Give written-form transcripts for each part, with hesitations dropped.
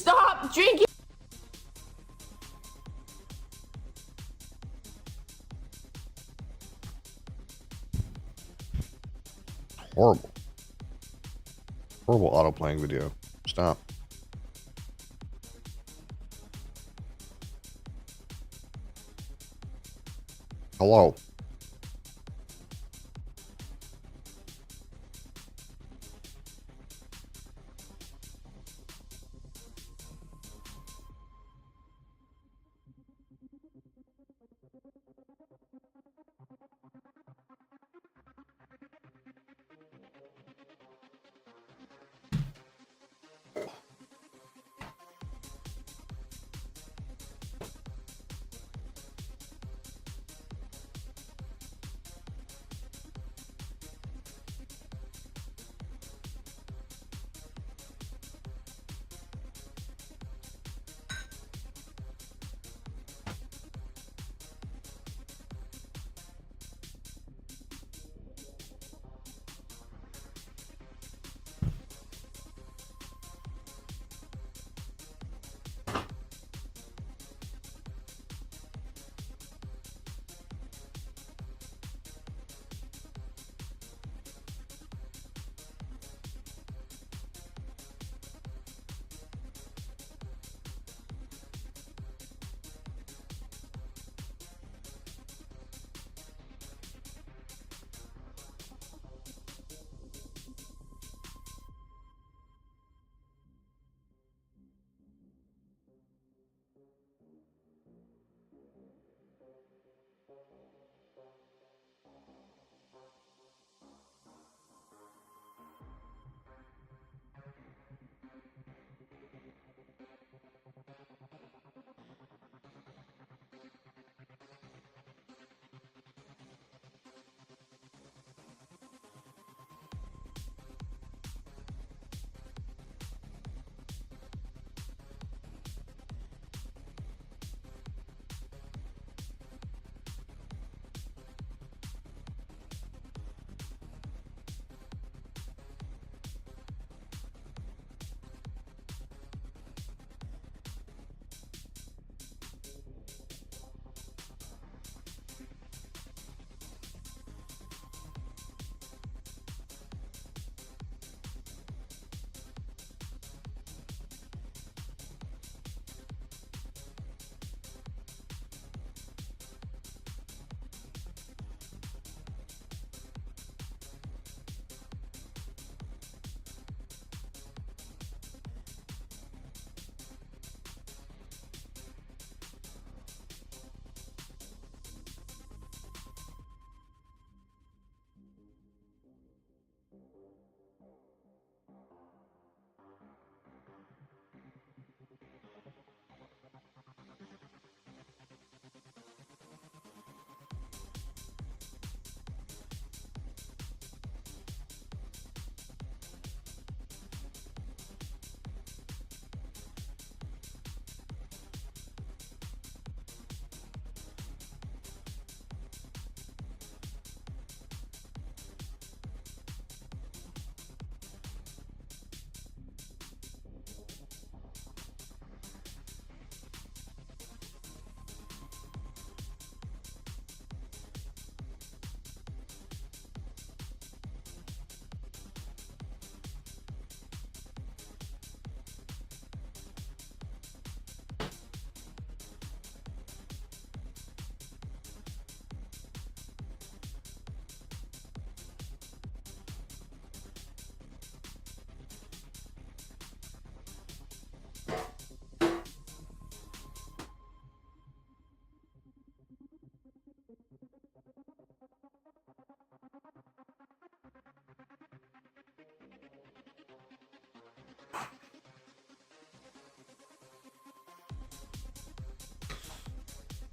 Stop drinking. Horrible. Horrible auto playing video. Stop. Hello.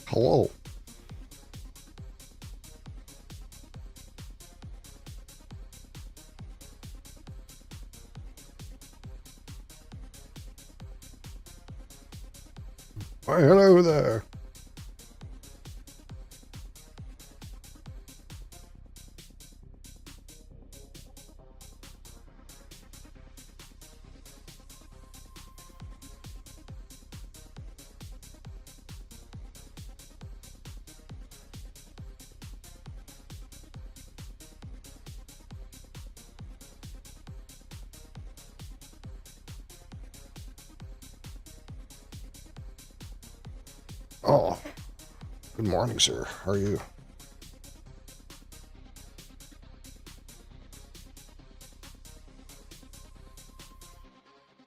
Hello. Why, hello there. Oh, good morning, sir. How are you?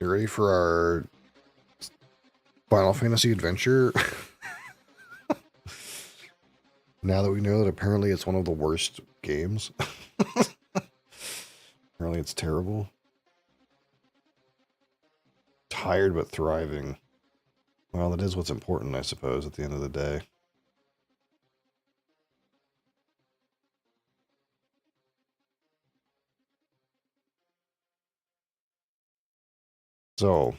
You ready for our Final Fantasy adventure? Now that we know that apparently it's one of the worst games. Apparently it's terrible. Tired but thriving. Well, that is what's important, I suppose, at the end of the day. So,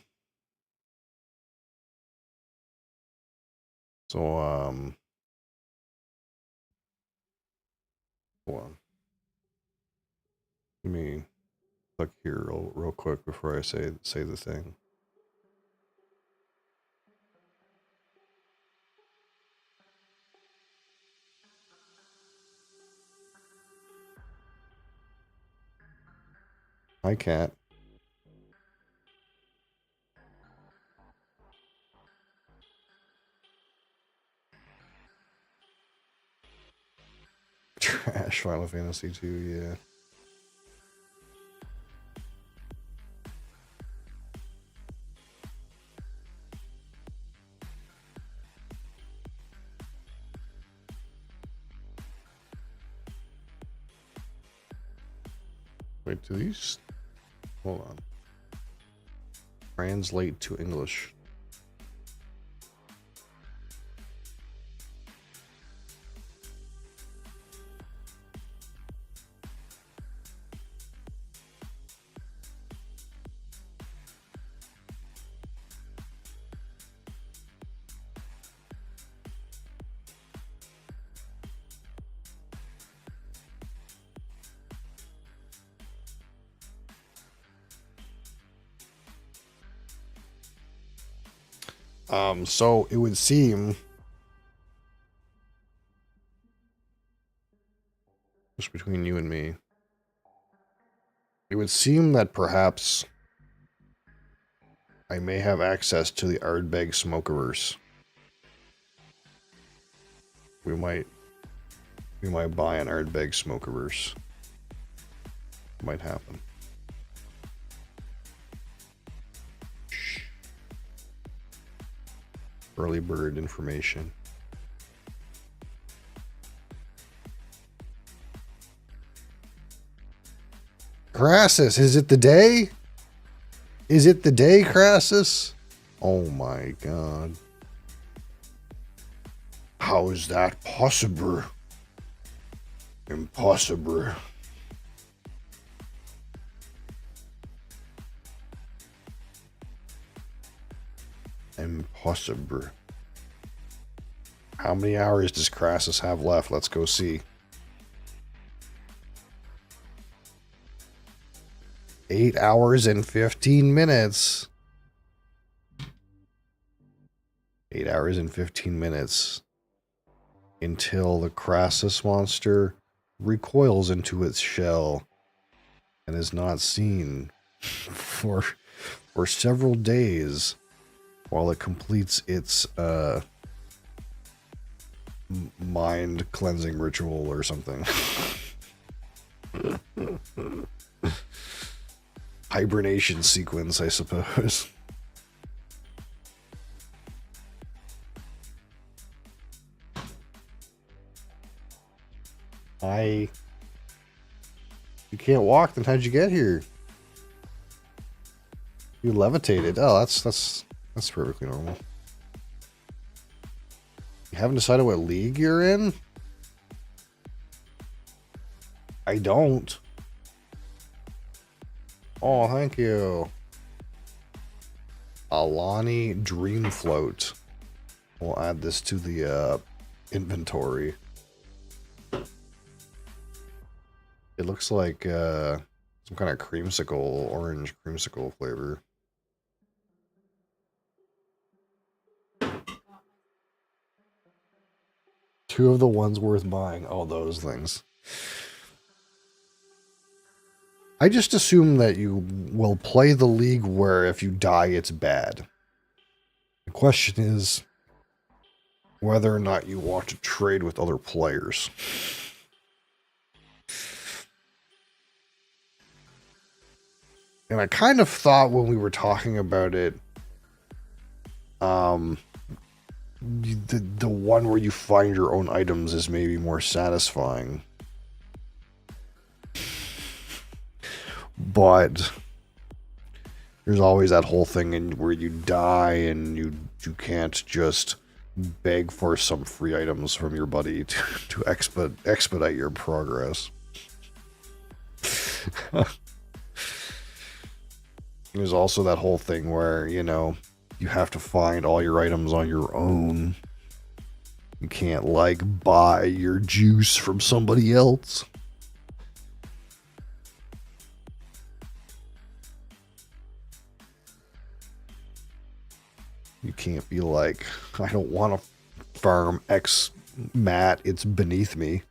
so, hold on. Let me click here real quick before I say the thing. Hi, cat. Trash Final Fantasy 2, yeah. Wait, do these... Hold on. Translate to English. So it would seem, just between you and me, it would seem that perhaps I may have access to the Ardbeg Smokerverse. We might buy an Ardbeg Smokerverse. Might happen. Early bird information. Crassus, is it the day? Is it the day, Crassus? Oh my god. How is that possible? Impossible. Impossible. How many hours does Crassus have left? Let's go see. 8 hours and 15 minutes. 8 hours and 15 minutes. Until the Crassus monster recoils into its shell and is not seen for several days while it completes its mind cleansing ritual or something. Hibernation sequence, I suppose. You can't walk, then how'd you get here? You levitated. Oh, that's perfectly normal. You haven't decided what league you're in? I don't. Oh, thank you. Alani Dream Float. We'll add this to the inventory. It looks like some kind of creamsicle, orange creamsicle flavor. Two of the ones worth buying. Oh, those things. I just assume that you will play the league where if you die, it's bad. The question is, whether or not you want to trade with other players. And I kind of thought when we were talking about it, the one where you find your own items is maybe more satisfying. But there's always that whole thing where you die and you can't just beg for some free items from your buddy to expedite your progress. There's also that whole thing where, you know, you have to find all your items on your own. You can't, like, buy your juice from somebody else. You can't be like, I don't want to farm X mat, it's beneath me.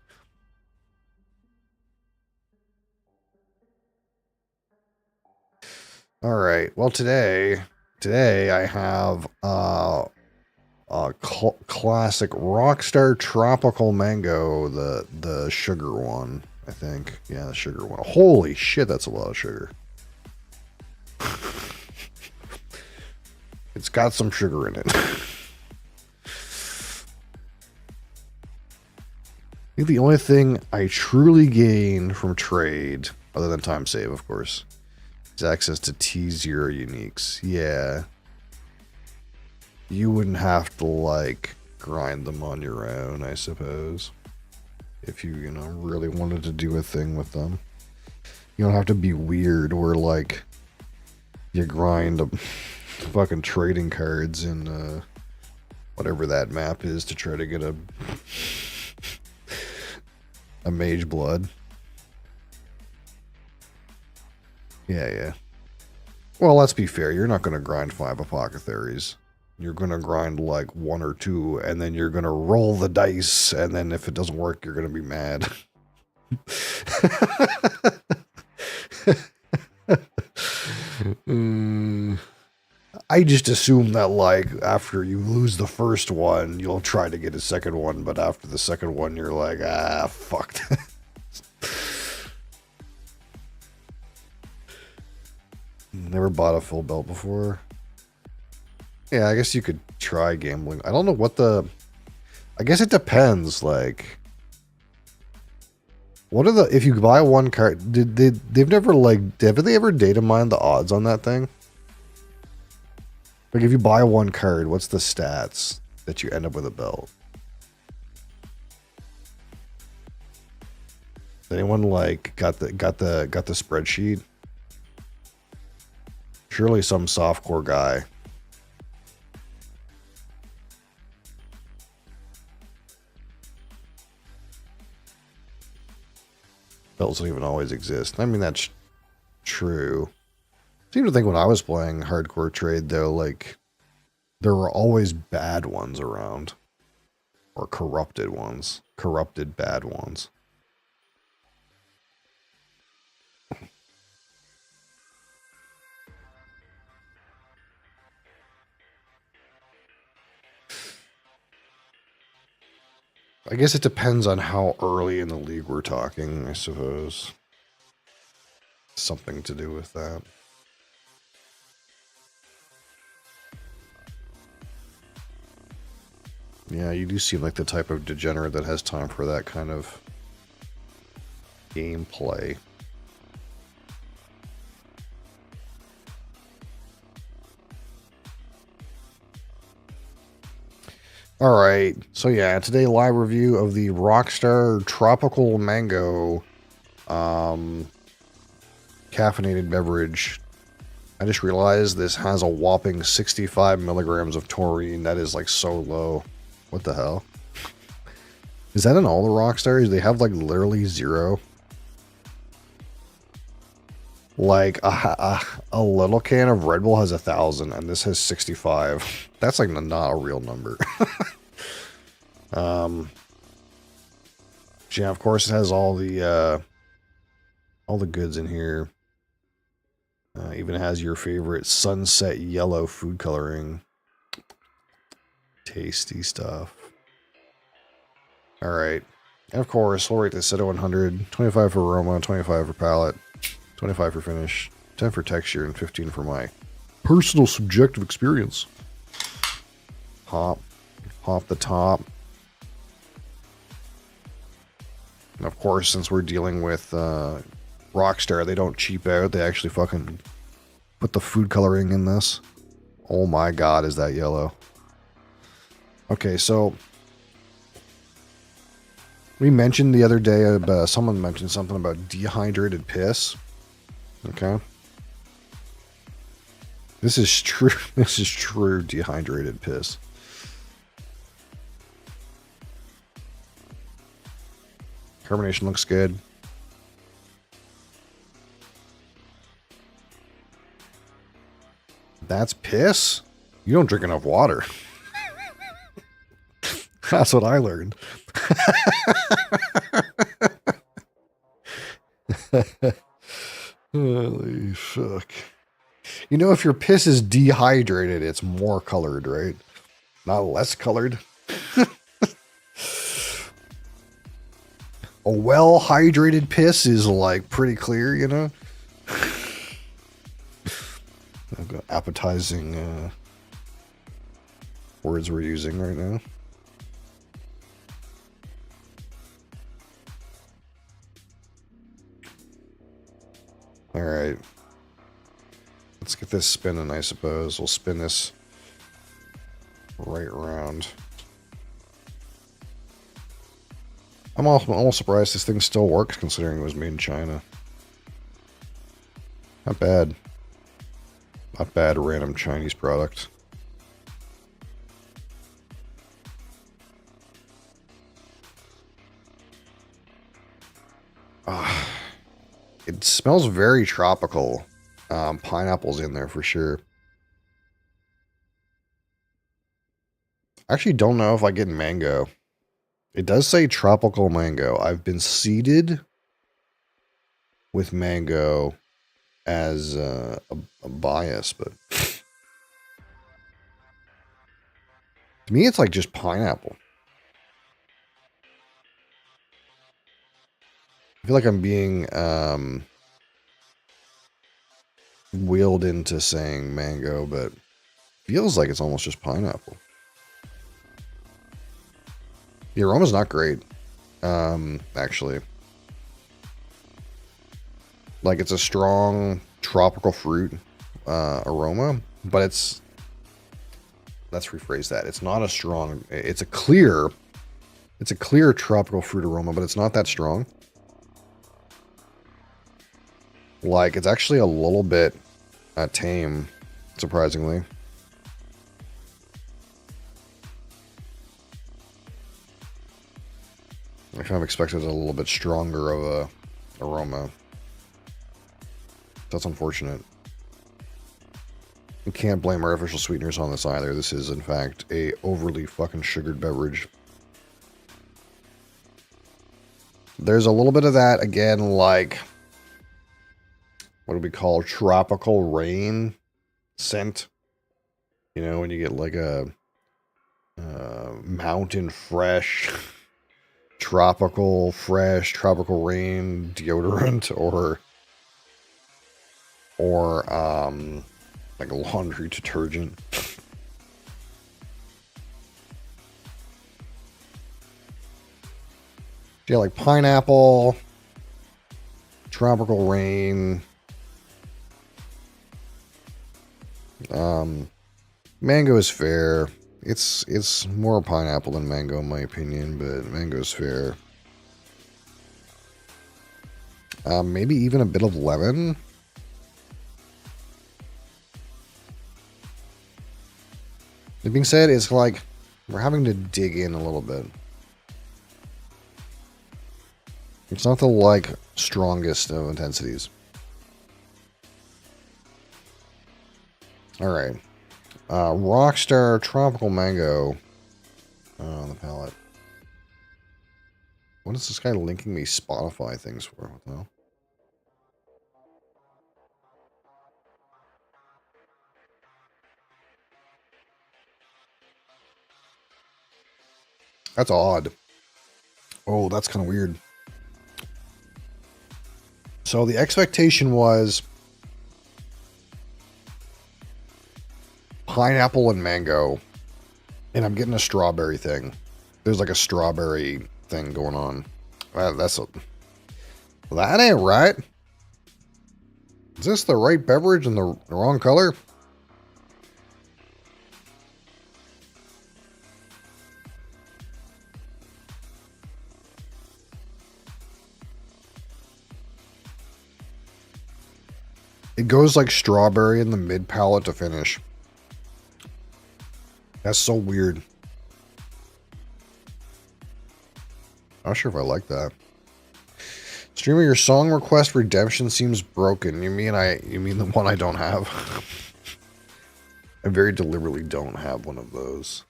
All right. Well, today I have a classic Rockstar Tropical Mango, the sugar one, I think. Yeah, the sugar one. Holy shit, that's a lot of sugar. It's got some sugar in it. I think the only thing I truly gain from trade, other than time save, of course, is access to T0 uniques. Yeah. You wouldn't have to, like, grind them on your own, I suppose. If you, you know, really wanted to do a thing with them. You don't have to be weird or, like, you grind fucking trading cards in whatever that map is to try to get a mage blood. Yeah. Well, let's be fair. You're not going to grind 5 apothecaries. You're going to grind like 1 or 2, and then you're going to roll the dice, and then if it doesn't work, you're going to be mad. I just assume that, like, after you lose the first one, you'll try to get a second one, but after the second one, you're like, fuck that. Never bought a full belt before. Yeah, I guess you could try gambling. I don't know what I guess it depends, like, what are if you buy one card, they've never, like, have they ever data mined the odds on that thing? Like, if you buy one card, what's the stats that you end up with a belt? Anyone, like, got the spreadsheet? Surely some softcore guy. Belts don't even always exist. I mean, that's true. I seem to think when I was playing hardcore trade, though, like, there were always bad ones around. Or corrupted ones. Corrupted bad ones. I guess it depends on how early in the league we're talking, I suppose. Something to do with that. Yeah, you do seem like the type of degenerate that has time for that kind of gameplay. All right, so yeah, today live review of the Rockstar Tropical Mango caffeinated beverage. I just realized this has a whopping 65 milligrams of taurine. That is, like, so low. What the hell? Is that in all the Rockstars? They have, like, literally 0. Like, a little can of Red Bull has 1,000, and this has 65. That's, like, not a real number. Yeah, of course, it has all the goods in here. Even has your favorite sunset yellow food coloring. Tasty stuff. Alright. And of course, we'll rate this at 100. 25 for aroma, 25 for palate, 25 for finish, 10 for texture, and 15 for my personal subjective experience. Hop the top. And of course, since we're dealing with Rockstar, they don't cheap out. They actually fucking put the food coloring in this. Oh my god, is that yellow. Okay, so we mentioned the other day, someone mentioned something about dehydrated piss. Okay. This is true. This is true dehydrated piss. Carbonation looks good. That's piss? You don't drink enough water. That's what I learned. Holy fuck. You know, if your piss is dehydrated, it's more colored, right? Not less colored. A well-hydrated piss is, like, pretty clear, you know? I've got appetizing words we're using right now. Alright. Let's get this spinning, I suppose. We'll spin this right around. I'm almost surprised this thing still works considering it was made in China. Not bad. Not bad, random Chinese product. It smells very tropical. Pineapple's in there for sure. I actually don't know if I get mango. It does say tropical mango. I've been seeded with mango as a bias, but to me it's like just pineapple. I feel like I'm being wheeled into saying mango, but feels like it's almost just pineapple. The aroma's not great, actually. Like, it's a strong tropical fruit aroma, but let's rephrase that. It's not a strong, it's a clear tropical fruit aroma, but it's not that strong. Like, it's actually a little bit tame, surprisingly. I kind of expected a little bit stronger of a aroma. That's unfortunate. You can't blame artificial sweeteners on this either. This is, in fact, a overly fucking sugared beverage. There's a little bit of that, again, like, what do we call tropical rain scent? You know, when you get like a mountain fresh, tropical rain deodorant, or like a laundry detergent. Yeah, like pineapple, tropical rain, mango is fair. It's more pineapple than mango in my opinion, but mango is fair. Maybe even a bit of lemon. That being said, it's like we're having to dig in a little bit. It's not the like strongest of intensities. All right. Rockstar Tropical Mango on the palette. What is this guy linking me Spotify things for? What the hell? That's odd. Oh, that's kind of weird. So the expectation was pineapple and mango, and I'm getting a strawberry thing. There's like a strawberry thing going on. That ain't right. Is this the right beverage in the wrong color? It goes like strawberry in the mid palate to finish. That's so weird. Not sure if I like that. Streamer, your song request redemption seems broken. You mean the one I don't have? I very deliberately don't have one of those.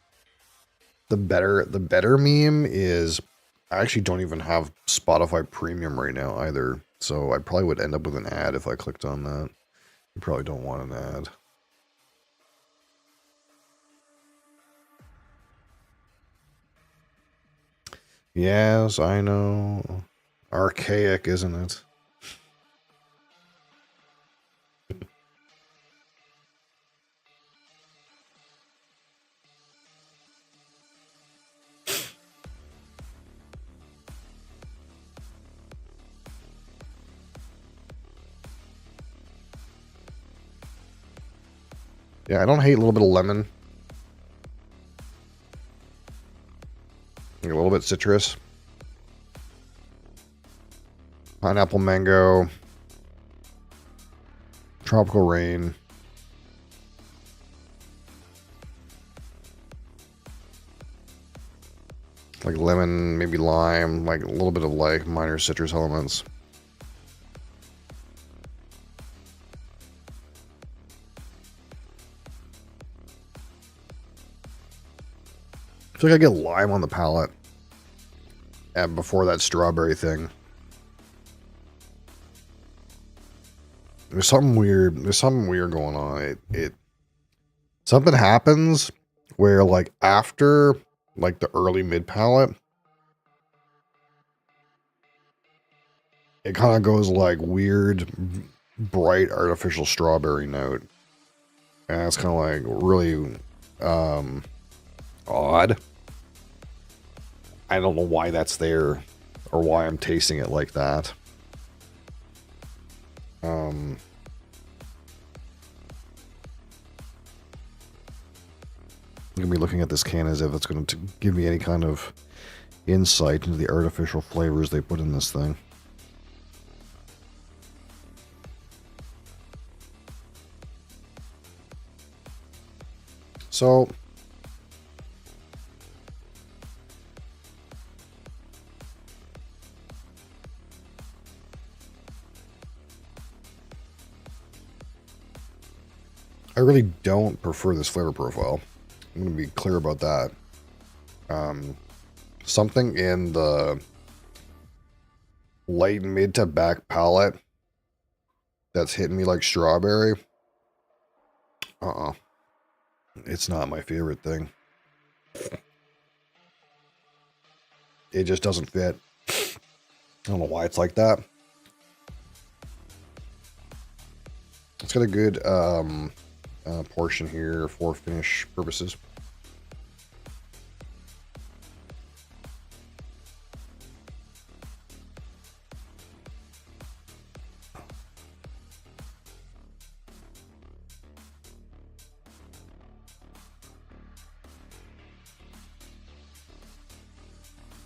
The better meme is I actually don't even have Spotify Premium right now either. So I probably would end up with an ad if I clicked on that. You probably don't want an ad. Yes, I know. Archaic, isn't it? Yeah, I don't hate a little bit of lemon. Like a little bit citrus. Pineapple, mango. Tropical rain. Like lemon, maybe lime, like a little bit of like minor citrus elements. I feel like I get lime on the palate. And before that strawberry thing. There's something weird. There's something weird going on. Something happens where like after like the early mid palate, it kind of goes like weird, bright artificial strawberry note. And it's kind of like really odd. I don't know why that's there or why I'm tasting it like that. I'm gonna be looking at this can as if it's going to give me any kind of insight into the artificial flavors they put in this thing. So I really don't prefer this flavor profile. I'm going to be clear about that. Something in the light mid to back palate that's hitting me like strawberry. It's not my favorite thing. It just doesn't fit. I don't know why it's like that. It's got a good portion here for finish purposes.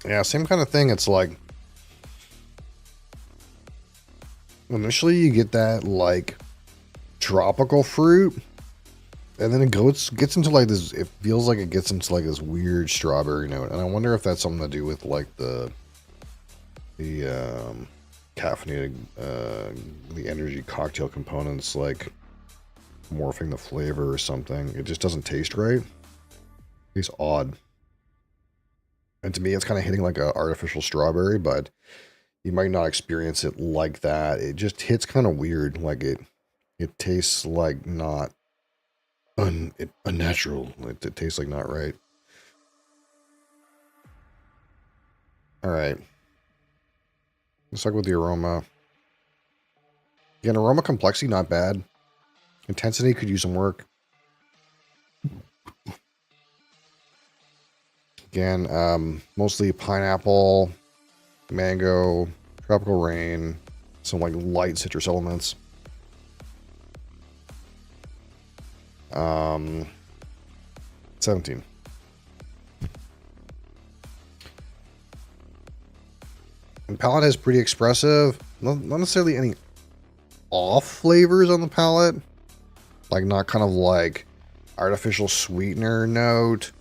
Yeah, same kind of thing. It's like initially you get that like tropical fruit, and then it gets into like this. It feels like it gets into like this weird strawberry note, and I wonder if that's something to do with like the caffeinated the energy cocktail components, like morphing the flavor or something. It just doesn't taste right. It's odd. And to me, it's kind of hitting like a artificial strawberry, but you might not experience it like that. It just hits kind of weird. Like it tastes like not unnatural. It tastes like not right. All right. Let's talk about the aroma. Again, aroma complexity, not bad. Intensity could use some work. Again, mostly pineapple, mango, tropical rain, some like light citrus elements. 17. And palate is pretty expressive. Not necessarily any off flavors on the palate. Like not kind of like artificial sweetener note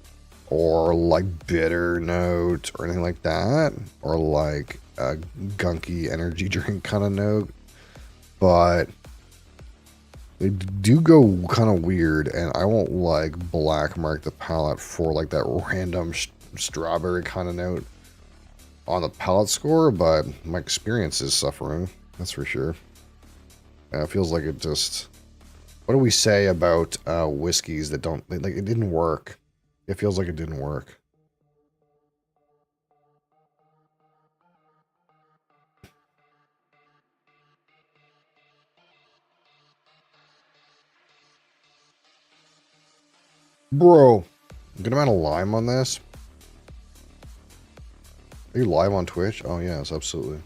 or like bitter note or anything like that. Or like a gunky energy drink kind of note. But they do go kind of weird, and I won't like black mark the palate for like that random strawberry kind of note on the palate score, but my experience is suffering, that's for sure. It feels like it just... What do we say about whiskeys that don't... Like, it didn't work. It feels like it didn't work. Bro, good amount of lime on this. Are you live on Twitch? Oh, yes, absolutely.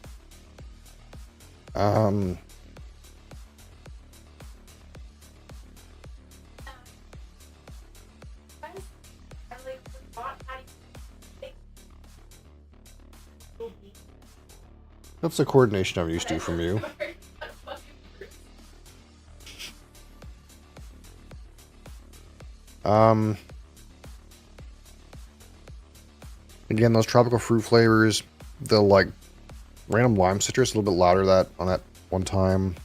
That's the coordination I'm used to from you. Again, those tropical fruit flavors, the like random lime citrus, a little bit louder that on that one time.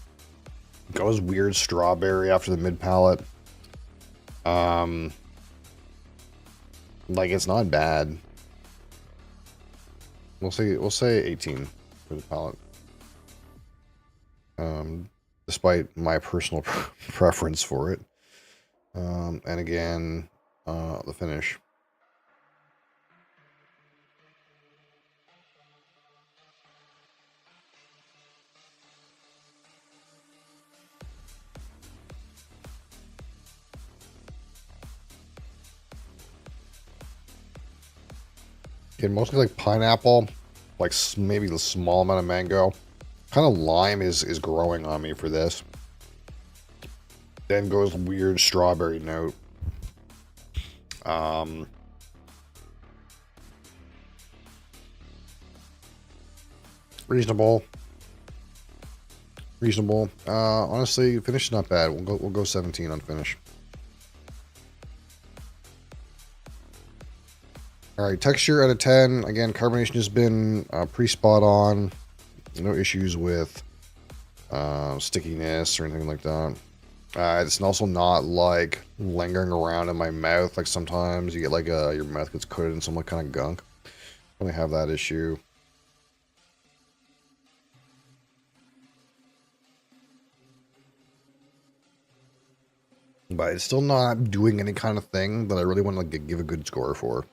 Goes weird strawberry after the mid palate. Like it's not bad. We'll say 18 for the palate. Despite my personal preference for it. And again, the finish. Again, mostly like pineapple, like maybe a small amount of mango. Kind of lime is growing on me for this. Then goes weird strawberry note. Reasonable. Honestly, finish is not bad. We'll go 17 on finish. All right, texture out of 10. Again, carbonation has been pretty spot on. No issues with stickiness or anything like that. It's also not like lingering around in my mouth. Like sometimes you get like your mouth gets coated in some like kind of gunk. I don't have that issue. But it's still not doing any kind of thing that I really want to like, give a good score for.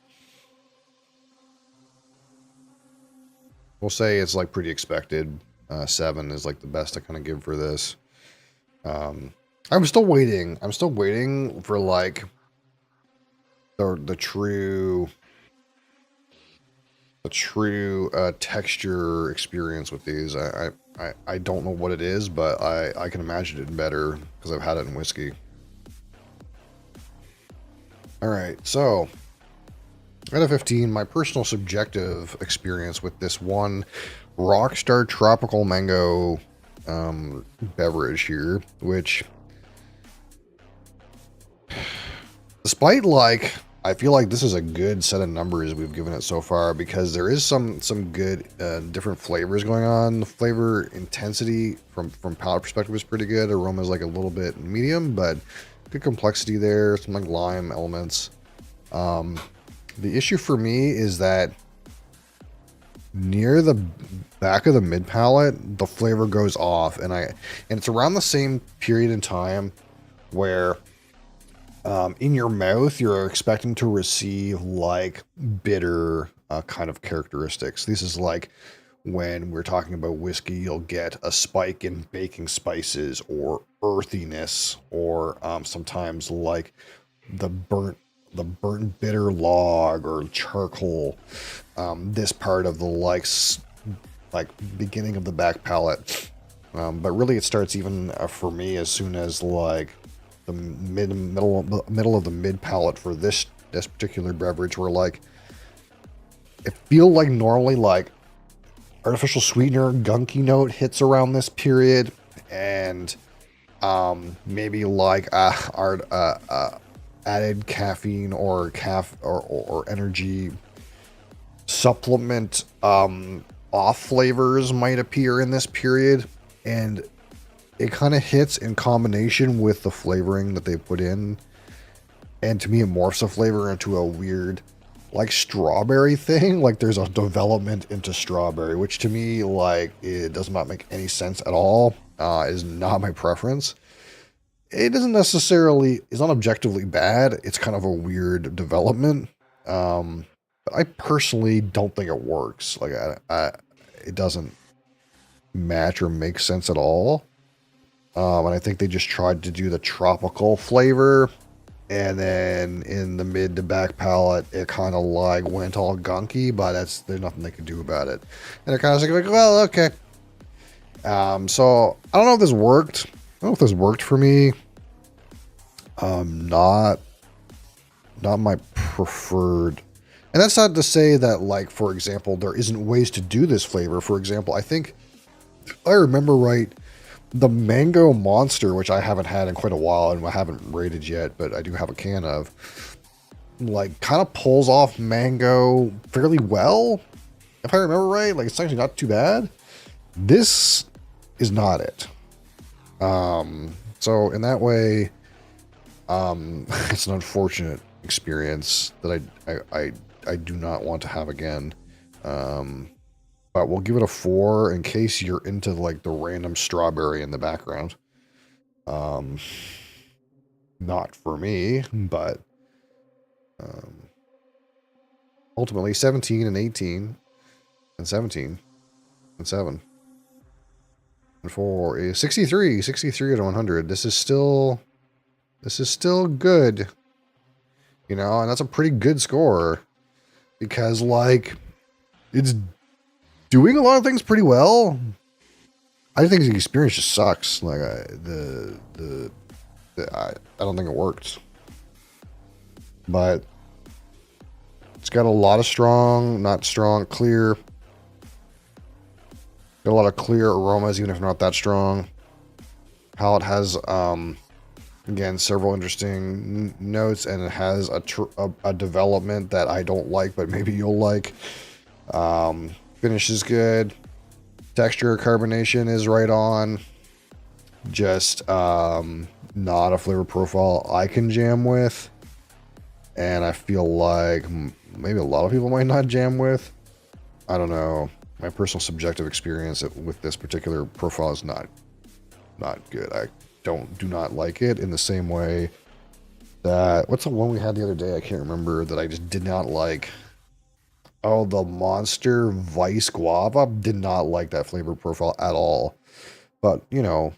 We'll say it's like pretty expected. 7 is like the best I kind of give for this. I'm still waiting. I'm still waiting for like the true texture experience with these. I don't know what it is, but I can imagine it better because I've had it in whiskey. All right, so out of 15, my personal subjective experience with this one Rockstar Tropical Mango beverage here, which, despite like, I feel like this is a good set of numbers we've given it so far because there is some good different flavors going on. The flavor intensity from palate perspective is pretty good. Aroma is like a little bit medium, but good complexity there. Some like lime elements. The issue for me is that near the back of the mid palate, the flavor goes off, and it's around the same period in time where in your mouth you're expecting to receive like bitter kind of characteristics. This is like when we're talking about whiskey, you'll get a spike in baking spices or earthiness, or sometimes like the burnt bitter log or charcoal. This part of the like beginning of the back palate. But really, it starts even for me as soon as like the middle of the mid palate for this particular beverage, where like it feel like normally like artificial sweetener gunky note hits around this period, and maybe like added caffeine or or energy supplement off flavors might appear in this period, and it kind of hits in combination with the flavoring that they put in, and to me it morphs the flavor into a weird like strawberry thing. Like there's a development into strawberry, which to me, like, it does not make any sense at all. Is not my preference. It doesn't necessarily, it's not objectively bad. It's kind of a weird development. But I personally don't think it works. Like it doesn't match or make sense at all. And I think they just tried to do the tropical flavor, and then in the mid to back palate, it kind of like went all gunky, but there's nothing they could do about it. And it kind of like, well, okay. So I don't know if this worked. I don't know if this worked for me. Not my preferred. And that's not to say that, like, for example, there isn't ways to do this flavor. For example, I think, if I remember right, the Mango Monster, which I haven't had in quite a while and I haven't rated yet, but I do have a can of, like, kind of pulls off mango fairly well, if I remember right. Like, it's actually not too bad. This is not it. So in that way, it's an unfortunate experience that I do not want to have again. But we'll give it a 4 in case you're into like the random strawberry in the background. Not for me, but ultimately 17 and 18 and 17 and 7 and 4 is 63 out of 100. This is still good, you know, and that's a pretty good score, because like it's doing a lot of things pretty well. I think the experience just sucks. Like I don't think it worked, but it's got a lot of clear. Got a lot of clear aromas, even if not that strong. Palette has again several interesting notes, and it has a development that I don't like, but maybe you'll like. Finish is good. Texture carbonation is right on. Just not a flavor profile I can jam with, and I feel like maybe a lot of people might not jam with. I don't know. My personal subjective experience with this particular profile is not good. I do not like it in the same way that, what's the one we had the other day? I can't remember, that I just did not like. Oh, the Monster Vice Guava. Did not like that flavor profile at all. But, you know,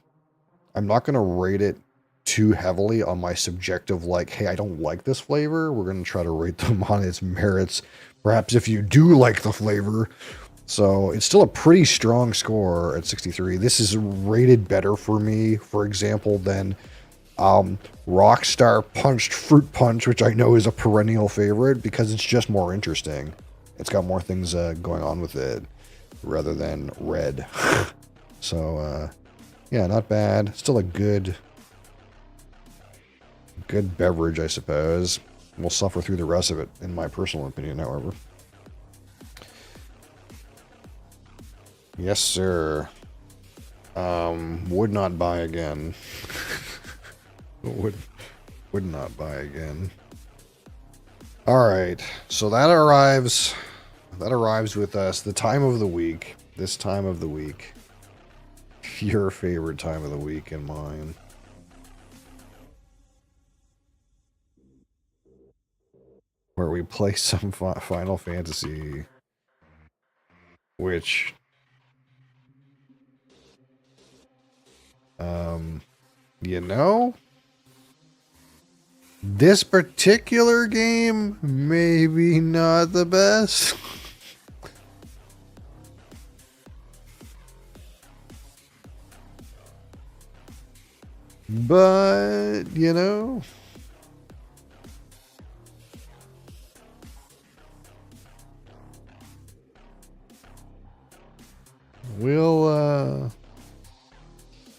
I'm not going to rate it too heavily on my subjective, like, hey, I don't like this flavor. We're going to try to rate them on its merits, perhaps if you do like the flavor. So it's still a pretty strong score at 63. This is rated better for me, for example, than Rockstar Punched Fruit Punch, which I know is a perennial favorite, because it's just more interesting. It's got more things going on with it rather than red. So, yeah, not bad. Still a good beverage, I suppose. We'll suffer through the rest of it, in my personal opinion, however. Yes, sir. Would not buy again. would not buy again. All right, so that arrives with us. The time of the week. This time of the week. Your favorite time of the week and mine. where we play some Final Fantasy, which, you know, this particular game, maybe not the best. But, you know,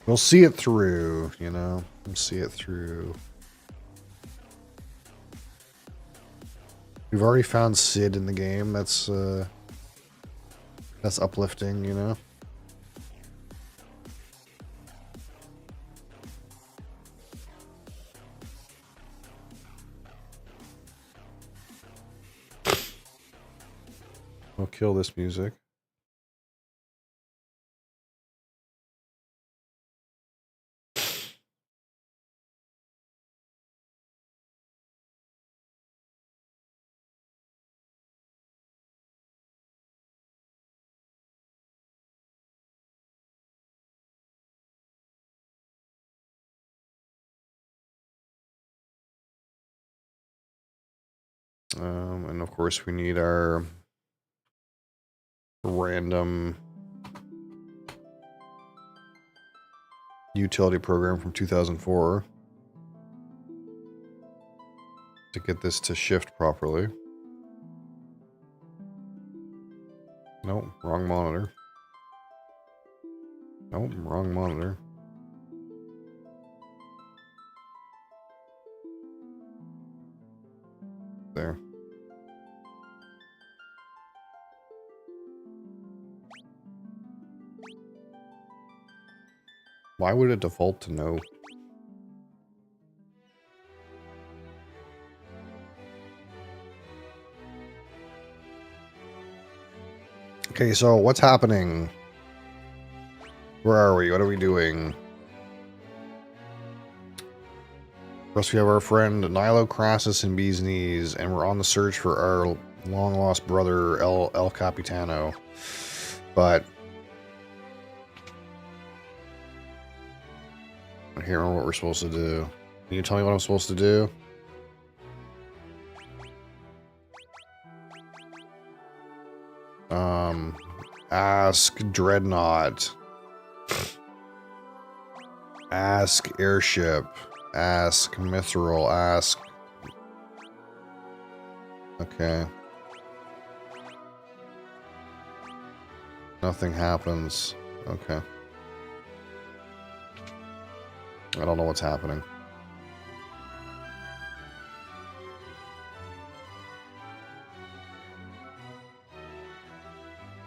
we'll see it through, you know. We'll see it through. We've already found Sid in the game. That's uplifting, you know. I'll kill this music. And of course we need our random utility program from 2004 to get this to shift properly. Nope, wrong monitor. Nope, wrong monitor. There. Why would it default to no? Okay, so what's happening? Where are we? What are we doing? First, we have our friend Nilo Crassus and Bee's Knees, and we're on the search for our long-lost brother, El Capitano. But I can't remember what we're supposed to do. Can you tell me what I'm supposed to do? Ask Dreadnought. Ask Airship. Ask Mithril. Ask... Okay. Nothing happens. Okay. I don't know what's happening.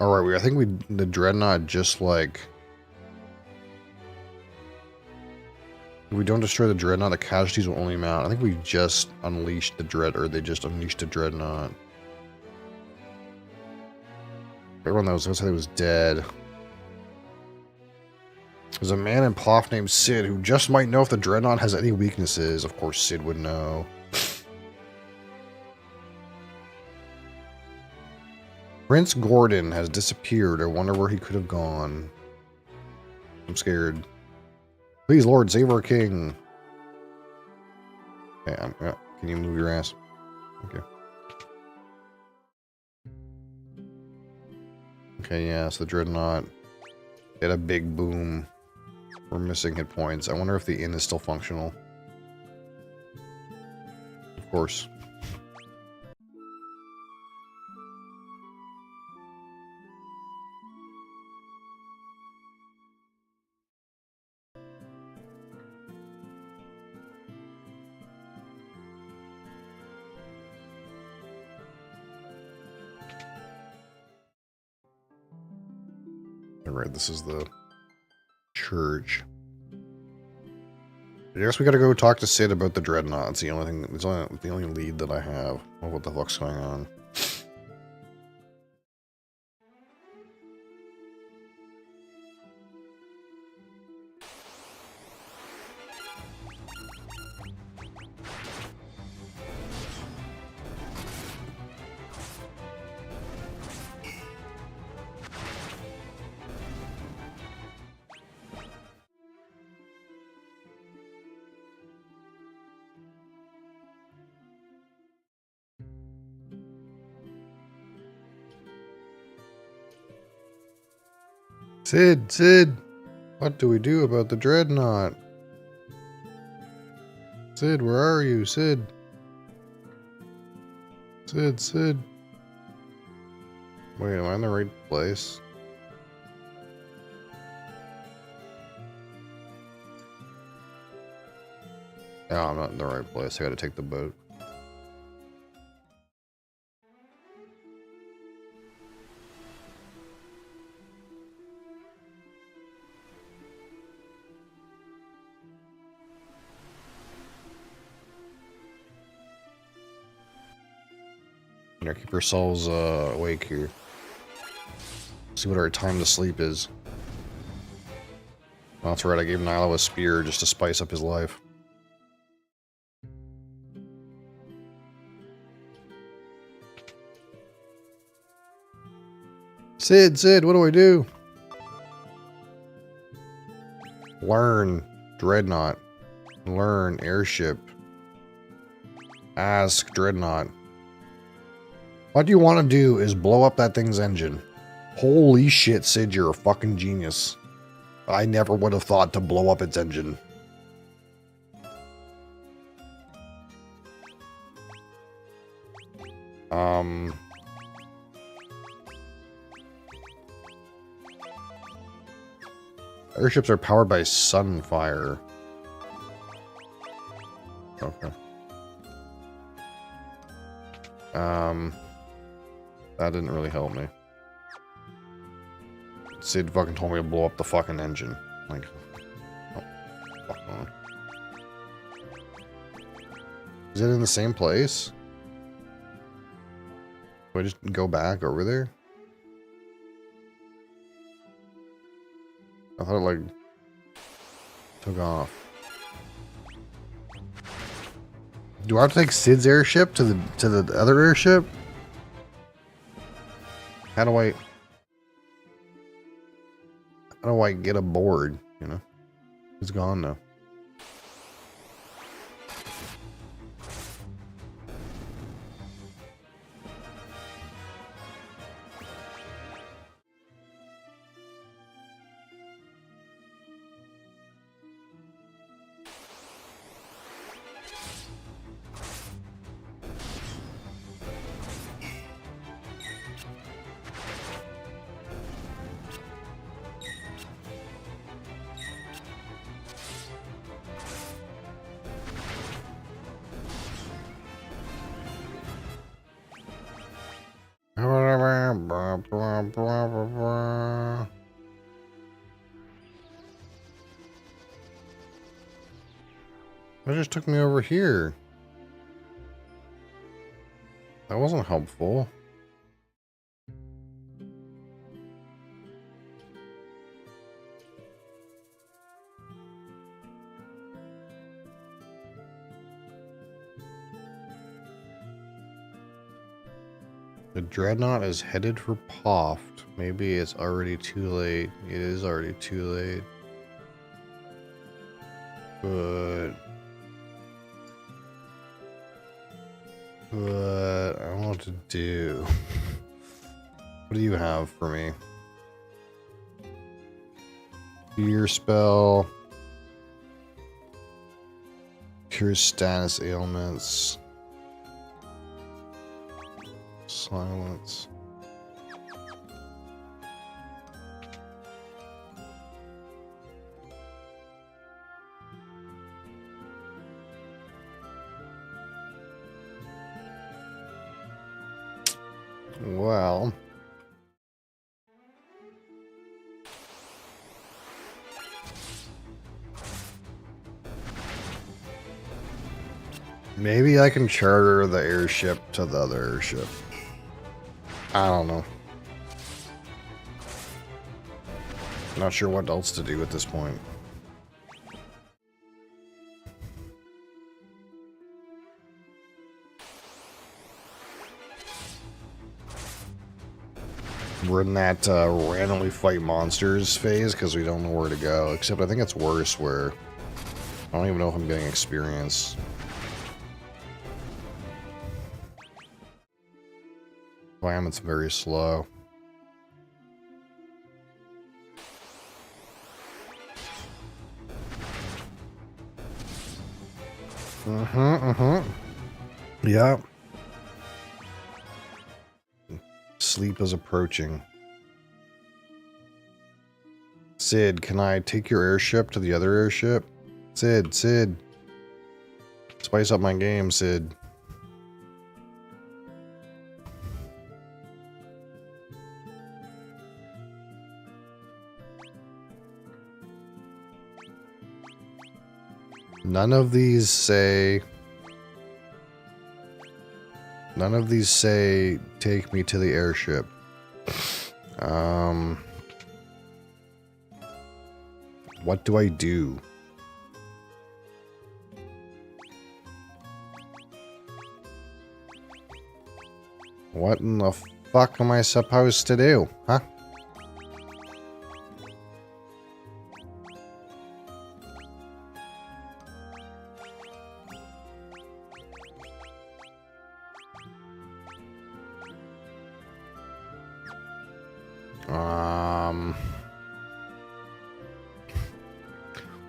Alright, I think the Dreadnought just like... If we don't destroy the Dreadnought, the casualties will only mount. I think we just unleashed the they just unleashed the Dreadnought. Everyone that was gonna say he was dead. There's a man in Ploff named Sid who just might know if the Dreadnought has any weaknesses. Of course Sid would know. Prince Gordon has disappeared. I wonder where he could have gone. I'm scared. Please, Lord, save our king. Okay, can you move your ass? Okay. Okay, yeah, so the Dreadnought had a big boom. We're missing hit points. I wonder if the inn is still functional. Of course. Alright, this is the church. I guess we gotta go talk to Sid about the Dreadnought. It's the only thing, it's the only lead that I have. Oh, what the fuck's going on? Sid! What do we do about the dreadnought? Sid, where are you? Sid! Sid! Wait, am I in the right place? No, I'm not in the right place. I gotta take the boat. Keep ourselves awake here. See what our time to sleep is. Oh, that's right, I gave Nilo a spear just to spice up his life. Sid, what do I do? Learn Dreadnought. Learn Airship. Ask Dreadnought. What you want to do is blow up that thing's engine. Holy shit, Sid, you're a fucking genius. I never would have thought to blow up its engine. Airships are powered by sunfire. Okay. That didn't really help me. Sid fucking told me to blow up the fucking engine. Like, oh, fuck on. Is it in the same place? Do I just go back over there? I thought it like took off. Do I have to take Sid's airship to the other airship? How do I get aboard, you know? It's gone now. That just took me over here. That wasn't helpful. The Dreadnought is headed for Poft. Maybe it's already too late. It is already too late. But I don't know what to do. What do you have for me? Fear spell. Cure status ailments. Silence. Well, maybe I can charter the airship to the other airship. I don't know. Not sure what else to do at this point. We're in that randomly fight monsters phase because we don't know where to go. Except I think it's worse where I don't even know if I'm getting experience. If I am, it's very slow. Yeah. Sleep is approaching. Sid, can I take your airship to the other airship? Sid. Spice up my game, Sid. None of these say take me to the airship. What do I do? What in the fuck am I supposed to do? Huh?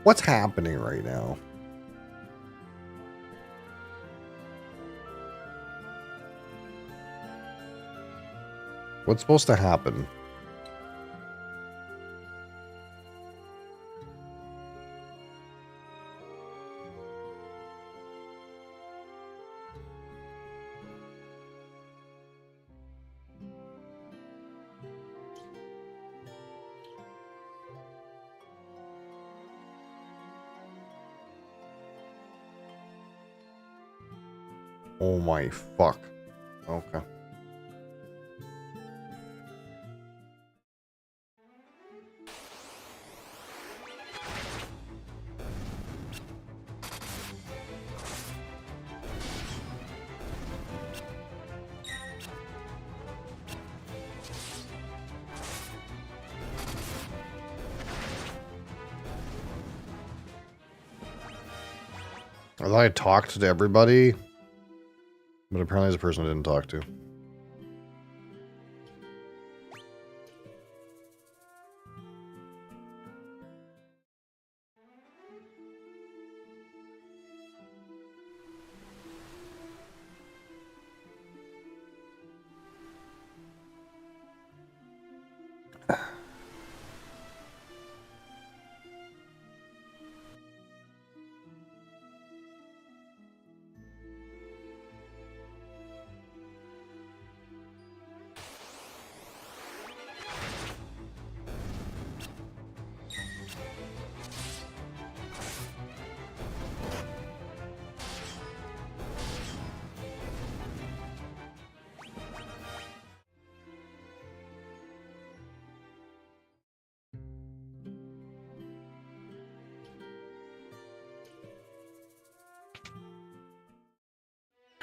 What's happening right now? What's supposed to happen? Oh my fuck. Okay. I thought I talked to everybody, but apparently there's a person I didn't talk to.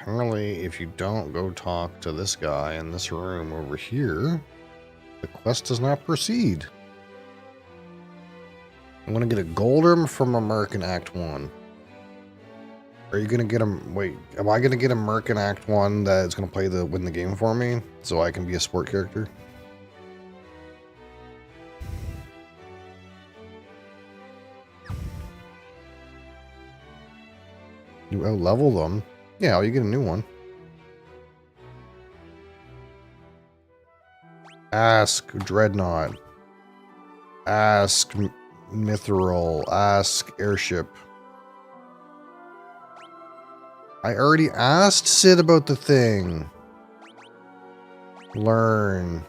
Apparently, if you don't go talk to this guy in this room over here, the quest does not proceed. I'm gonna get a Goldrum from American Act 1. Are you gonna get a... Wait, am I gonna get a American Act 1 that's gonna win the game for me, so I can be a sport character? You out-level them. Yeah, you get a new one. Ask Dreadnought. Ask Mithril. Ask Airship. I already asked Sid about the thing. Learn.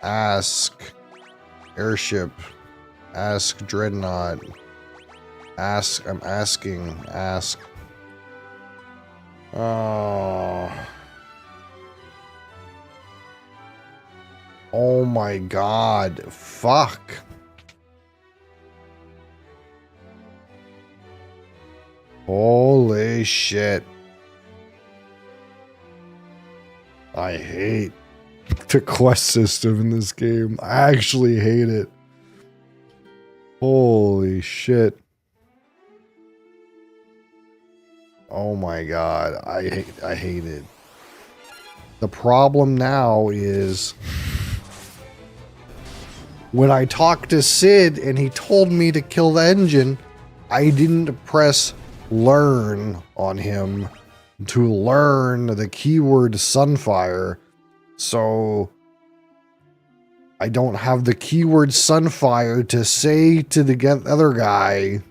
Ask Airship. Ask Dreadnought. Ask. I'm asking. Ask. Oh. Oh my god. Fuck. Holy shit. I hate the quest system in this game. I actually hate it. Holy shit. Oh my god, I hate it. The problem now is when I talked to Sid and he told me to kill the engine, I didn't press learn on him to learn the keyword Sunfire, so I don't have the keyword Sunfire to say to the other guy.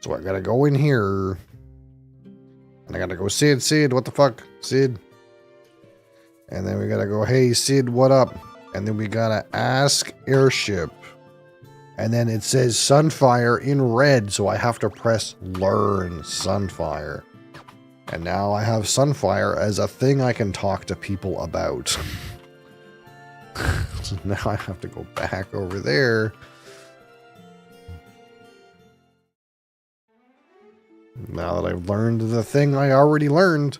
So I gotta go in here. And I gotta go, Sid, what the fuck? Sid. And then we gotta go, hey, Sid, what up? And then we gotta ask Airship. And then it says Sunfire in red, so I have to press Learn Sunfire. And now I have Sunfire as a thing I can talk to people about. So now I have to go back over there. Now that I've learned the thing I already learned.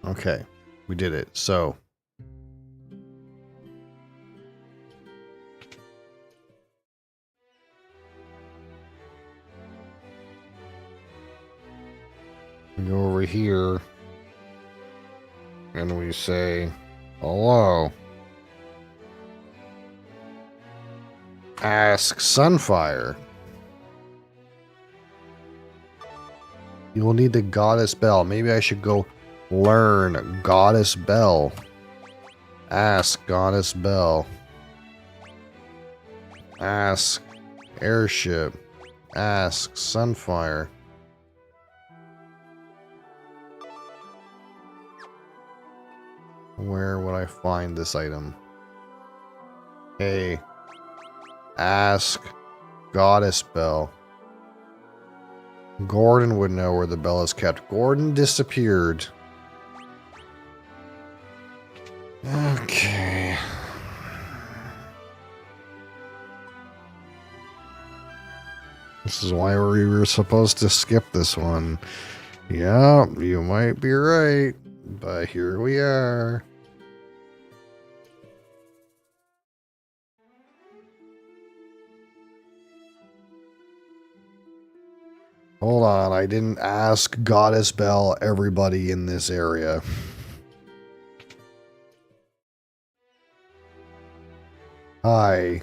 Okay, we did it. So we go over here and we say, hello. Ask Sunfire. You will need the Goddess Bell. Maybe I should go learn Goddess Bell. Ask Goddess Bell. Ask Airship. Ask Sunfire. Where would I find this item? Hey. Ask Goddess Bell. Gordon would know where the bell is kept. Gordon disappeared. Okay. This is why we were supposed to skip this one. Yeah, you might be right, but here we are. Hold on, I didn't ask Goddess Bell everybody in this area. Hi.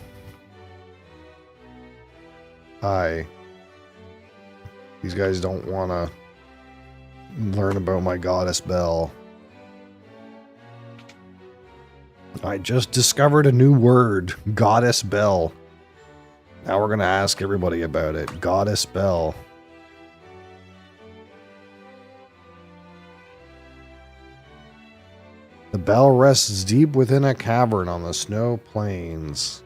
Hi. These guys don't want to learn about my Goddess Bell. I just discovered a new word. Goddess Bell. Now we're going to ask everybody about it. Goddess Bell. The bell rests deep within a cavern on the snow plains.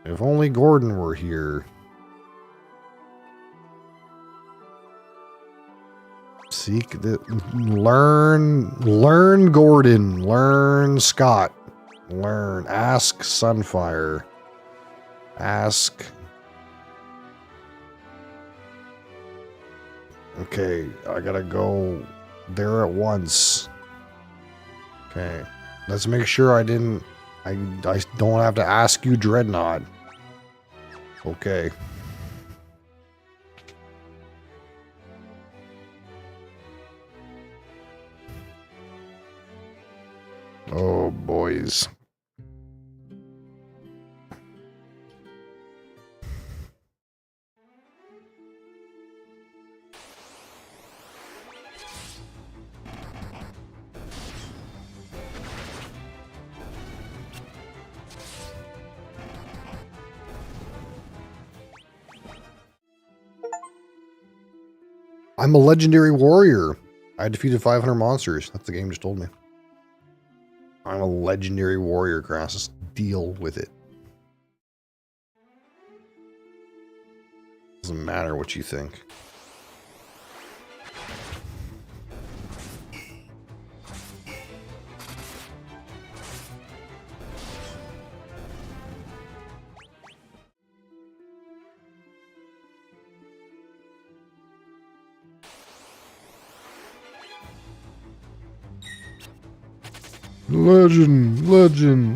If only Gordon were here. Seek the... Learn Gordon. Learn Scott. Learn. Ask Sunfire. Ask... Okay, I gotta go there at once. Okay. Let's make sure I don't have to ask you Dreadnought. Okay. Oh, boys. I'm a legendary warrior. I defeated 500 monsters. That's the game just told me. I'm a legendary warrior, Crassus. Deal with it. Doesn't matter what you think.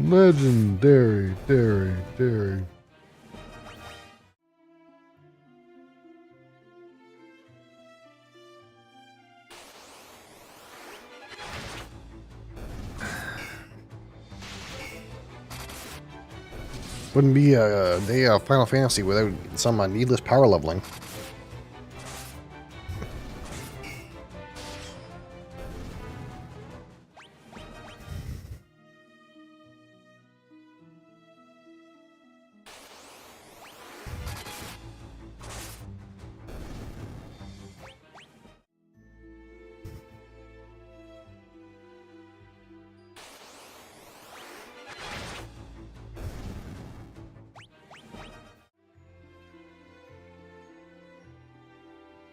Legendary, dairy. Wouldn't be a day of Final Fantasy without some needless power leveling.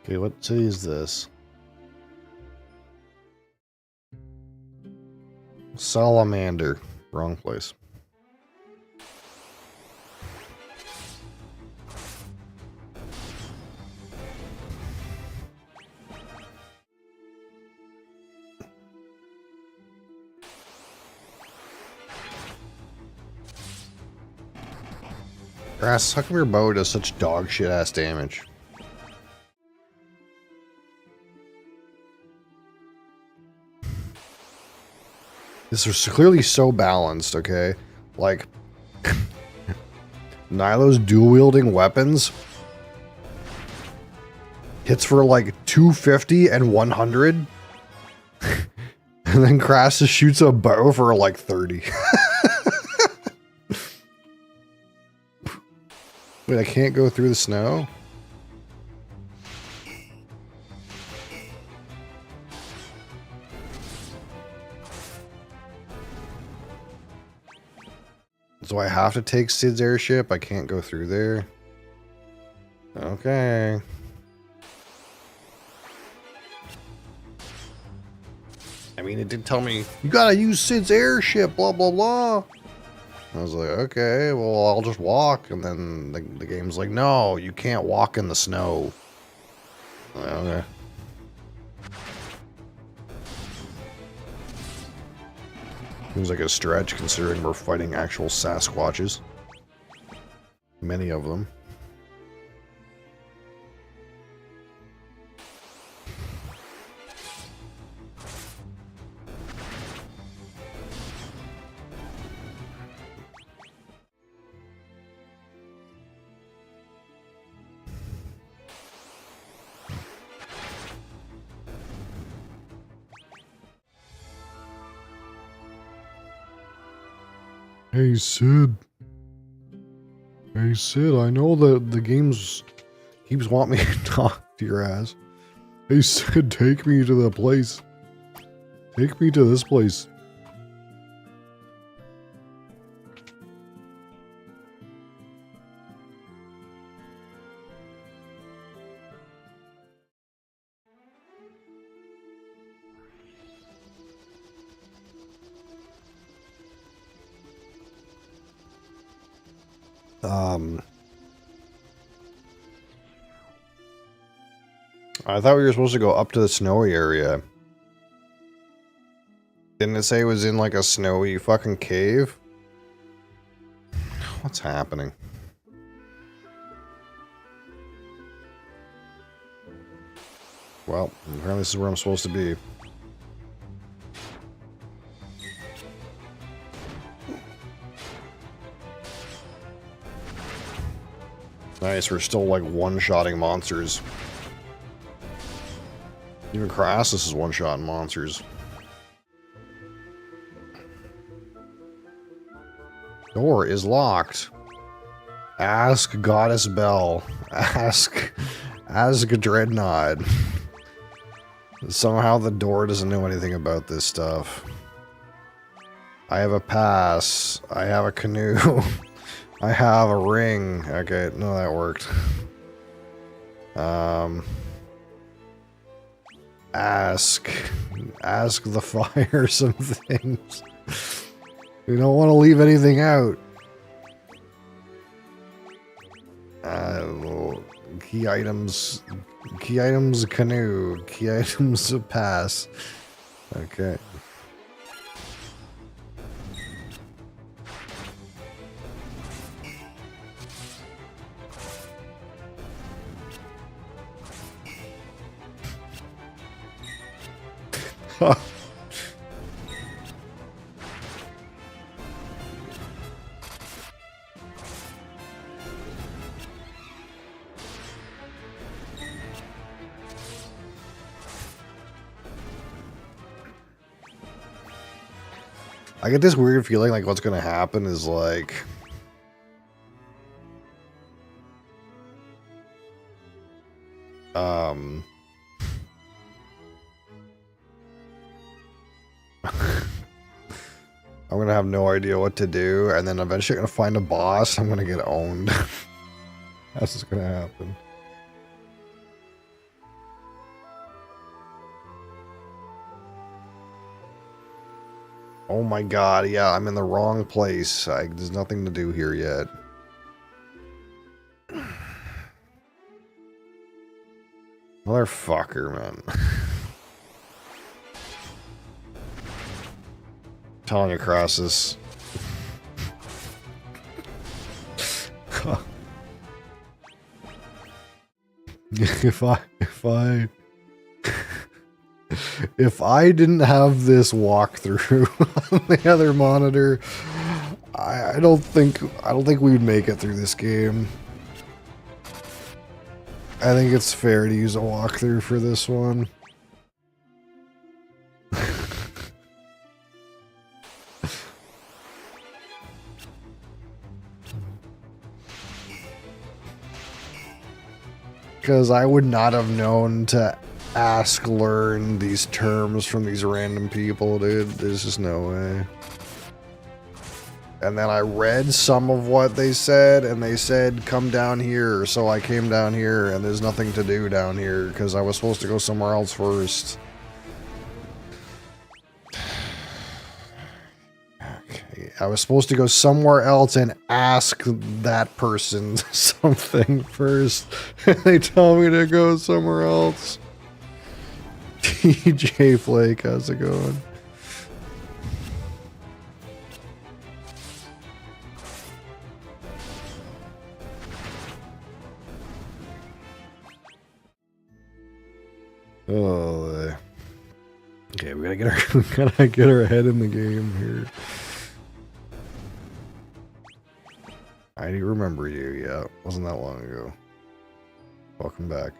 Okay, what city is this? Salamander. Wrong place. Grass, how come your bow does such dog shit ass damage? This is clearly so balanced, okay? Like, Nilo's dual-wielding weapons hits for like 250 and 100. And then Crassus shoots a bow for like 30. Wait, I can't go through the snow? So I have to take Sid's airship? I can't go through there? Okay. I mean, it did tell me, you gotta use Sid's airship, blah, blah, blah. I was like, okay, well, I'll just walk. And then the game's like, no, you can't walk in the snow. Okay. Seems like a stretch considering we're fighting actual Sasquatches. Many of them. Hey Sid. Hey Sid, I know that the games keeps wanting me to talk to your ass. Hey Sid, take me to the place. Take me to this place. I thought we were supposed to go up to the snowy area. Didn't it say it was in like a snowy fucking cave? What's happening? Well, apparently this is where I'm supposed to be. Nice, we're still like one-shotting monsters. Even Crassus is one-shotting monsters. Door is locked. Ask Goddess Bell. Ask Dreadnought. Somehow the door doesn't know anything about this stuff. I have a pass. I have a canoe. I have a ring. Okay, no, that worked. Ask the fire some things. We don't want to leave anything out. Key items, canoe, key items, pass. Okay. I get this weird feeling like what's gonna happen is like... I'm gonna have no idea what to do, and then eventually I'm gonna find a boss, I'm gonna get owned. That's what's gonna happen. Oh my god, yeah, I'm in the wrong place. There's nothing to do here yet. Motherfucker, man. Telling you, Crosses. If I didn't have this walkthrough on the other monitor, I don't think we would make it through this game. I think it's fair to use a walkthrough for this one. Because I would not have known to learn these terms from these random people, dude. There's just no way. And then I read some of what they said, and they said, come down here. So I came down here, and there's nothing to do down here, because I was supposed to go somewhere else first. Okay. I was supposed to go somewhere else and ask that person something first. And they tell me to go somewhere else. TJ Flake, how's it going? Oh, okay, we gotta get our head in the game here. I remember you, yeah, wasn't that long ago. Welcome back.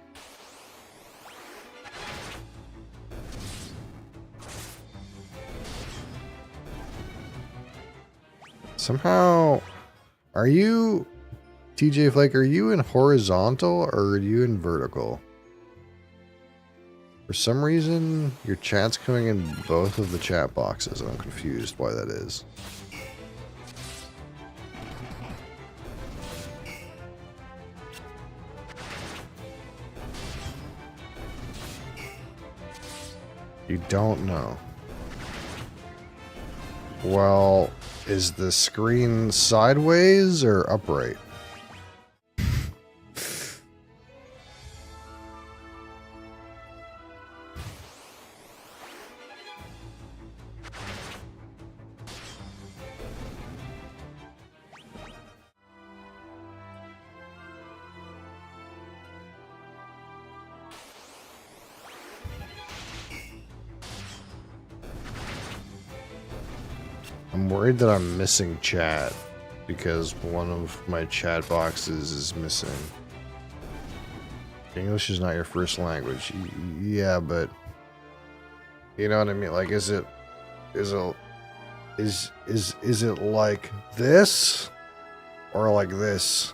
Somehow, are you, TJ Flake, are you in horizontal or are you in vertical? For some reason, your chat's coming in both of the chat boxes, and I'm confused why that is. You don't know. Well, is the screen sideways or upright? I'm worried that I'm missing chat because one of my chat boxes is missing. English is not your first language. Yeah, but you know what I mean? Like, is it like this or like this?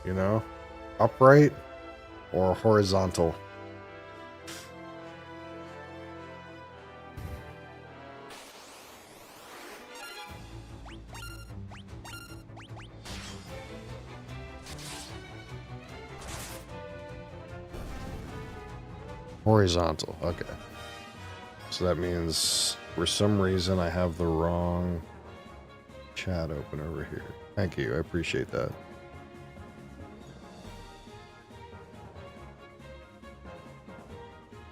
You know, upright or horizontal? Horizontal. Okay. So that means for some reason I have the wrong chat open over here. Thank you. I appreciate that.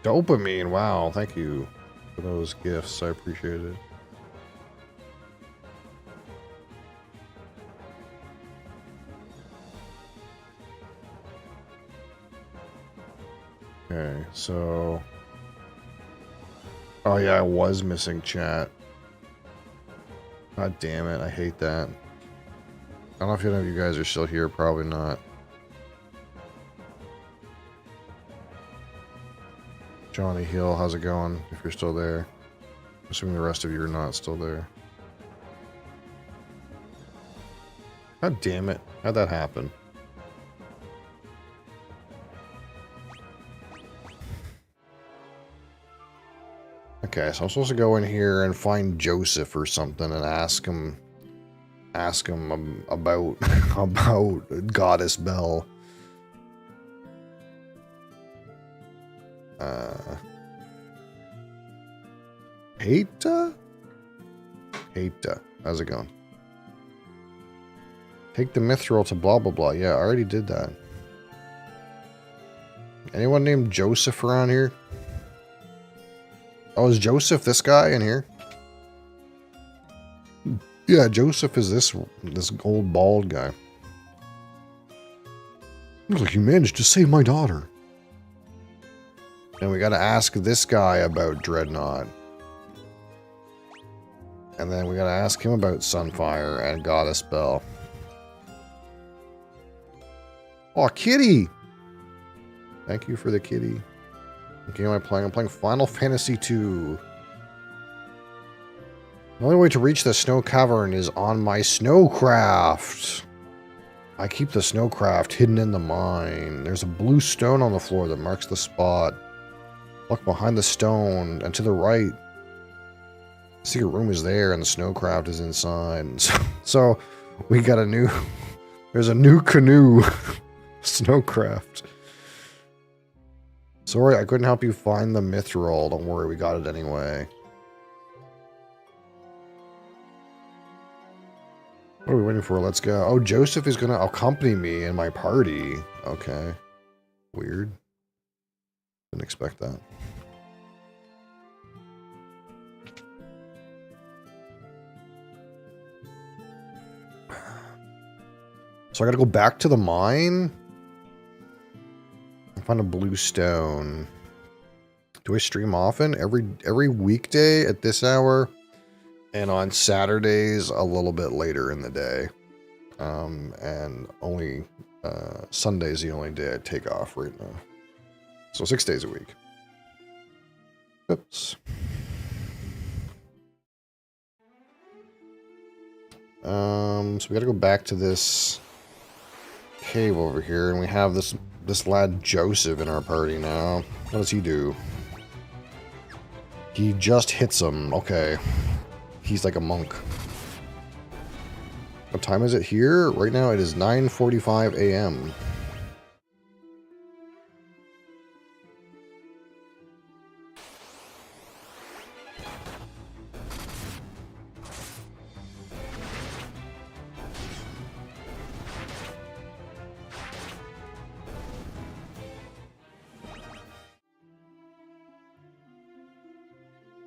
Dopamine. Wow. Thank you for those gifts. I appreciate it. Okay, so... Oh yeah, I was missing chat. God damn it, I hate that. I don't know if any of you guys are still here, probably not. Johnny Hill, how's it going, if you're still there? Assuming the rest of you are not still there. God damn it, how'd that happen? Okay, so I'm supposed to go in here and find Joseph or something and ask him about about Goddess Bell. Heta? Heta. How's it going? Take the mithril to blah blah blah. Yeah, I already did that. Anyone named Joseph around here? Oh, is Joseph this guy in here? Yeah, Joseph is this old bald guy. Looks like you managed to save my daughter. And we gotta ask this guy about Dreadnought. And then we gotta ask him about Sunfire and Goddess Bell. Oh, kitty! Thank you for the kitty. What game am I playing? I'm playing Final Fantasy II. The only way to reach the snow cavern is on my snowcraft. I keep the snowcraft hidden in the mine. There's a blue stone on the floor that marks the spot. Look behind the stone and to the right. The secret room is there and the snowcraft is inside. So we got a new... There's a new canoe. Snowcraft. Sorry, I couldn't help you find the mithril. Don't worry, we got it anyway. What are we waiting for? Let's go. Oh, Joseph is going to accompany me in my party. Okay. Weird. Didn't expect that. So I gotta go back to the mine? Find a blue stone. Do I stream often? Every weekday at this hour, and on Saturdays a little bit later in the day. And only Sunday's the only day I take off right now. So 6 days a week. Oops. So we gotta go back to this cave over here, and we have this lad Joseph in our party now. What does he do? He just hits him. Okay. He's like a monk. What time is it here? Right now it is 9:45 a.m.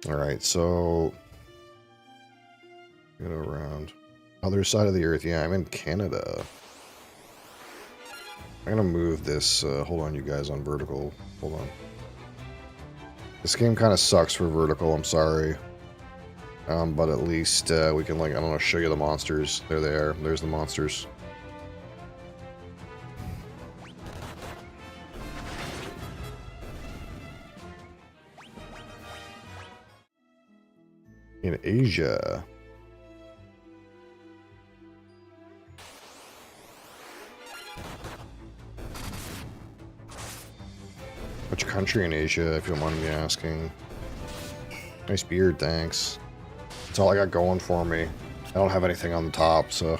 Alright, so... Go around. Other side of the earth. Yeah, I'm in Canada. I'm gonna move this... hold on, you guys, on vertical. Hold on. This game kind of sucks for vertical, I'm sorry. But at least we can, like, I don't know, show you the monsters. There they are. There's the monsters. In Asia. Which country in Asia, if you don't mind me asking? Nice beard, thanks. That's all I got going for me. I don't have anything on the top, so...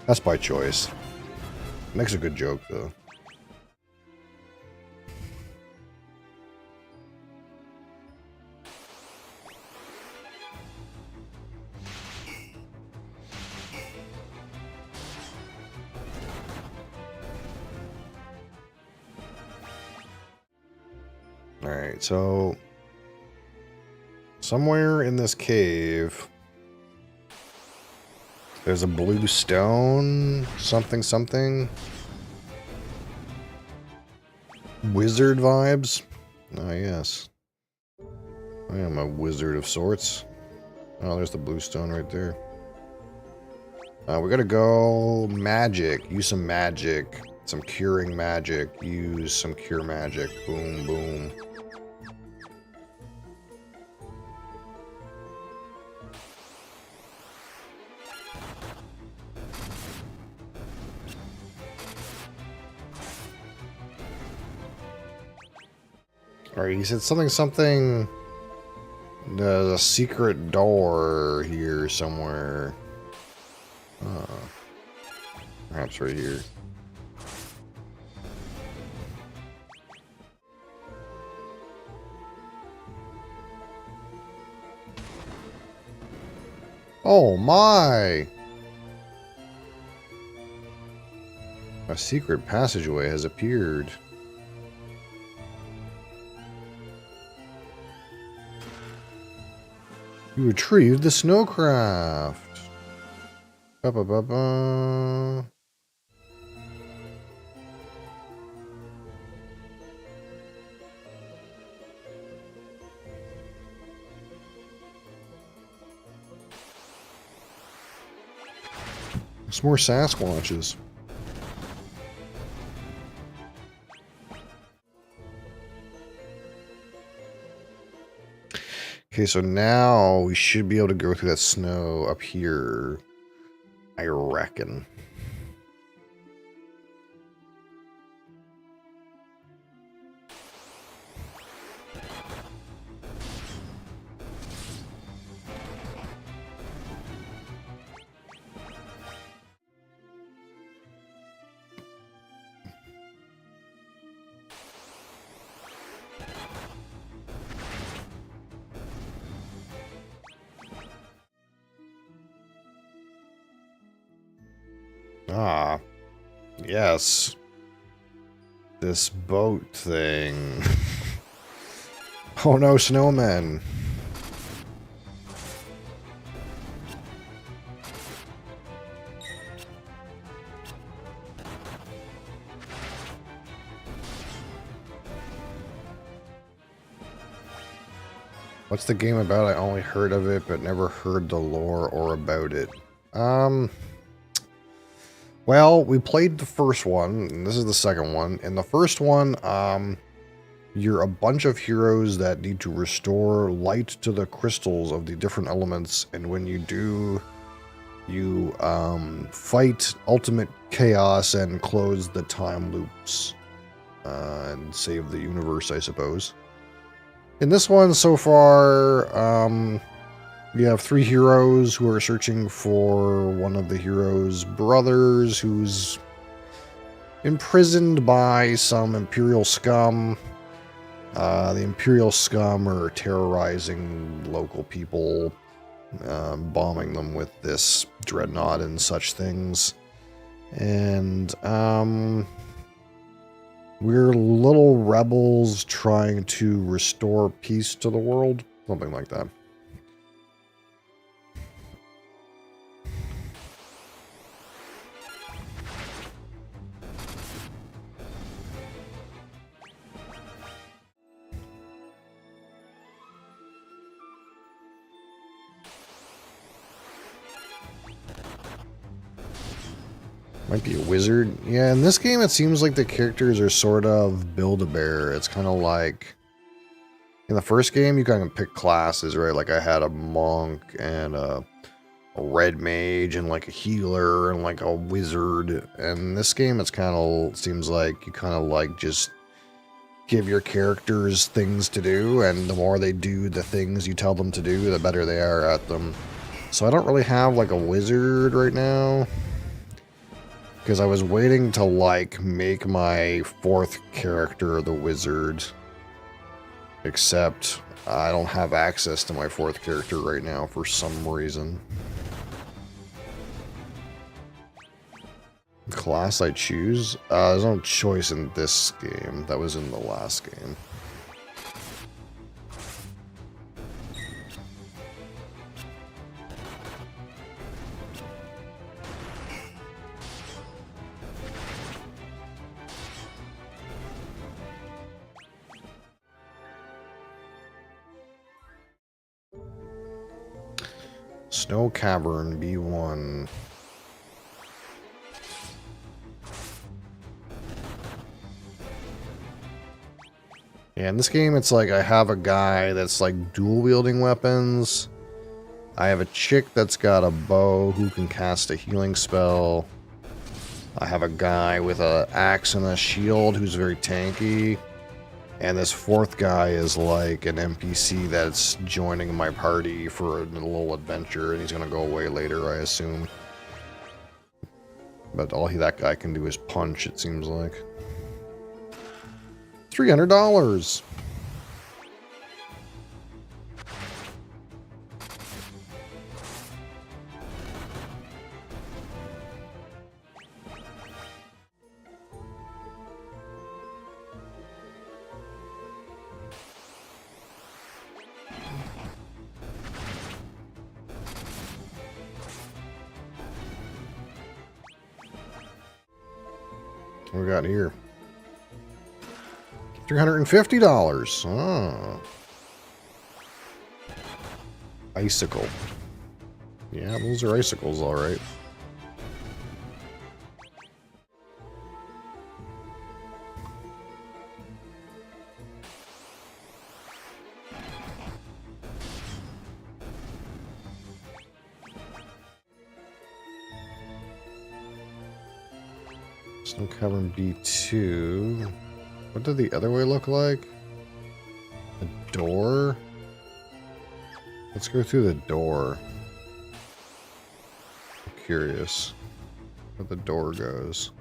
That's by choice. Makes a good joke, though. Alright, so somewhere in this cave there's a blue stone, something something. Wizard vibes? Ah, yes. I am a wizard of sorts. Oh, there's the blue stone right there. We gotta go magic. Use some magic. Some curing magic. Use some cure magic. Boom, boom. Alright, he said something, something. There's a secret door here somewhere. Perhaps right here. Oh my! A secret passageway has appeared. You retrieved the snowcraft. Ba-ba-ba-ba. Some more Sasquatches. Okay, so now we should be able to go through that snow up here, I reckon. Ah, yes. This boat thing. Oh no, snowmen. What's the game about? I only heard of it, but never heard the lore or about it. Well, we played the first one, and this is the second one. In the first one, you're a bunch of heroes that need to restore light to the crystals of the different elements, and when you do, you fight ultimate chaos and close the time loops, and save the universe, I suppose. In this one, so far, we have 3 heroes who are searching for one of the heroes' brothers who's imprisoned by some Imperial scum. The Imperial scum are terrorizing local people, bombing them with this dreadnought and such things. And, we're little rebels trying to restore peace to the world. Something like that. Might be a wizard. Yeah, in this game it seems like the characters are sort of Build-A-Bear. It's kind of like... In the first game, you kind of pick classes, right? Like I had a monk and a red mage and like a healer and like a wizard. And in this game, it's kind of... Seems like you kind of like just give your characters things to do. And the more they do the things you tell them to do, the better they are at them. So I don't really have like a wizard right now. Because I was waiting to, like, make my 4th character the wizard. Except, I don't have access to my 4th character right now for some reason. Class I choose? There's no choice in this game. That was in the last game. Snow Cavern B1. Yeah, in this game, it's like I have a guy that's like dual wielding weapons. I have a chick that's got a bow who can cast a healing spell. I have a guy with an axe and a shield who's very tanky. And this fourth guy is like an NPC that's joining my party for a little adventure, and he's going to go away later, I assume. But all that guy can do is punch, it seems like. $300! What we got here? $350. Oh. Icicle. Yeah, those are icicles, all right. Snow Cavern B2. What did the other way look like? A door? Let's go through the door. I'm curious where the door goes.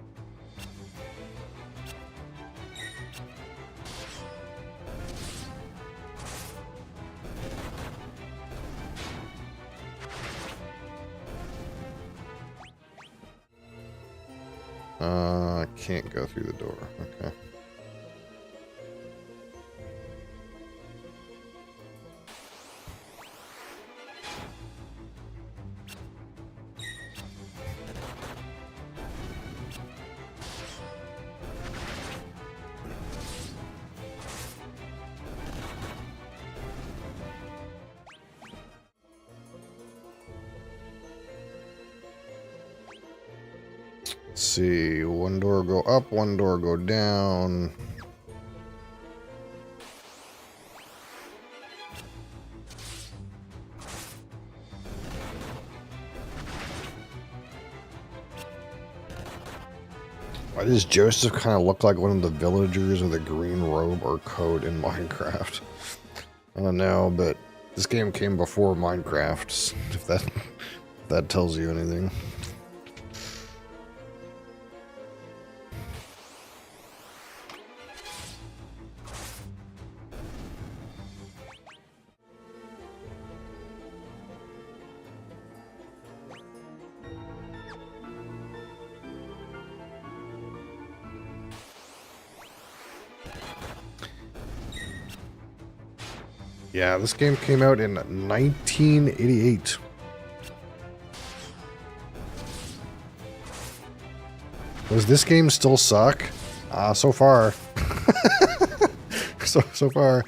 I can't go through the door. Okay. Let's see, one door go up, one door go down. Why does Joseph kind of look like one of the villagers with a green robe or coat in Minecraft? I don't know, but this game came before Minecraft, if that tells you anything. Yeah, this game came out in 1988. Does this game still suck? So far. so far.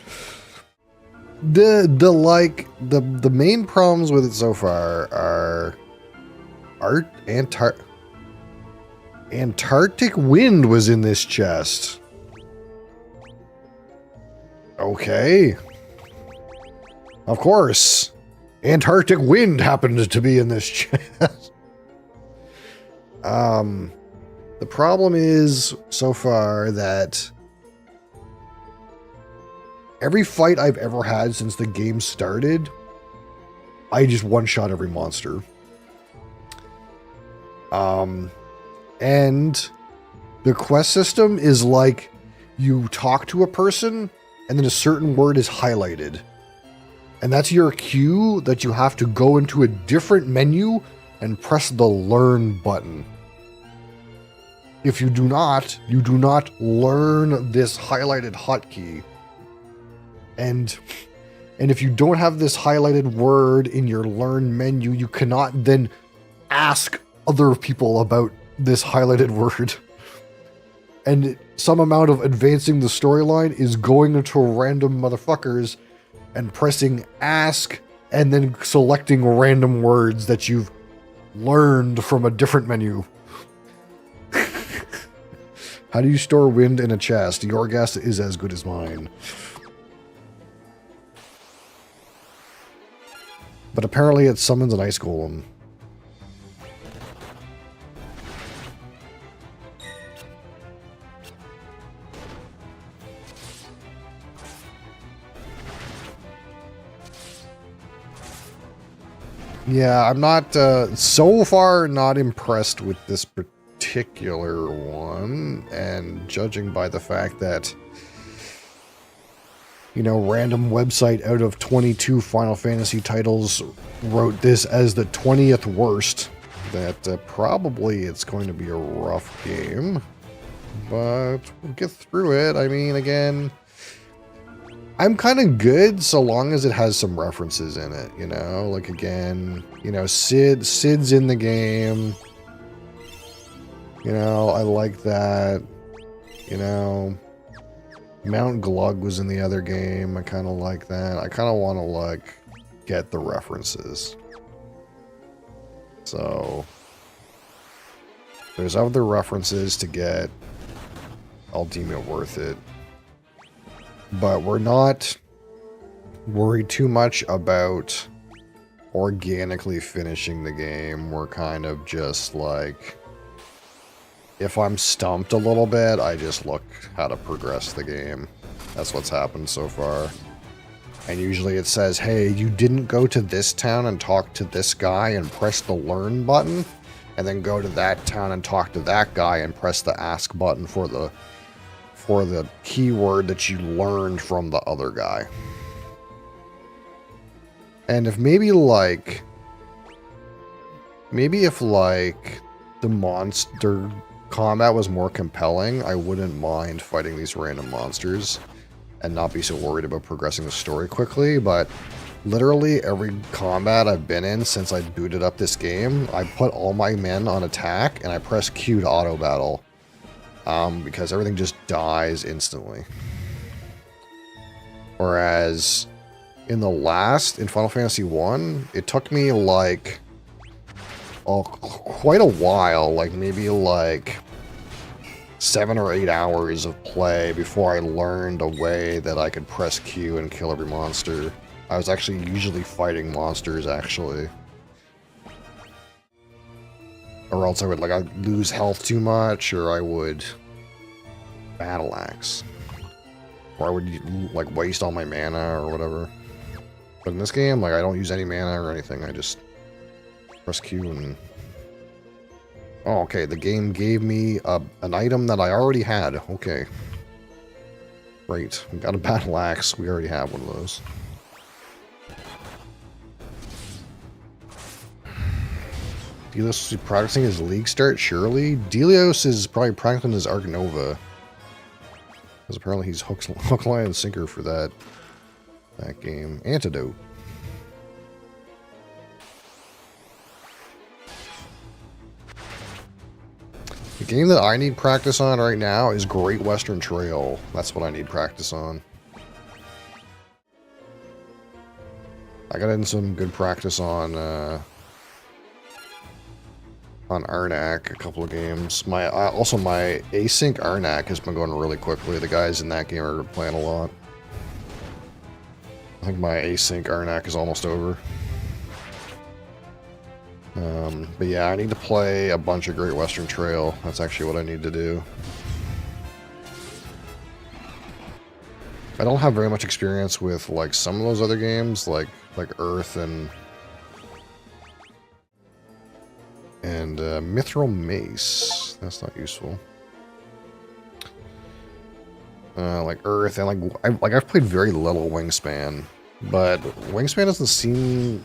The main problems with it so far are Antarctic wind was in this chest. Okay. Of course, Antarctic wind happened to be in this chest. The problem is, so far, that every fight I've ever had since the game started, I just one-shot every monster. And the quest system is like, you talk to a person, and then a certain word is highlighted. And that's your cue that you have to go into a different menu and press the learn button. If you do not learn this highlighted hotkey. And if you don't have this highlighted word in your learn menu, you cannot then ask other people about this highlighted word. And some amount of advancing the storyline is going into random motherfuckers and pressing ask and then selecting random words that you've learned from a different menu. How do you store wind in a chest? Your guess is as good as mine. But apparently it summons an ice golem. Yeah, I'm not, so far, not impressed with this particular one, and judging by the fact that, you know, random website out of 22 Final Fantasy titles wrote this as the 20th worst, that probably it's going to be a rough game, but we'll get through it. I mean, again, I'm kind of good so long as it has some references in it, you know? Like, again, you know, Sid's in the game. You know, I like that. You know, Mount Glug was in the other game. I kind of like that. I kind of want to, like, get the references. So, if there's other references to get, I'll deem it worth it. But we're not worried too much about organically finishing the game. We're kind of just like, if I'm stumped a little bit, I just look how to progress the game. That's what's happened so far. And usually it says, hey, you didn't go to this town and talk to this guy and press the learn button, and then go to that town and talk to that guy and press the ask button for the keyword that you learned from the other guy. And if maybe if like the monster combat was more compelling, I wouldn't mind fighting these random monsters and not be so worried about progressing the story quickly. But literally every combat I've been in since I booted up this game, I put all my men on attack and I press Q to auto battle. Because everything just dies instantly. Whereas in Final Fantasy 1, it took me like quite a while, like maybe like 7 or 8 hours of play before I learned a way that I could press Q and kill every monster. I was actually usually fighting monsters, actually. Or else I'd lose health too much, or I would battle axe. Or I would, like, waste all my mana or whatever. But in this game, like, I don't use any mana or anything. I just press Q and... Oh, okay, the game gave me an item that I already had. Okay. Great. We got a battle axe. We already have one of those. Delios is practicing his league start, surely? Delios is probably practicing his Arc Nova. Because apparently he's hook, line, and sinker for that game. Antidote. The game that I need practice on right now is Great Western Trail. That's what I need practice on. I got in some good practice on Arnak a couple of games. Also my async Arnak has been going really quickly. The guys in that game are playing a lot. I think my async Arnak is almost over. But yeah, I need to play a bunch of Great Western Trail. That's actually what I need to do. I don't have very much experience with like some of those other games, like Earth and Mithril Mace. That's not useful. Like Earth and I've played very little Wingspan, but Wingspan doesn't seem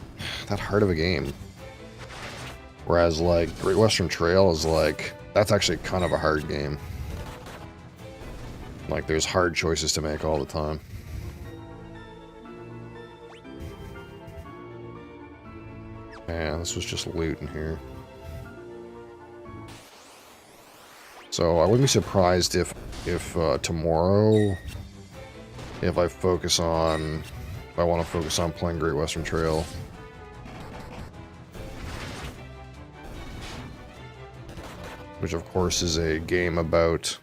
that hard of a game. Whereas like Great Western Trail is like, that's actually kind of a hard game. Like there's hard choices to make all the time. Man, this was just loot in here. So I wouldn't be surprised if tomorrow, if I focus on if I want to focus on playing Great Western Trail. Which, of course, is a game about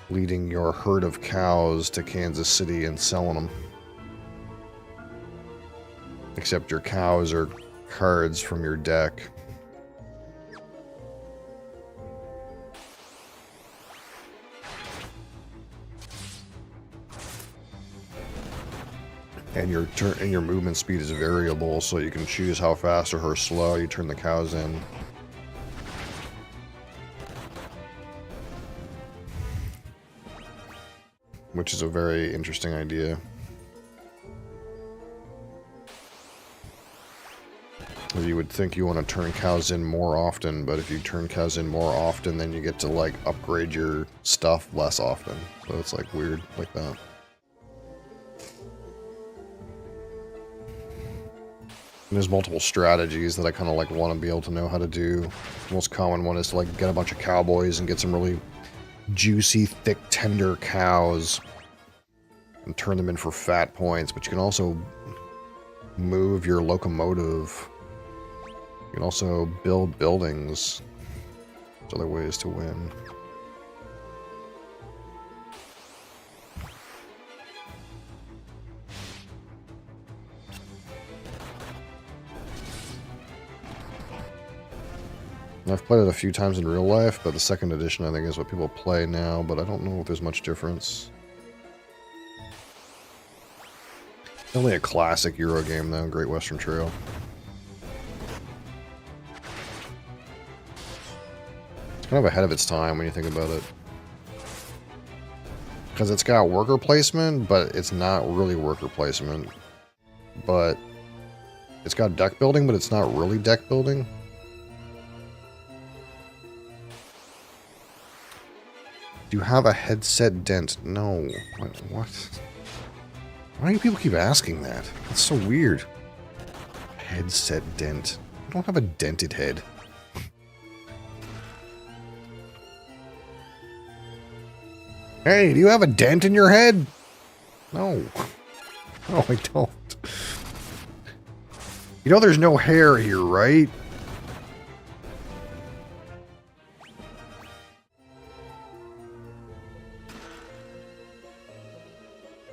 leading your herd of cows to Kansas City and selling them. Except your cows are cards from your deck. And your movement speed is variable, so you can choose how fast or how slow you turn the cows in. Which is a very interesting idea. You would think you want to turn cows in more often, but if you turn cows in more often, then you get to, like, upgrade your stuff less often. So it's, like, weird like that. And there's multiple strategies that I kind of, like, want to be able to know how to do. The most common one is to, like, get a bunch of cowboys and get some really juicy, thick, tender cows and turn them in for fat points, but you can also move your locomotive. You can also build buildings. There's other ways to win. I've played it a few times in real life, but the second edition I think is what people play now, but I don't know if there's much difference. Only a classic Euro game though, Great Western Trail. It's kind of ahead of its time when you think about it. Because it's got worker placement, but it's not really worker placement. But it's got deck building, but it's not really deck building. Do you have a headset dent? No. What? Why do people keep asking that? That's so weird. Headset dent. I don't have a dented head. Hey, do you have a dent in your head? No. No, I don't. You know there's no hair here, right?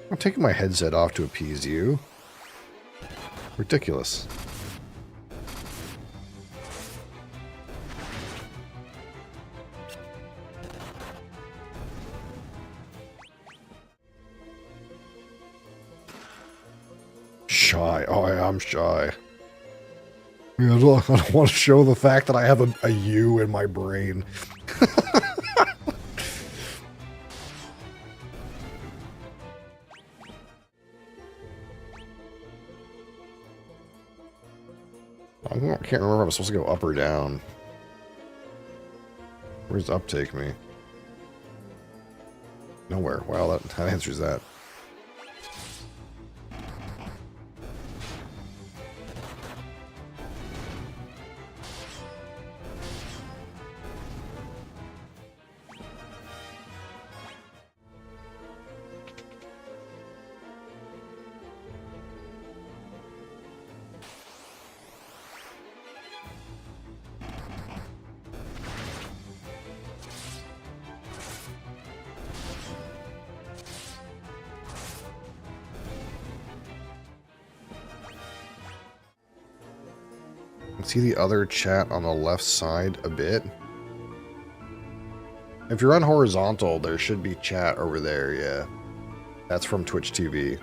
I'm taking my headset off to appease you. Ridiculous. Shy. Oh, I am shy. I don't want to show the fact that I have a U in my brain. I can't remember if I'm supposed to go up or down. Where does up take me? Nowhere. Wow, that answers that. See the other chat on the left side a bit? If you're on horizontal, there should be chat over there, yeah. That's from Twitch TV.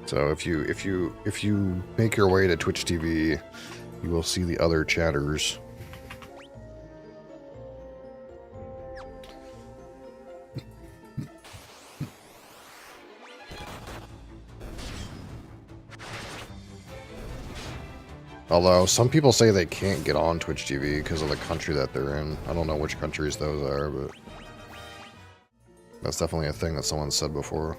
So if you make your way to Twitch TV, you will see the other chatters. Although, some people say they can't get on Twitch TV because of the country that they're in. I don't know which countries those are, but that's definitely a thing that someone said before.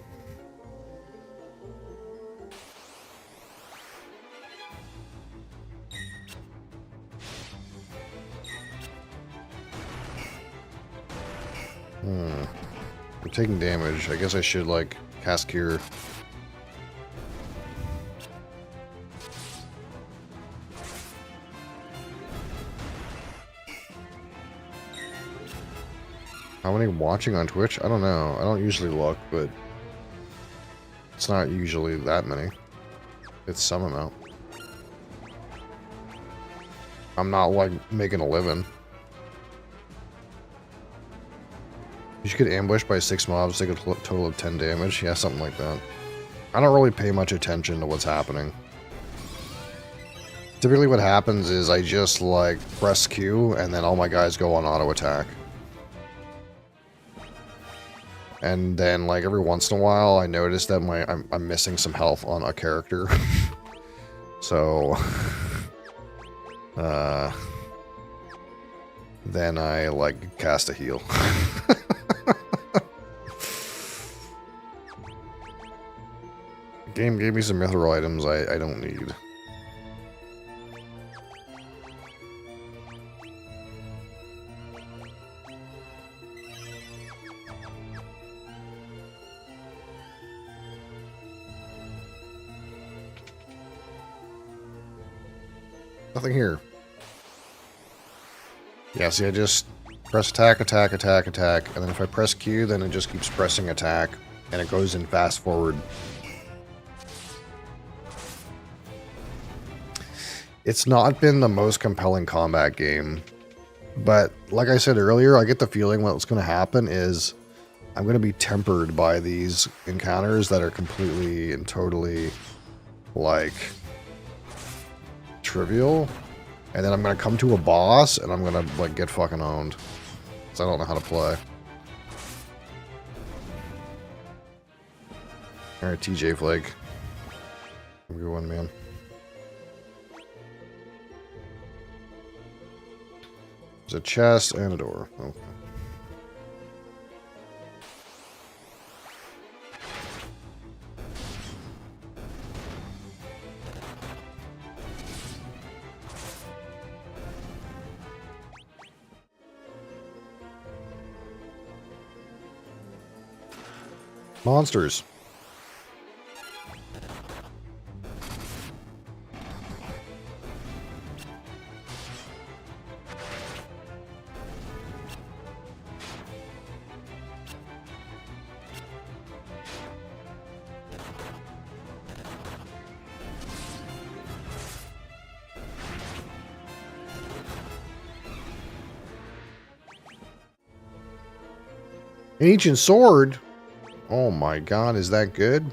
We're taking damage. I guess I should, like, cast Cure. How many watching on Twitch? I don't know. I don't usually look, but it's not usually that many. It's some amount. I'm not, like, making a living. You should get ambushed by 6 mobs, take a total of 10 damage. Yeah, something like that. I don't really pay much attention to what's happening. Typically what happens is I just, like, press Q, and then all my guys go on auto attack. And then, like, every once in a while, I notice that I'm missing some health on a character. So, then I, like, cast a heal. Game gave me some mithril items I don't need. Nothing here. Yeah, see, I just press attack, attack, attack, attack, and then if I press Q, then it just keeps pressing attack, and it goes in fast forward. It's not been the most compelling combat game, but like I said earlier, I get the feeling what's going to happen is I'm going to be tempered by these encounters that are completely and totally, like, trivial, and then I'm gonna come to a boss and I'm gonna, like, get fucking owned because I don't know how to play. Alright, TJ Flake. Have a good one, man. There's a chest and a door. Okay. Monsters. Ancient sword? Oh my god, is that good?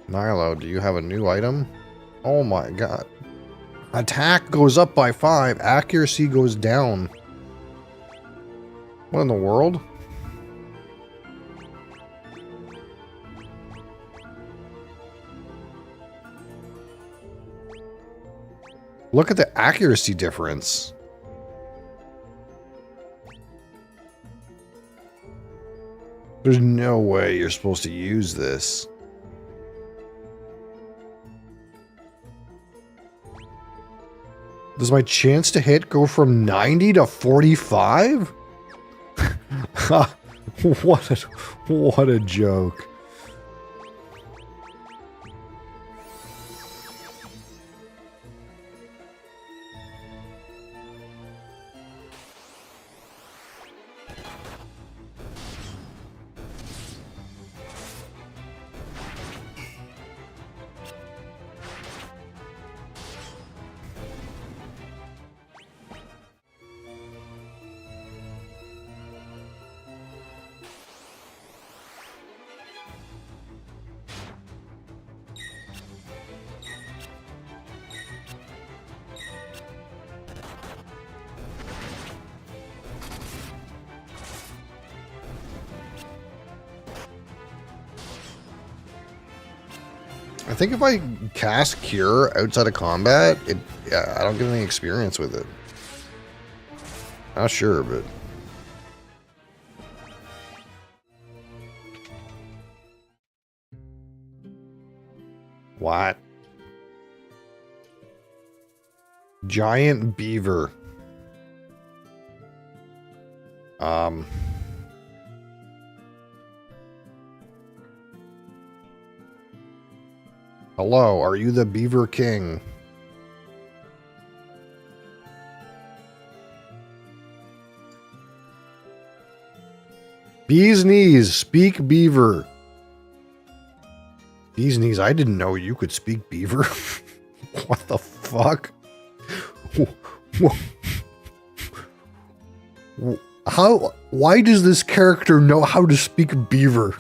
Nilo, do you have a new item? Oh my god. Attack goes up by 5, accuracy goes down. What in the world? Look at the accuracy difference. There's no way you're supposed to use this. Does my chance to hit go from 90 to 45? What a joke. I think if I cast Cure outside of combat, I don't get any experience with it. Not sure, but... What? Giant beaver. Hello, are you the Beaver King? Bee's knees, speak beaver. Bee's knees, I didn't know you could speak beaver. What the fuck? How? Why does this character know how to speak beaver?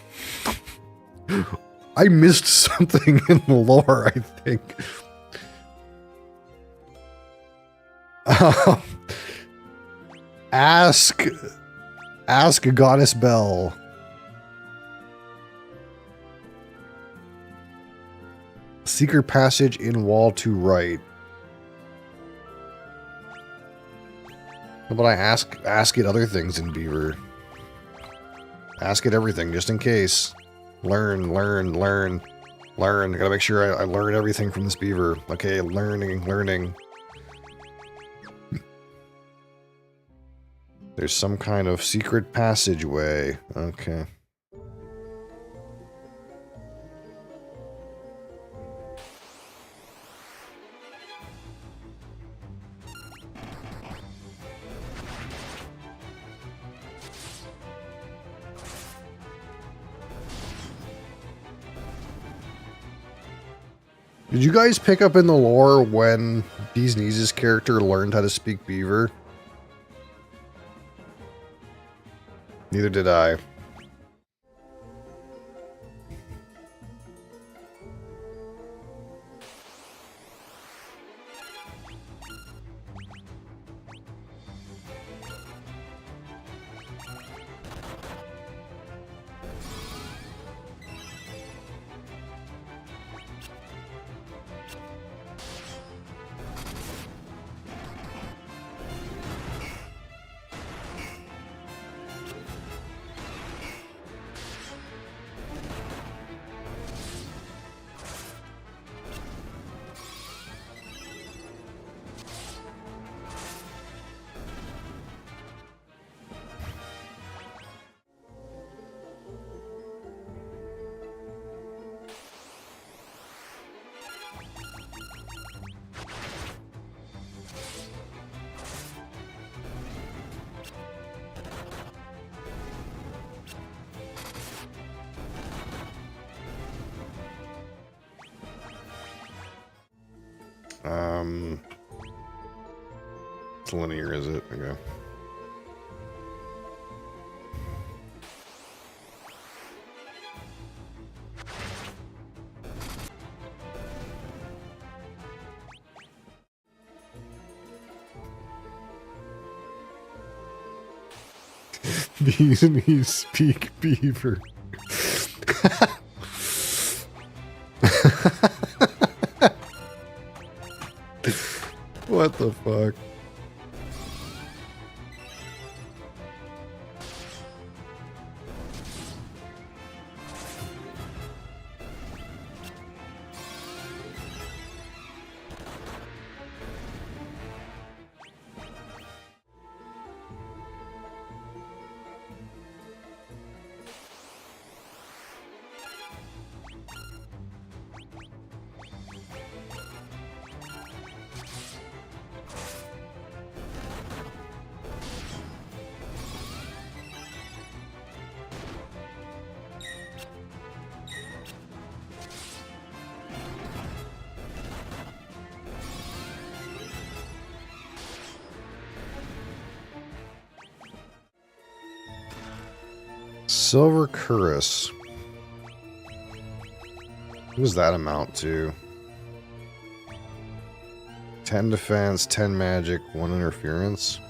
I missed something in the lore, I think. Ask Goddess Bell. Secret passage in wall to right. How about I ask it other things in Beaver? Ask it everything, just in case. Learn. I gotta make sure I learn everything from this Beaver. Okay, learning. There's some kind of secret passageway. Okay. Did you guys pick up in the lore when Bee's Knees' character learned how to speak Beaver? Neither did I. It's linear, is it? Okay. Bees Knees speak beaver. What the fuck? Silver Cuirass. What does that amount to? 10 defense, 10 magic, 1 interference.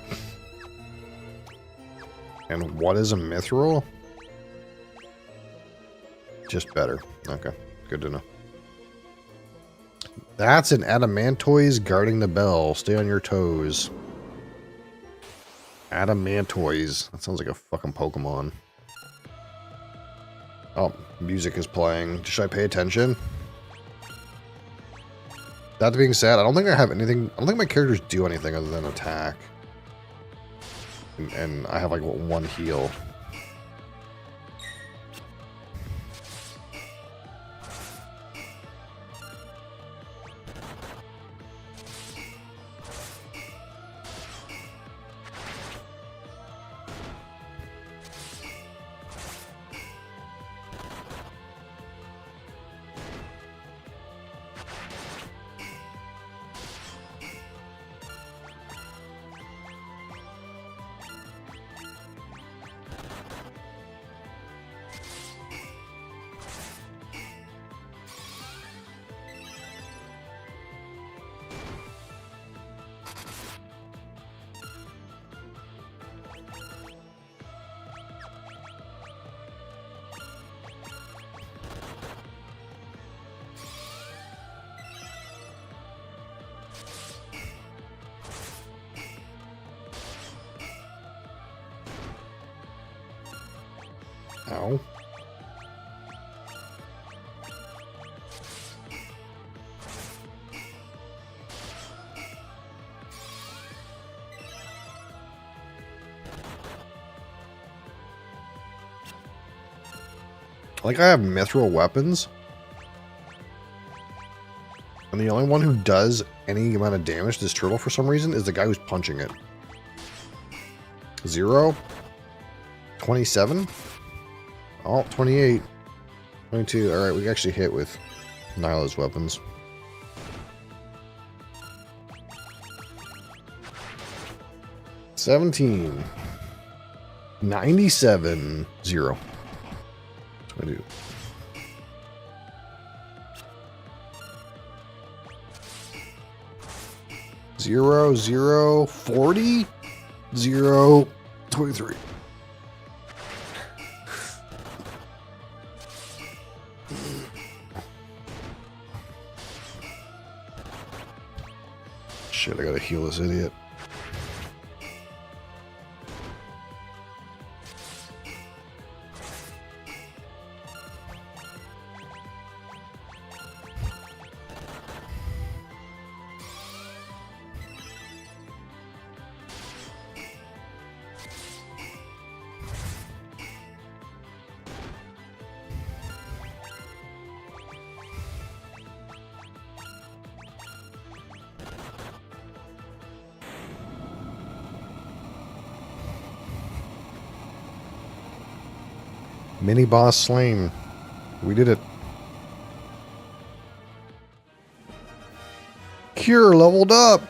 And what is a mithril? Just better. Okay, good to know. That's an Adamantoise guarding the bell. Stay on your toes. Adamantoise. That sounds like a fucking Pokemon. Oh, music is playing. Should I pay attention? That being said, I don't think I have anything. I don't think my characters do anything other than attack. And I have like 1 heal. Like, I have mithril weapons. And the only one who does any amount of damage to this turtle for some reason is the guy who's punching it. 0. 27. Oh, 28. 22. Alright, we actually hit with Nyla's weapons. $17. 97. 0. 22. 0, 0, 40, 0, 23. Shit, I gotta heal this idiot. Mini boss slain. We did it. Cure leveled up.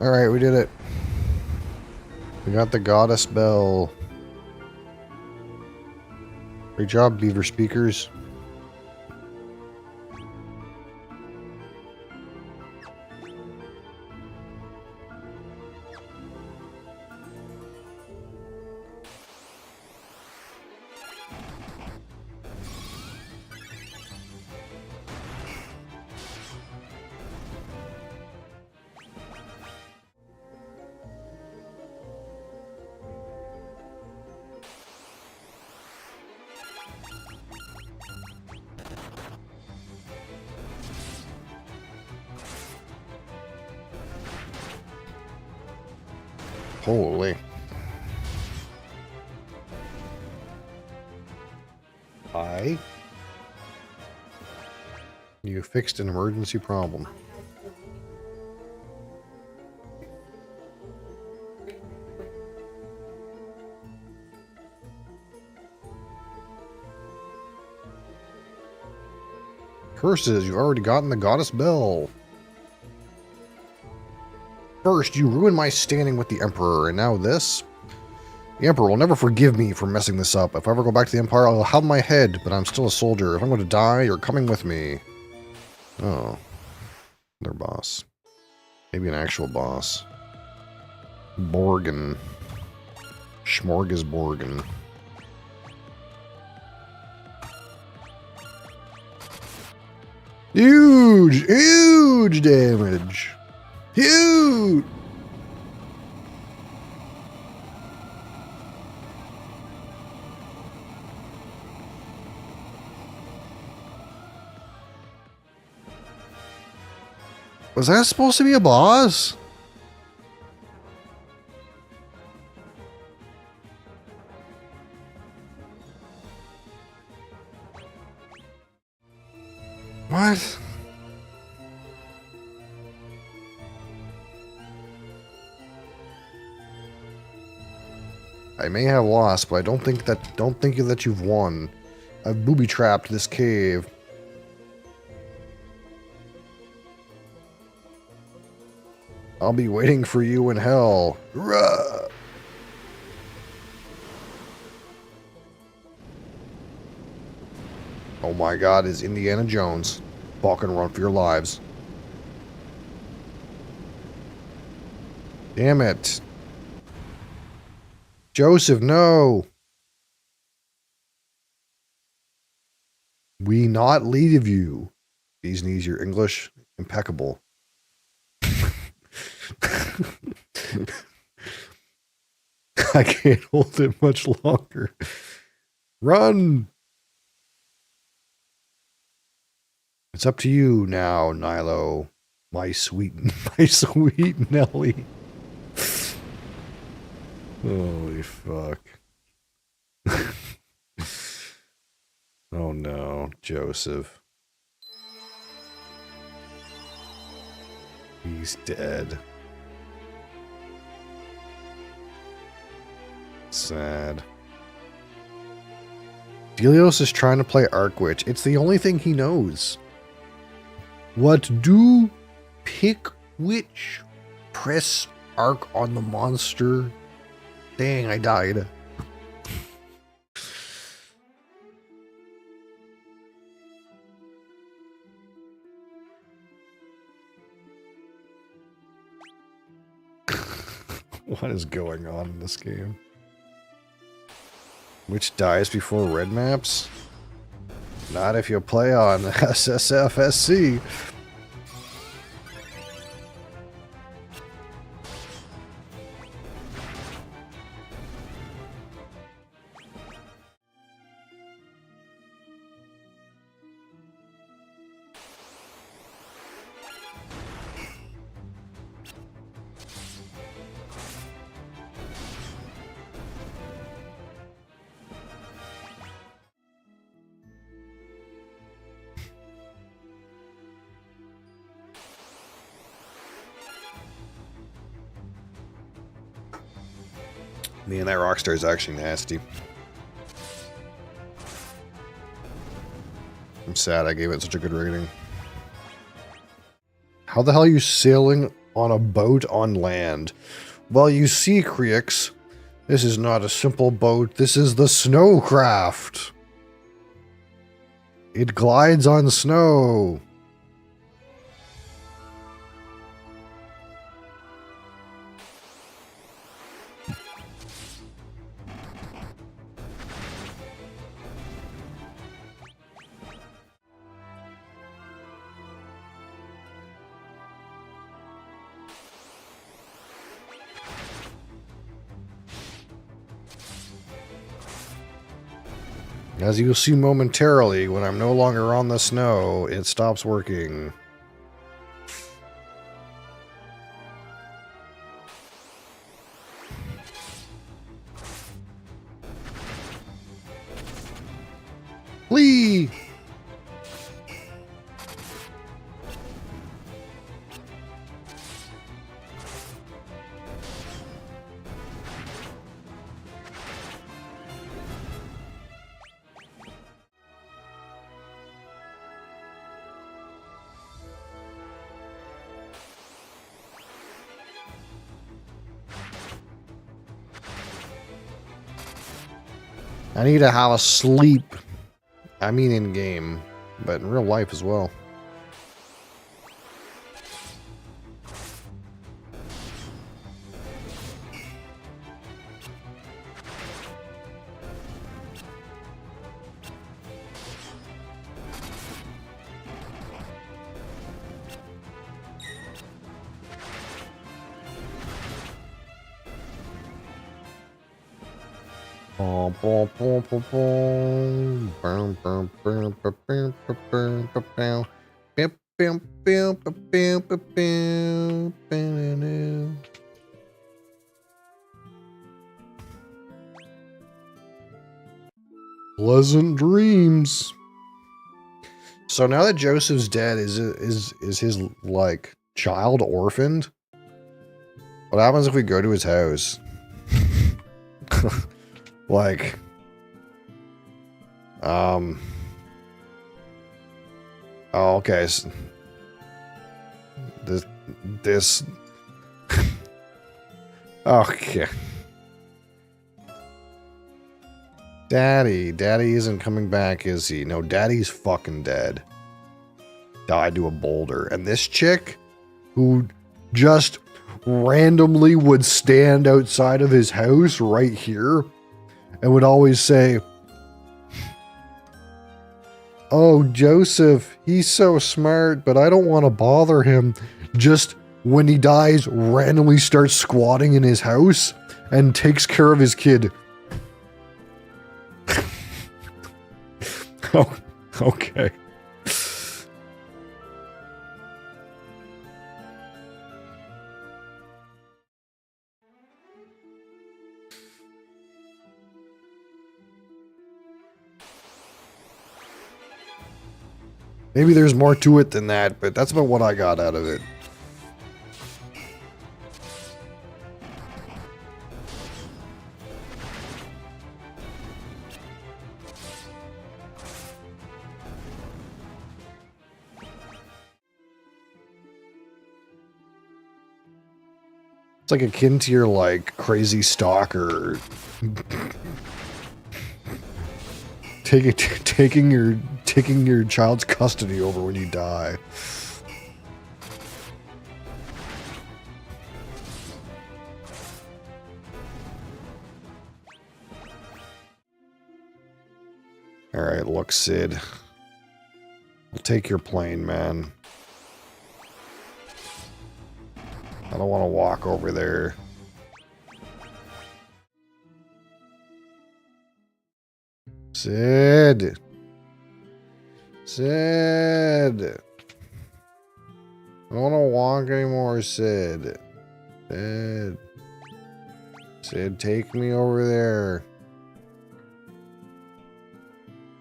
Alright, we did it. We got the goddess bell. Great job, Beaver Speakers. Holy. Hi. You fixed an emergency problem. Curses, you've already gotten the goddess bell. First, you ruined my standing with the Emperor, and now this? The Emperor will never forgive me for messing this up. If I ever go back to the Empire, I'll have my head, but I'm still a soldier. If I'm going to die, you're coming with me. Oh. Their boss. Maybe an actual boss. Borgin. Schmorgasborgin. Huge! Huge damage! Huge! Was that supposed to be a boss? What? I may have lost, but I don't think that you've won. I've booby-trapped this cave. I'll be waiting for you in hell. Rah! Oh my god, it's Indiana Jones. Balk and run for your lives. Damn it. Joseph, no! We not leave you. These knees, your English impeccable. I can't hold it much longer. Run! It's up to you now, Nilo. My sweet Nelly. Holy fuck. Oh no, Joseph. He's dead. Sad. Delios is trying to play Arkwitch. It's the only thing he knows. What do? Pick which? Press arc on the monster. Dang, I died. What is going on in this game? Which dies before red maps? Not if you play on SSFSC. Man, that Rockstar is actually nasty. I'm sad I gave it such a good rating. How the hell are you sailing on a boat on land? Well, you see, Creeks, this is not a simple boat. This is the snowcraft. It glides on snow. As you'll see momentarily, when I'm no longer on the snow, it stops working. Flee! I need to have a sleep. I mean in game, but in real life as well. Pleasant dreams. So now that Joseph's dead, is his like child orphaned? What happens if we go to his house? Like, oh, okay. So this, okay. Daddy isn't coming back, is he? No, Daddy's fucking dead. Died to a boulder. And this chick, who just randomly would stand outside of his house right here and would always say, Oh, Joseph, he's so smart, but I don't want to bother him. Just when he dies, randomly starts squatting in his house and takes care of his kid. Oh, okay. Maybe there's more to it than that, but that's about what I got out of it. It's like akin to your, like, crazy stalker. taking your child's custody over when you die. Alright, look, Sid. I'll take your plane, man. I don't want to walk over there. Sid! Sid! I don't want to walk anymore, Sid. Sid. Sid, take me over there.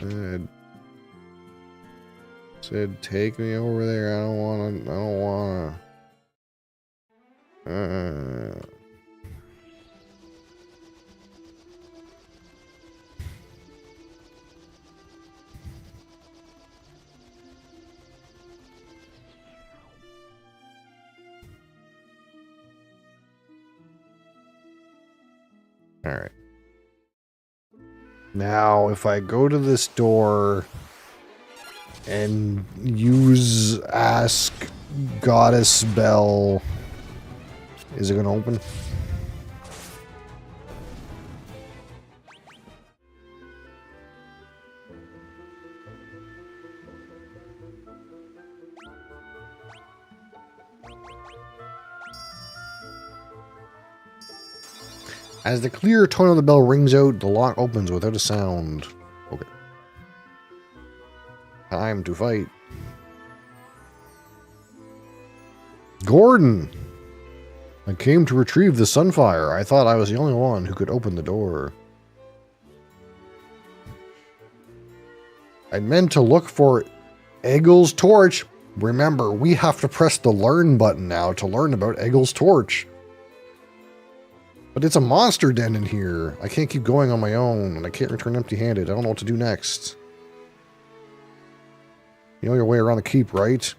Sid. Sid, take me over there. I don't wanna. Alright. Now, if I go to this door and ask Goddess Bell, is it gonna open? As the clear tone of the bell rings out, the lock opens without a sound. Okay. Time to fight. Gordon! I came to retrieve the Sunfire. I thought I was the only one who could open the door. I meant to look for Egil's torch. Remember, we have to press the learn button now to learn about Egil's torch. But it's a monster den in here. I can't keep going on my own, and I can't return empty-handed. I don't know what to do next. You know your way around the keep, right?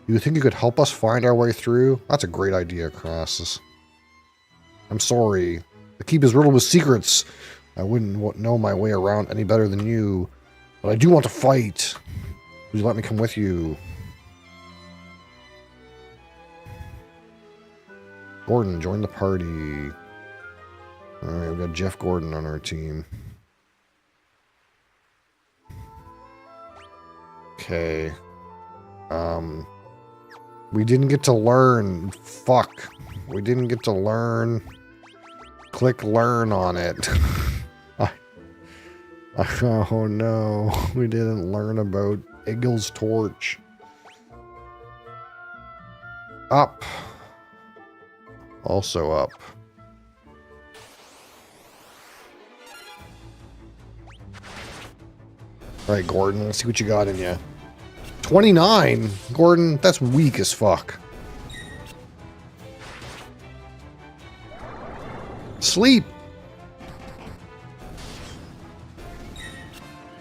You think you could help us find our way through? That's a great idea, Crassus. I'm sorry. The keep is riddled with secrets. I wouldn't know my way around any better than you. But I do want to fight. Would you let me come with you? Gordon, join the party. Alright, we've got Jeff Gordon on our team. Okay. We didn't get to learn. Fuck. We didn't get to learn. Click learn on it. Oh no. We didn't learn about Egil's torch. Up. Also up. Alright, Gordon, let's see what you got in you. 29? Gordon, that's weak as fuck. Sleep!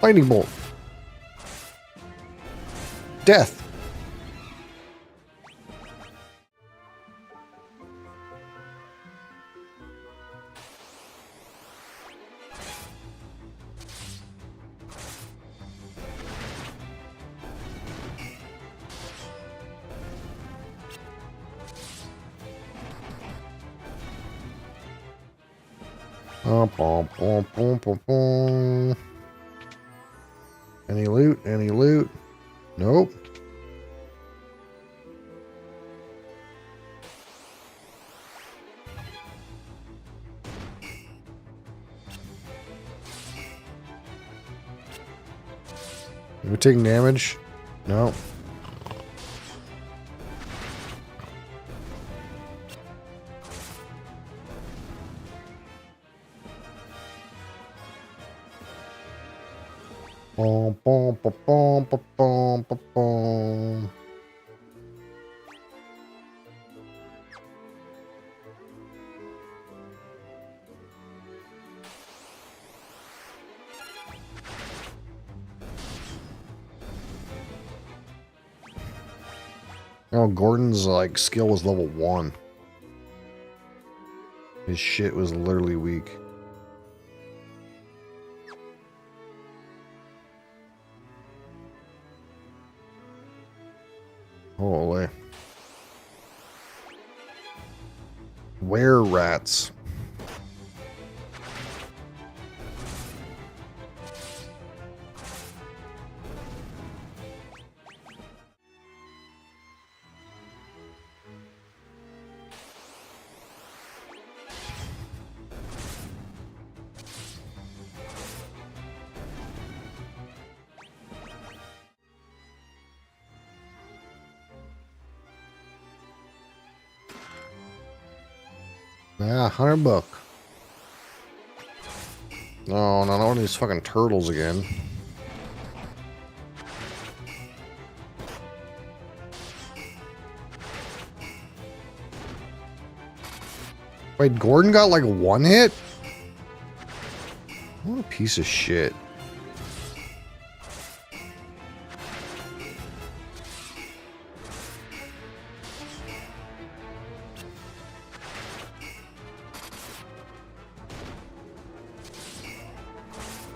Lightning bolt. Death. Any loot? Any loot? Nope. Are we taking damage? No. Boom, boom, boom, boom, boom, boom, boom. Oh, Gordon's like skill was level 1. His shit was literally weak. Holy. Were rats. Yeah, $100. No, not all these fucking turtles again. Wait, Gordon got like 1 hit? What a piece of shit.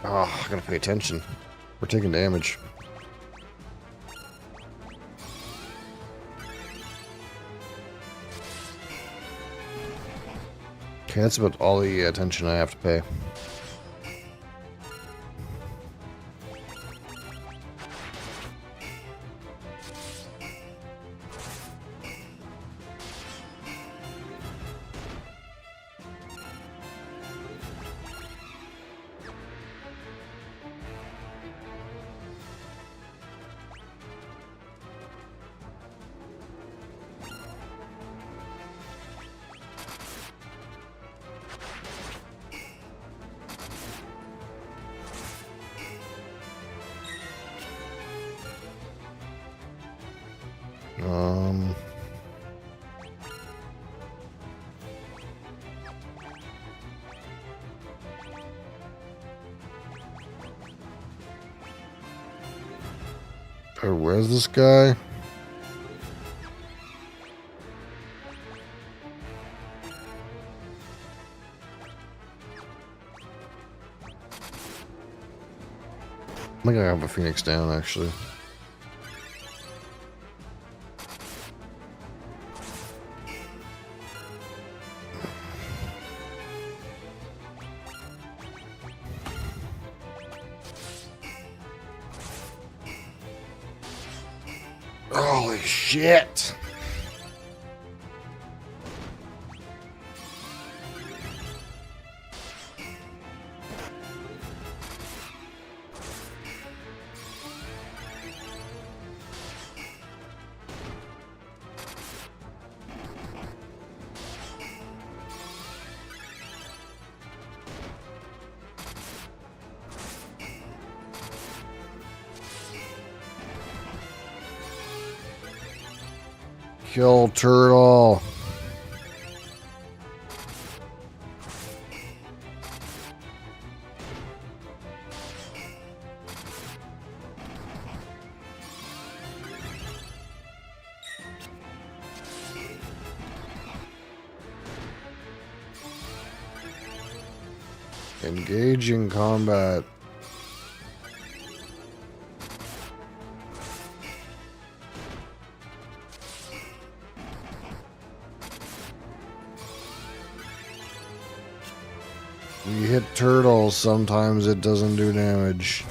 Oh, I gotta pay attention. We're taking damage. Okay, that's about all the attention I have to pay. Oh, where's this guy? I think I have a Phoenix down, actually. Holy shit! Kill turtle. Engage in combat. You hit turtles, sometimes it doesn't do damage.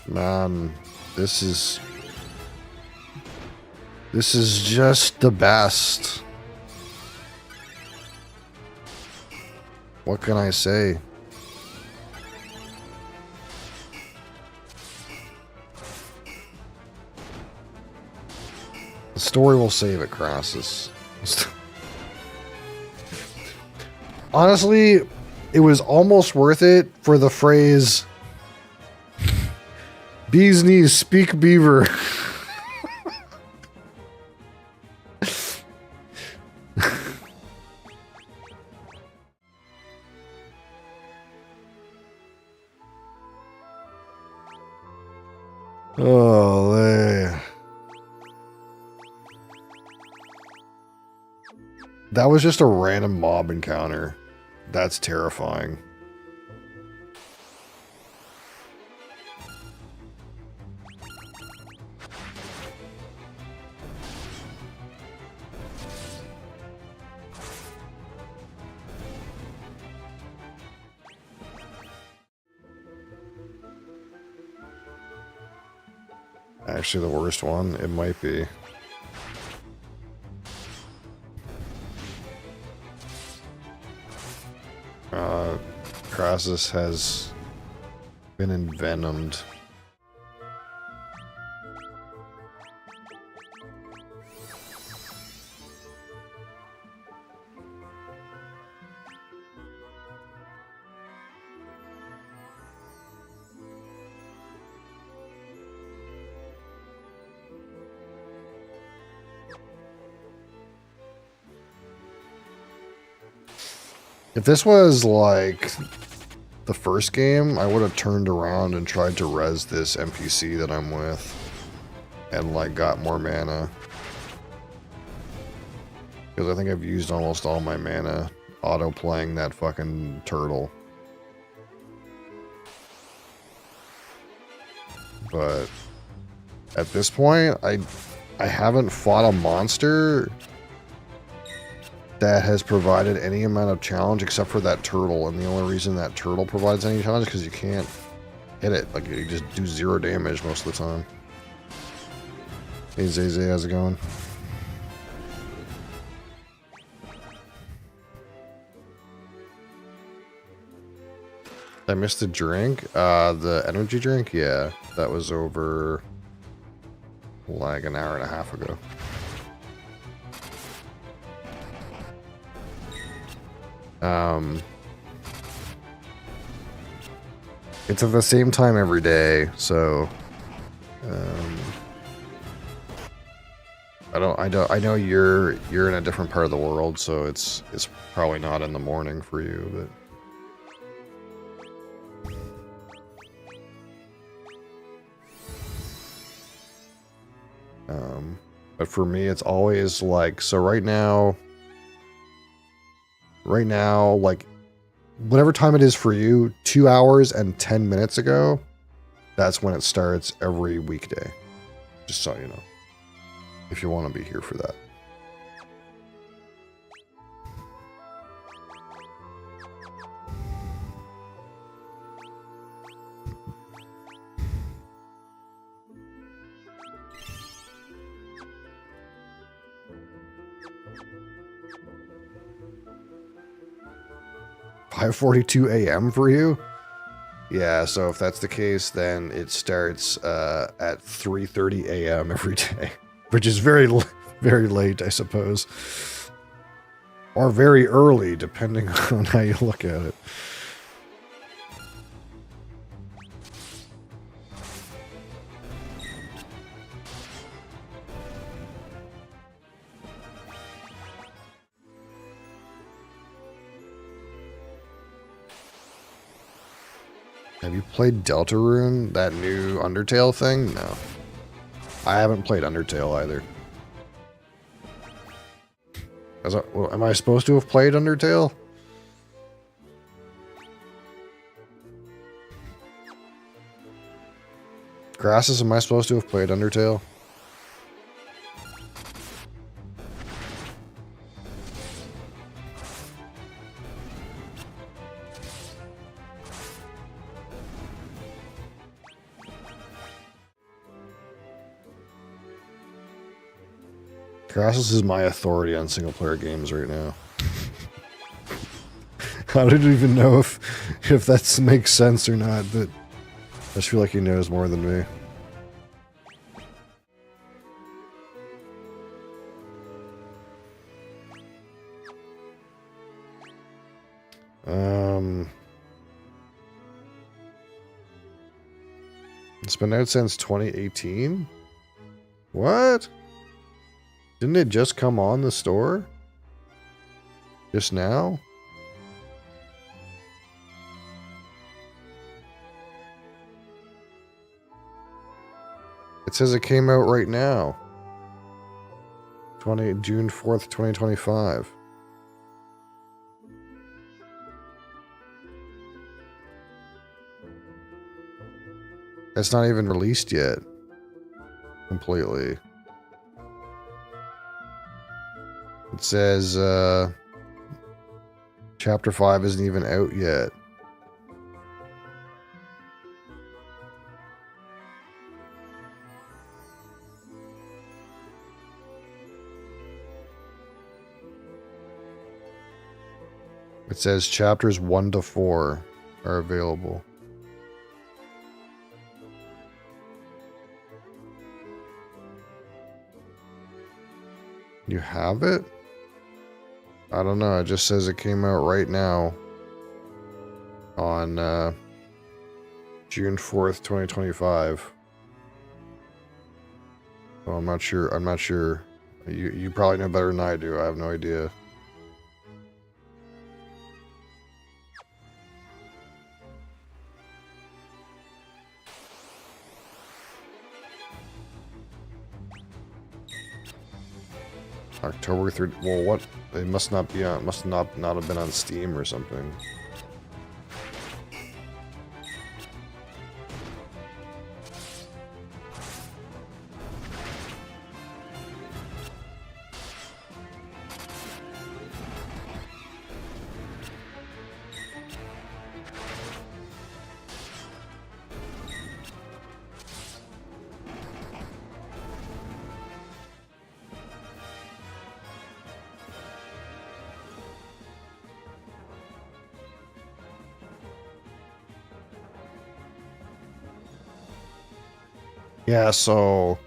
Man, this is just the best. What can I say? The story will save it, Crassus. Honestly, it was almost worth it for the phrase "Bee's knees speak beaver." Oh, that was just a random mob encounter. That's terrifying. Actually, the worst one, it might be. Crassus has been envenomed. If this was like the first game, I would have turned around and tried to res this NPC that I'm with and like got more mana. Because I think I've used almost all my mana auto-playing that fucking turtle. But at this point, I haven't fought a monster that has provided any amount of challenge except for that turtle, and the only reason that turtle provides any challenge is because you can't hit it. Like, you just do 0 damage most of the time. Hey Zay, how's it going? I missed the drink? The energy drink? Yeah, that was over like an hour and a half ago. It's at the same time every day, so I know you're in a different part of the world, so it's probably not in the morning for you, but for me it's always like, so right now, like, whatever time it is for you, 2 hours and 10 minutes ago, that's when it starts every weekday. Just so you know. If you want to be here for that. $5:42 a.m. for you? Yeah, so if that's the case, then it starts at 3:30 a.m. every day, which is very late, I suppose, or very early, depending on how you look at it. Have you played Deltarune, that new Undertale thing? No. I haven't played Undertale either. Am I supposed to have played Undertale? Crassus, am I supposed to have played Undertale? Crassus is my authority on single player games right now. I don't even know if that makes sense or not, but I just feel like he knows more than me. It's been out since 2018? What? Didn't it just come on the store? Just now? It says it came out right now. June 4th, 2025. It's not even released yet. Completely. It says, Chapter 5 isn't even out yet. It says chapters 1 to 4 are available. You have it? I don't know. It just says it came out right now on June 4th, 2025. Well, I'm not sure. I'm not sure. You probably know better than I do. I have no idea. October 3rd. Well, what? It must not be on. Must not have been on Steam or something. Yeah, so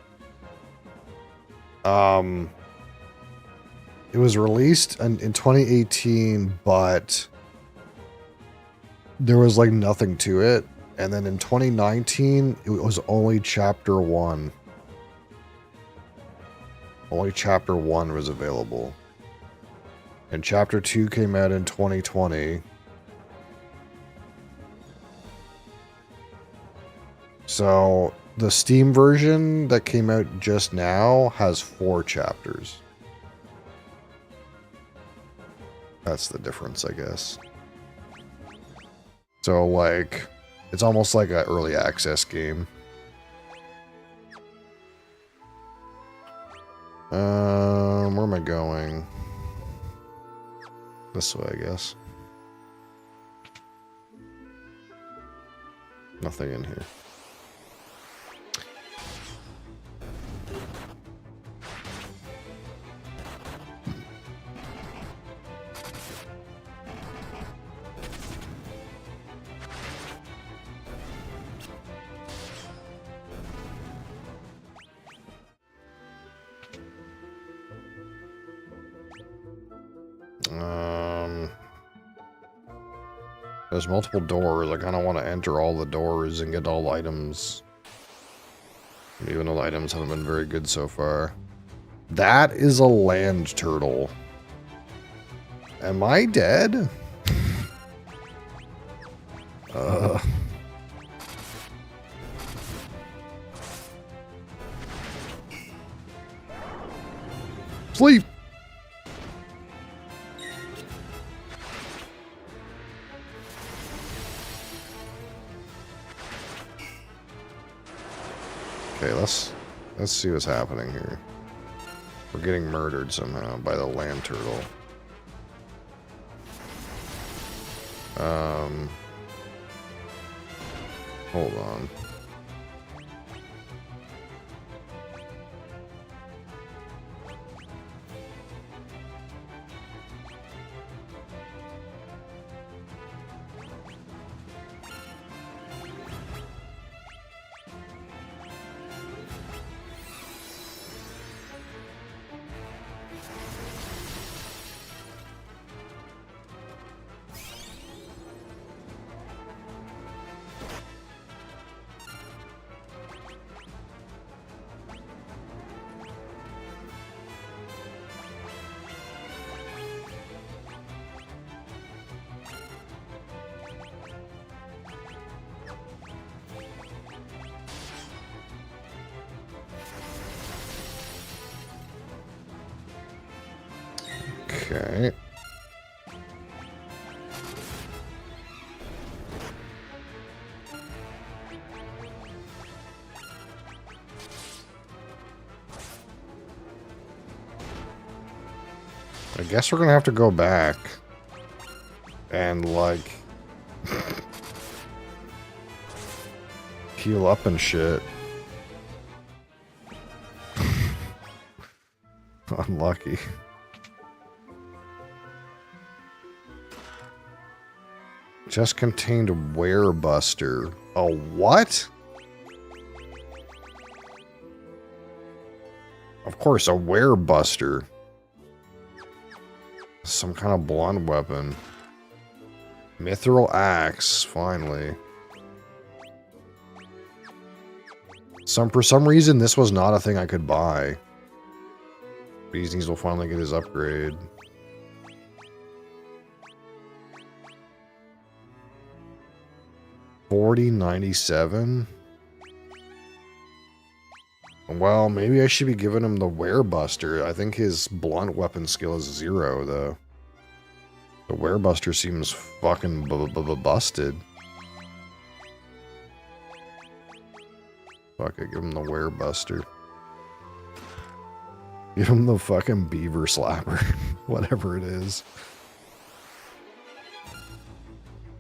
it was released in 2018, but there was like nothing to it. And then in 2019, it was only chapter 1. Only chapter 1 was available. And chapter 2 came out in 2020. So the Steam version that came out just now has 4 chapters. That's the difference, I guess. So, like, it's almost like an early access game. Where am I going? This way, I guess. Nothing in here. There's multiple doors. I kind of want to enter all the doors and get all the items. Even though the items haven't been very good so far. That is a land turtle. Am I dead? Sleep! Okay, let's see what's happening here. We're getting murdered somehow by the land turtle. Hold on. Okay. I guess we're gonna have to go back and, like, heal up and shit. Unlucky. Just contained a werebuster. A what? Of course, a werebuster. Some kind of blunt weapon. Mithril axe, finally. For some reason, this was not a thing I could buy. Bees will finally get his upgrade. $40.97? Well, maybe I should be giving him the werebuster. I think his blunt weapon skill is 0, though. The werebuster seems fucking busted. Fuck it, give him the werebuster. Give him the fucking beaver slapper. Whatever it is.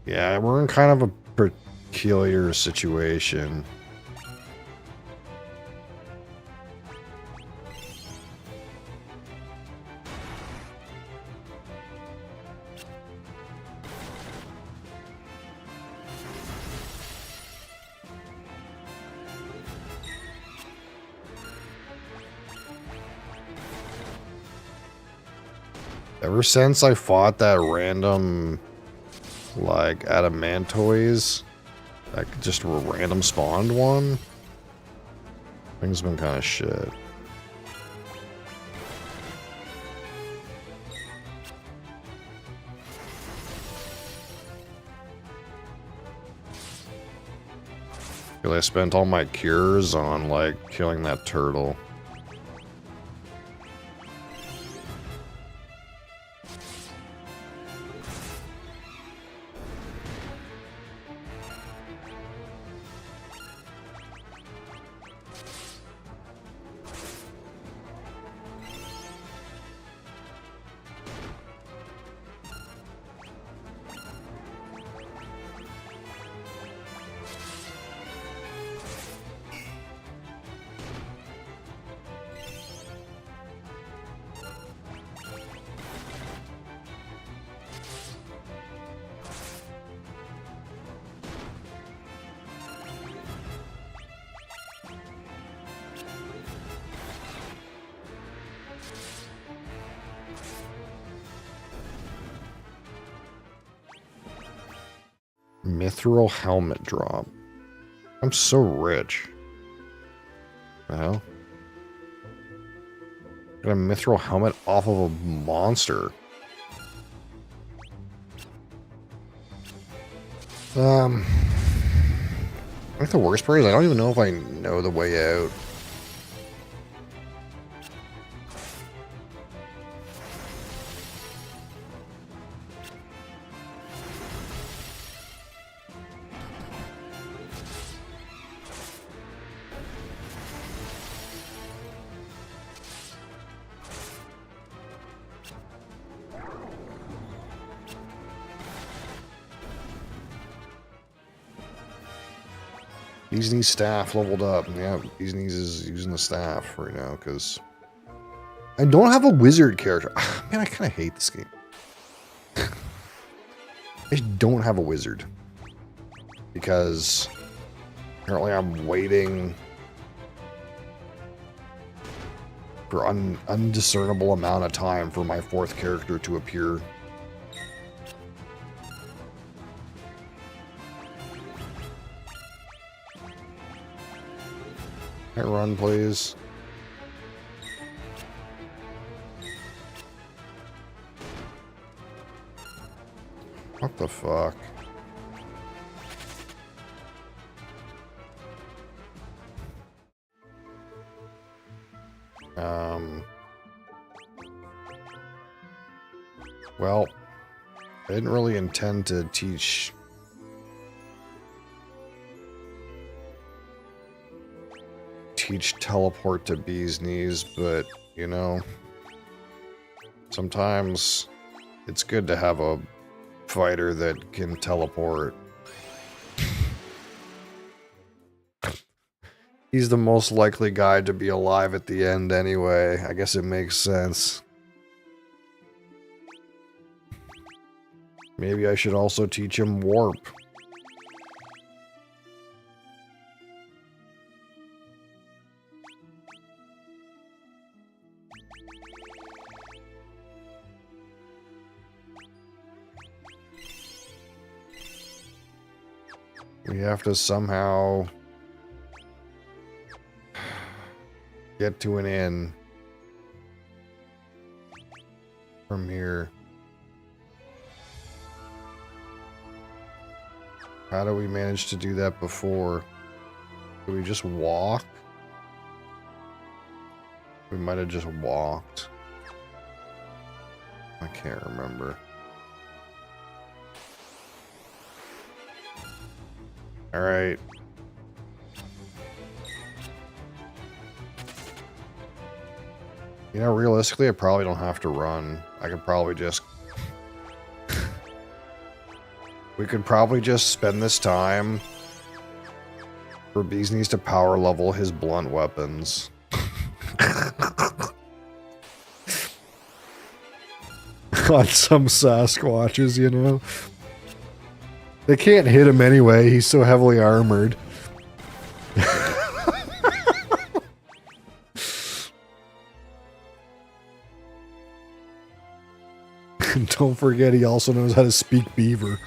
Yeah, we're in kind of a peculiar situation. Ever since I fought that random, like, adamantoise, like, just a random spawned one, things have been kind of shit. Because I spent all my cures on, like, killing that turtle. Mithril helmet drop. I'm so rich. The hell? Got a mithril helmet off of a monster. I think the worst part is I don't even know if I know the way out. Bees staff leveled up. Yeah, Bees is using the staff right now because I don't have a wizard character. Man, I kind of hate this game. I don't have a wizard because apparently I'm waiting for an undiscernible amount of time for my 4th character to appear. Can I run, please? What the fuck? Well, I didn't really intend to teach teleport to bee's knees, but, you know, sometimes it's good to have a fighter that can teleport. He's the most likely guy to be alive at the end anyway. I guess it makes sense. Maybe I should also teach him warp. We have to somehow get to an inn from here. How do we manage to do that before? Do we just walk? We might have just walked. I can't remember. All right. You know, realistically, I probably don't have to run. I could probably just... We could probably just spend this time for Bees needs to power level his blunt weapons. On some Sasquatches, you know? They can't hit him anyway, he's so heavily armored. Don't forget, he also knows how to speak beaver.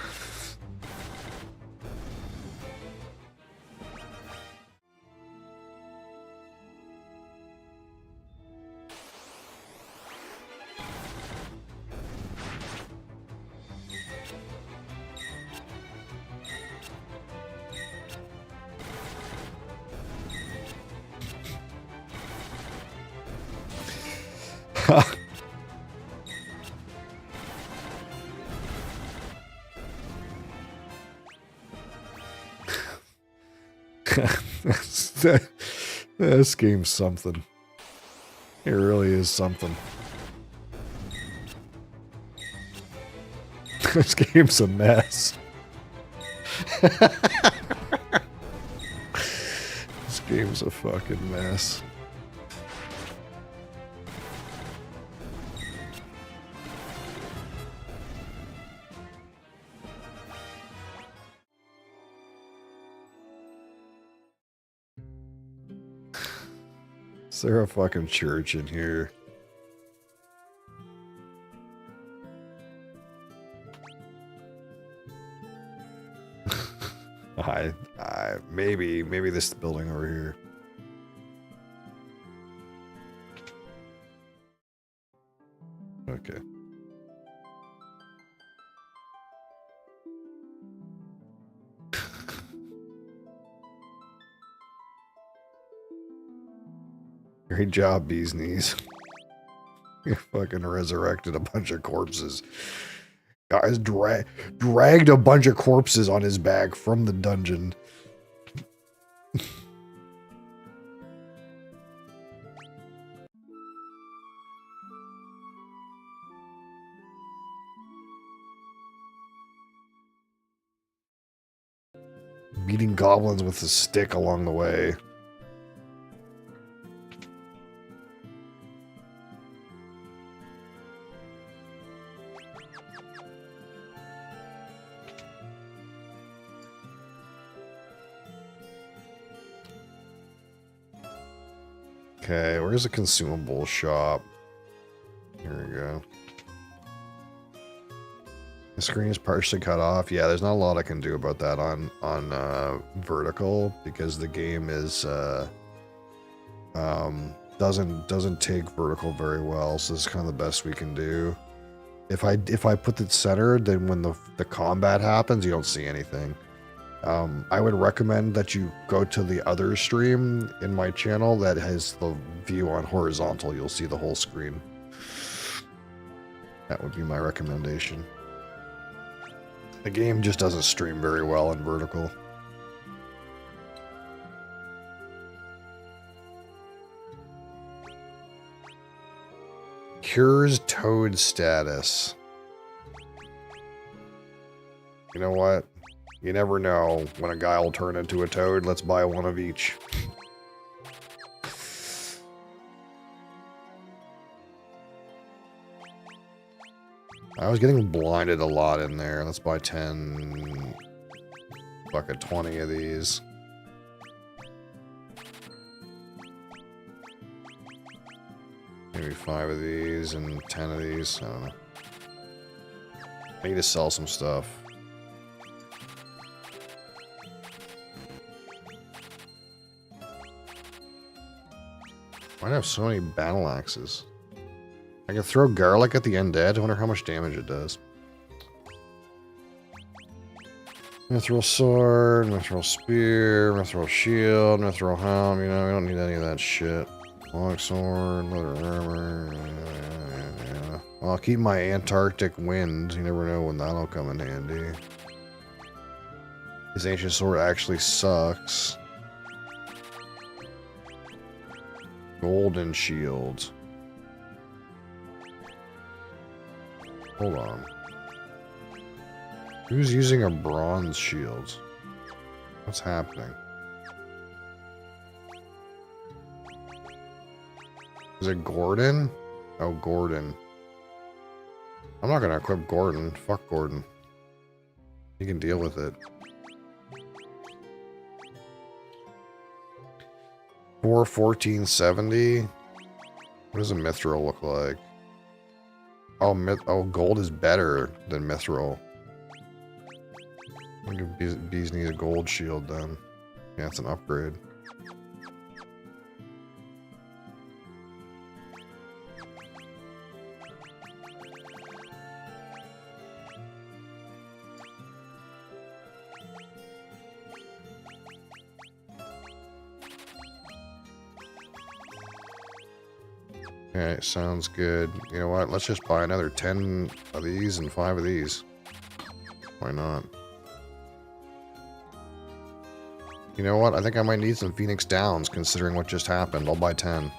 This game's something. It really is something. This game's a mess. This game's a fucking mess. Is there a fucking church in here? Maybe this building over here. Okay. Great job, Bee's Knees. You fucking resurrected a bunch of corpses. Guys dragged a bunch of corpses on his back from the dungeon. Beating goblins with a stick along the way. Okay, where's the consumable shop? Here we go. The screen is partially cut off. Yeah, there's not a lot I can do about that on vertical because the game is doesn't take vertical very well. So this is kind of the best we can do. If I put it centered, then when the combat happens, you don't see anything. I would recommend that you go to the other stream in my channel that has the view on horizontal. You'll see the whole screen. That would be my recommendation. The game just doesn't stream very well in vertical. Cures toad status. You know what? You never know when a guy will turn into a toad. Let's buy one of each. I was getting blinded a lot in there. Let's buy 10... Fucking 20 of these. Maybe 5 of these and 10 of these. I don't know. I need to sell some stuff. Why do I have so many battle axes? I can throw garlic at the undead. I wonder how much damage it does. Mithril sword, mithril spear, mithril shield, mithril helm. You know, we don't need any of that shit. Long sword, leather armor. Yeah. Well, I'll keep my Antarctic wind. You never know when that'll come in handy. This ancient sword actually sucks. Golden shield. Hold on. Who's using a bronze shield? What's happening? Is it Gordon? Oh, Gordon. I'm not gonna equip Gordon. Fuck Gordon. He can deal with it. 1470. What does a mithril look like? Oh, gold is better than mithril. I think bees need a gold shield then. Yeah, it's an upgrade. Okay, sounds good. You know what? Let's just buy another 10 of these and 5 of these. Why not? You know what? I think I might need some Phoenix Downs considering what just happened. I'll buy 10.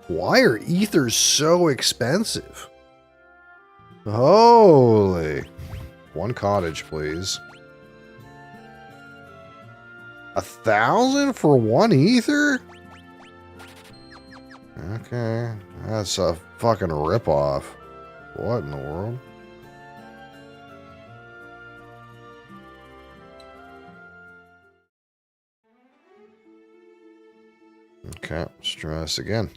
Why are ethers so expensive? Holy. 1 cottage, please. 1,000 for 1 ether? Okay, that's a fucking ripoff. What in the world? Okay, let's try this again.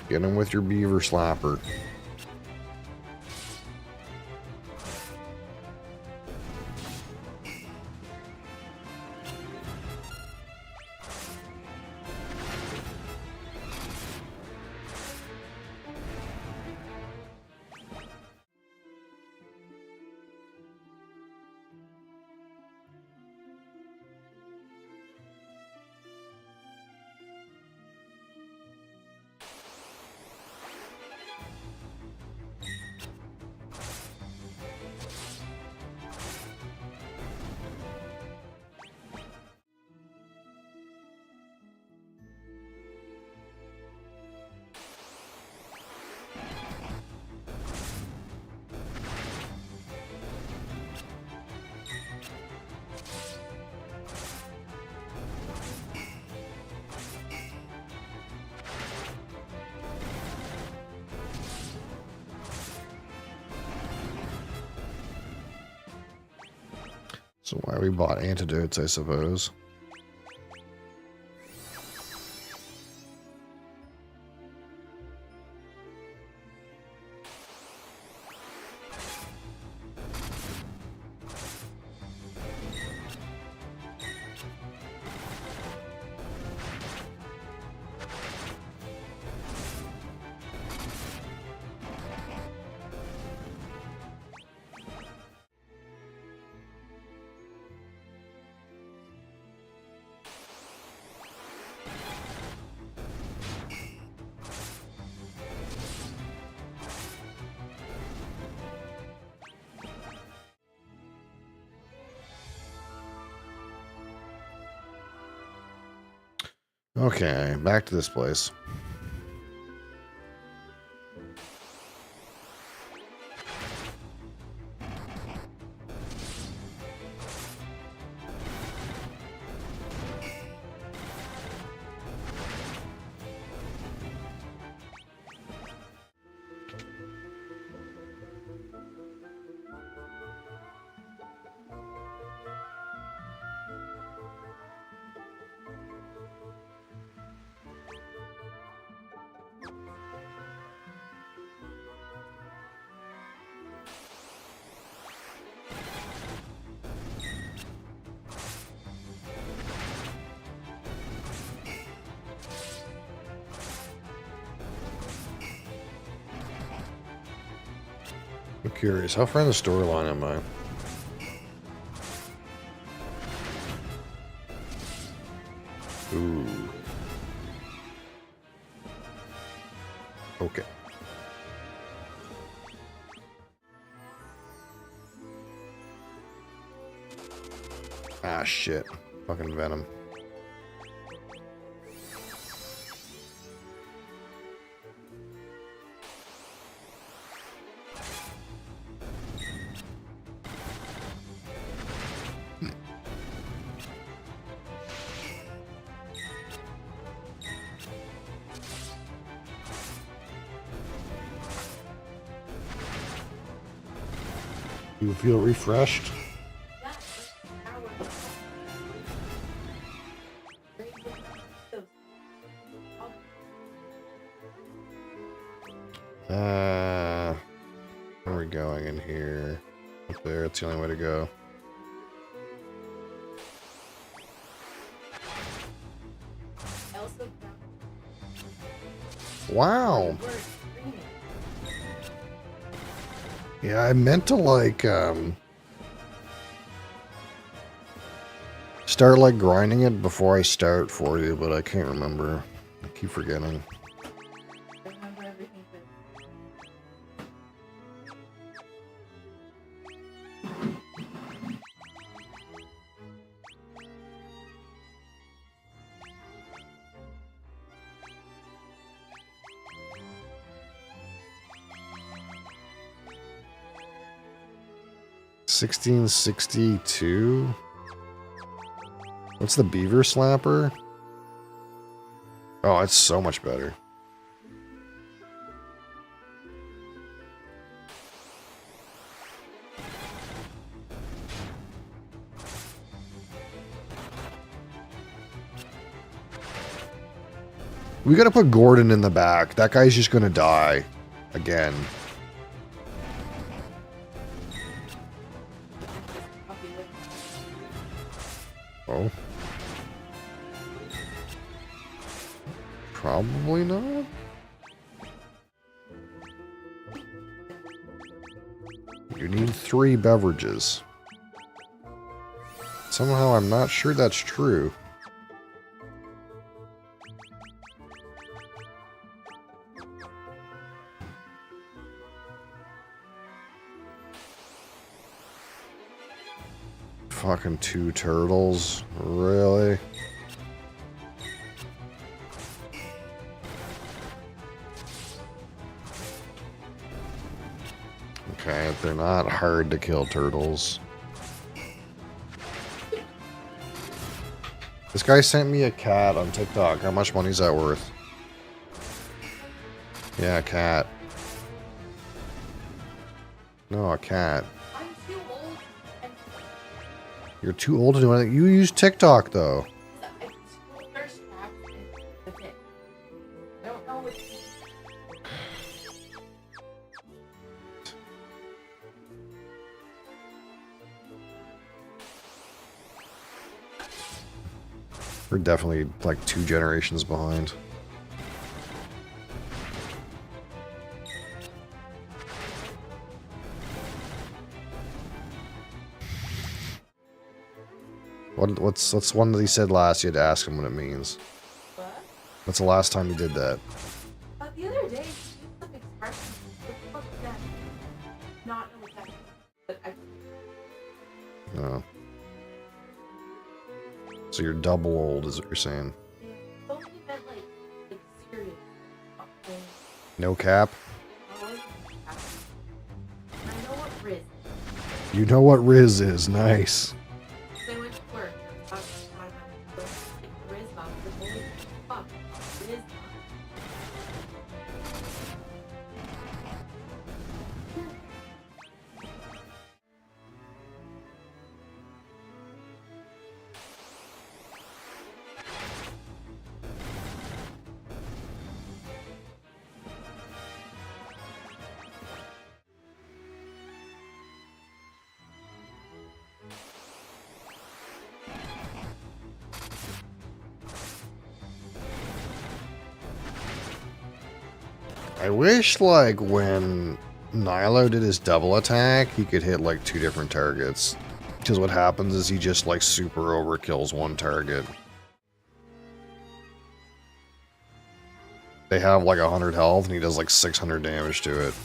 Get him with your beaver slapper. So why we bought antidotes, I suppose. Okay, back to this place. I'm curious, how far in the storyline am I? Ooh. Okay. Ah, shit. Fucking Venom. You feel refreshed? Where are we going in here? Up there, it's the only way to go. Wow. Yeah, I meant to like start like grinding it before I start for you, but I can't remember. I keep forgetting. Remember everything. 1662. What's the beaver slapper? Oh, it's so much better. We gotta put Gordon in the back. That guy's just gonna die. Again. Oh. Probably not. You need 3 beverages. Somehow I'm not sure that's true. Fucking 2 turtles. Really? Okay, they're not hard to kill turtles. This guy sent me a cat on TikTok. How much money is that worth? Yeah, a cat. No, a cat. I'm too old. And You're too old to do anything. You use TikTok, though. it's thirst trap. That's it. I don't know what. We're definitely like 2 generations behind. What's one that he said last? You had to ask him what it means. What? What's the last time you did that? The other day, she used some expression. What the fuck is that? Not know what that means, but I. No. So you're double old, is what you're saying. Yeah. No cap. Always happy. I know what Riz is. You know what Riz is. Nice. They went to work. I was like, Riz up. The boy, fuck. Riz up. I wish, like, when Nilo did his double attack, he could hit, like, 2 different targets. Because what happens is he just, like, super overkills one target. They have, like, 100 health, and he does, like, 600 damage to it.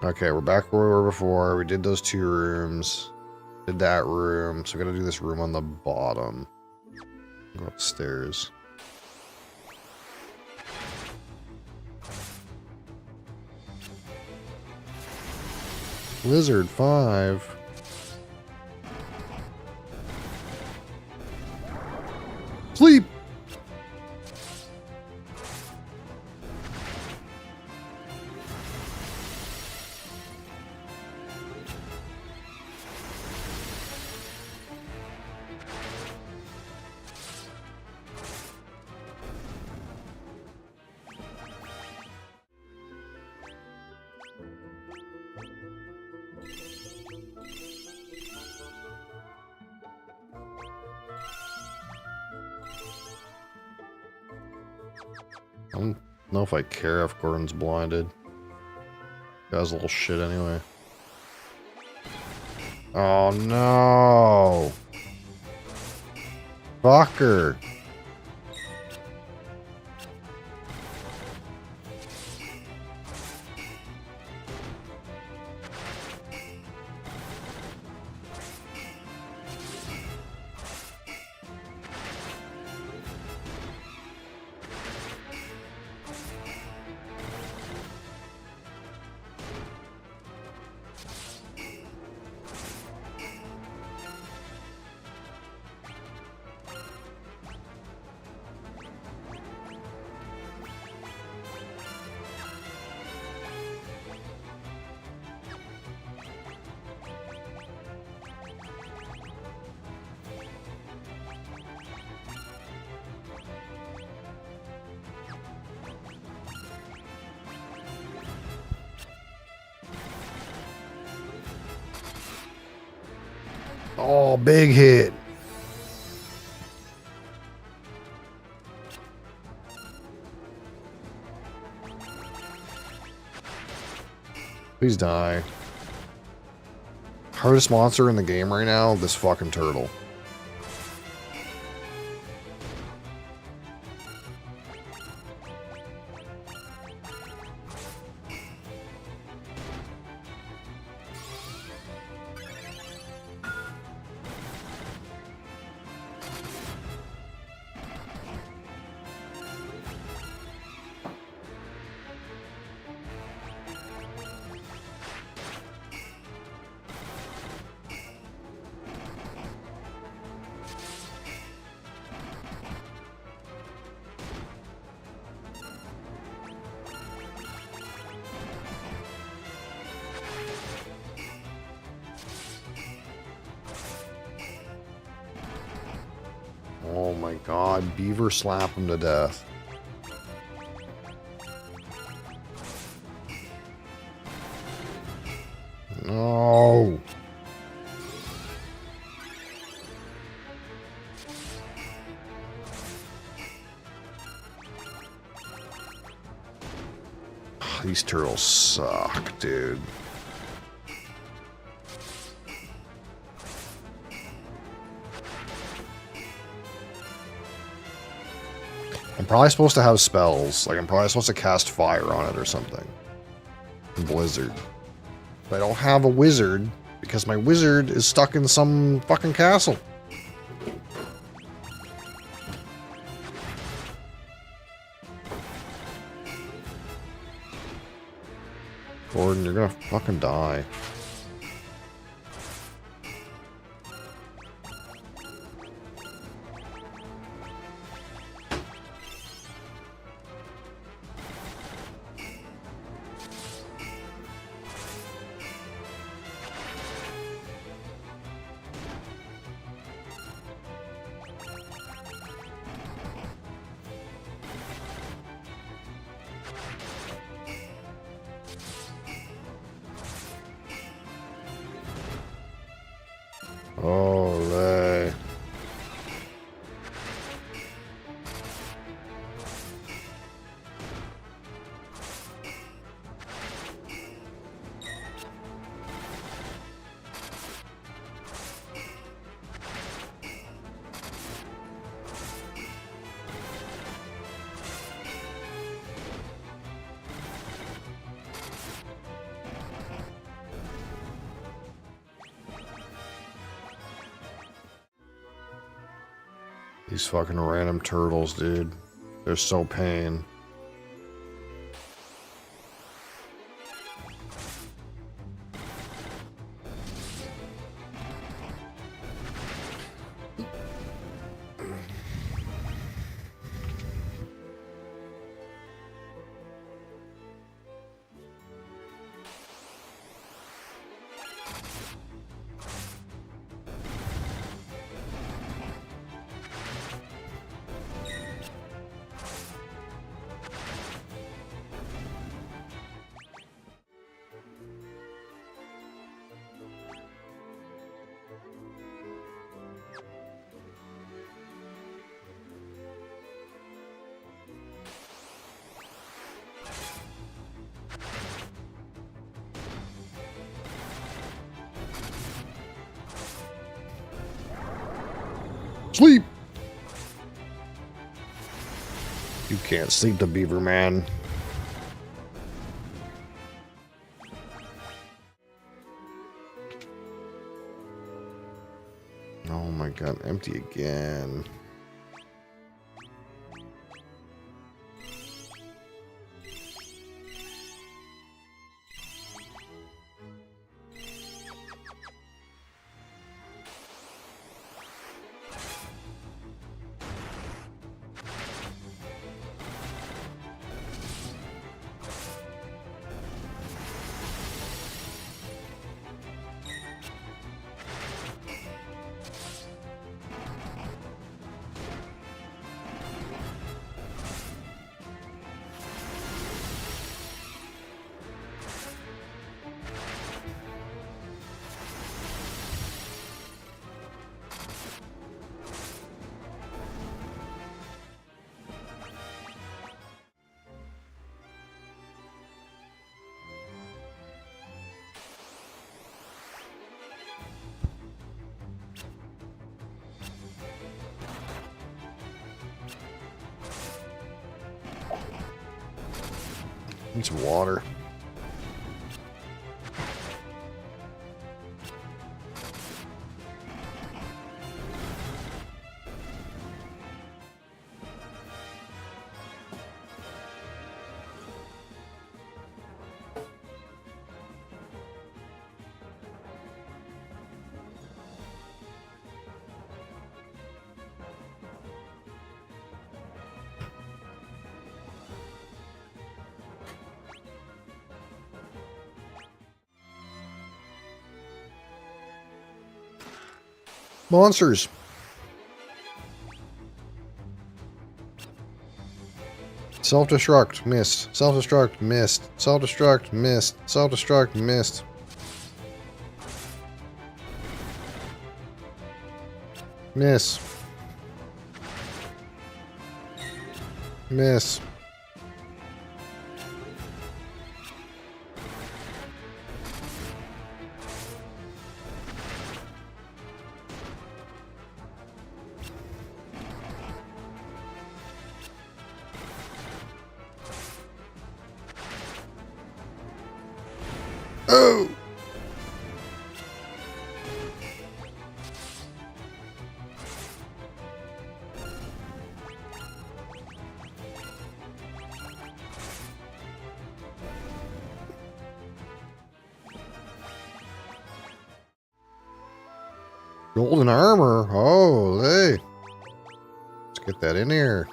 Okay, we're back where we were before. We did those 2 rooms. Did that room. So we gotta do this room on the bottom. Go upstairs. Lizard 5. Sleep! I don't know if I care if Gordon's blinded. Guy's a little shit anyway. Oh no! Fucker! Oh, big hit. Please die. Hardest monster in the game right now, this fucking turtle. Oh my god, beaver slap him to death. No. These turtles suck, dude. I'm probably supposed to have spells. Like, I'm probably supposed to cast fire on it or something. Blizzard. But I don't have a wizard because my wizard is stuck in some fucking castle. Gordon, you're gonna fucking die. Olé. These fucking random turtles, dude. They're so pain. Sleep! You can't sleep, the beaver man. Oh my god, empty again. Need some water. Monsters. Self-destruct, missed. Self-destruct, missed. Self-destruct, missed. Self-destruct, missed. Miss. Miss. Golden armor. Oh, hey. Let's get that in here.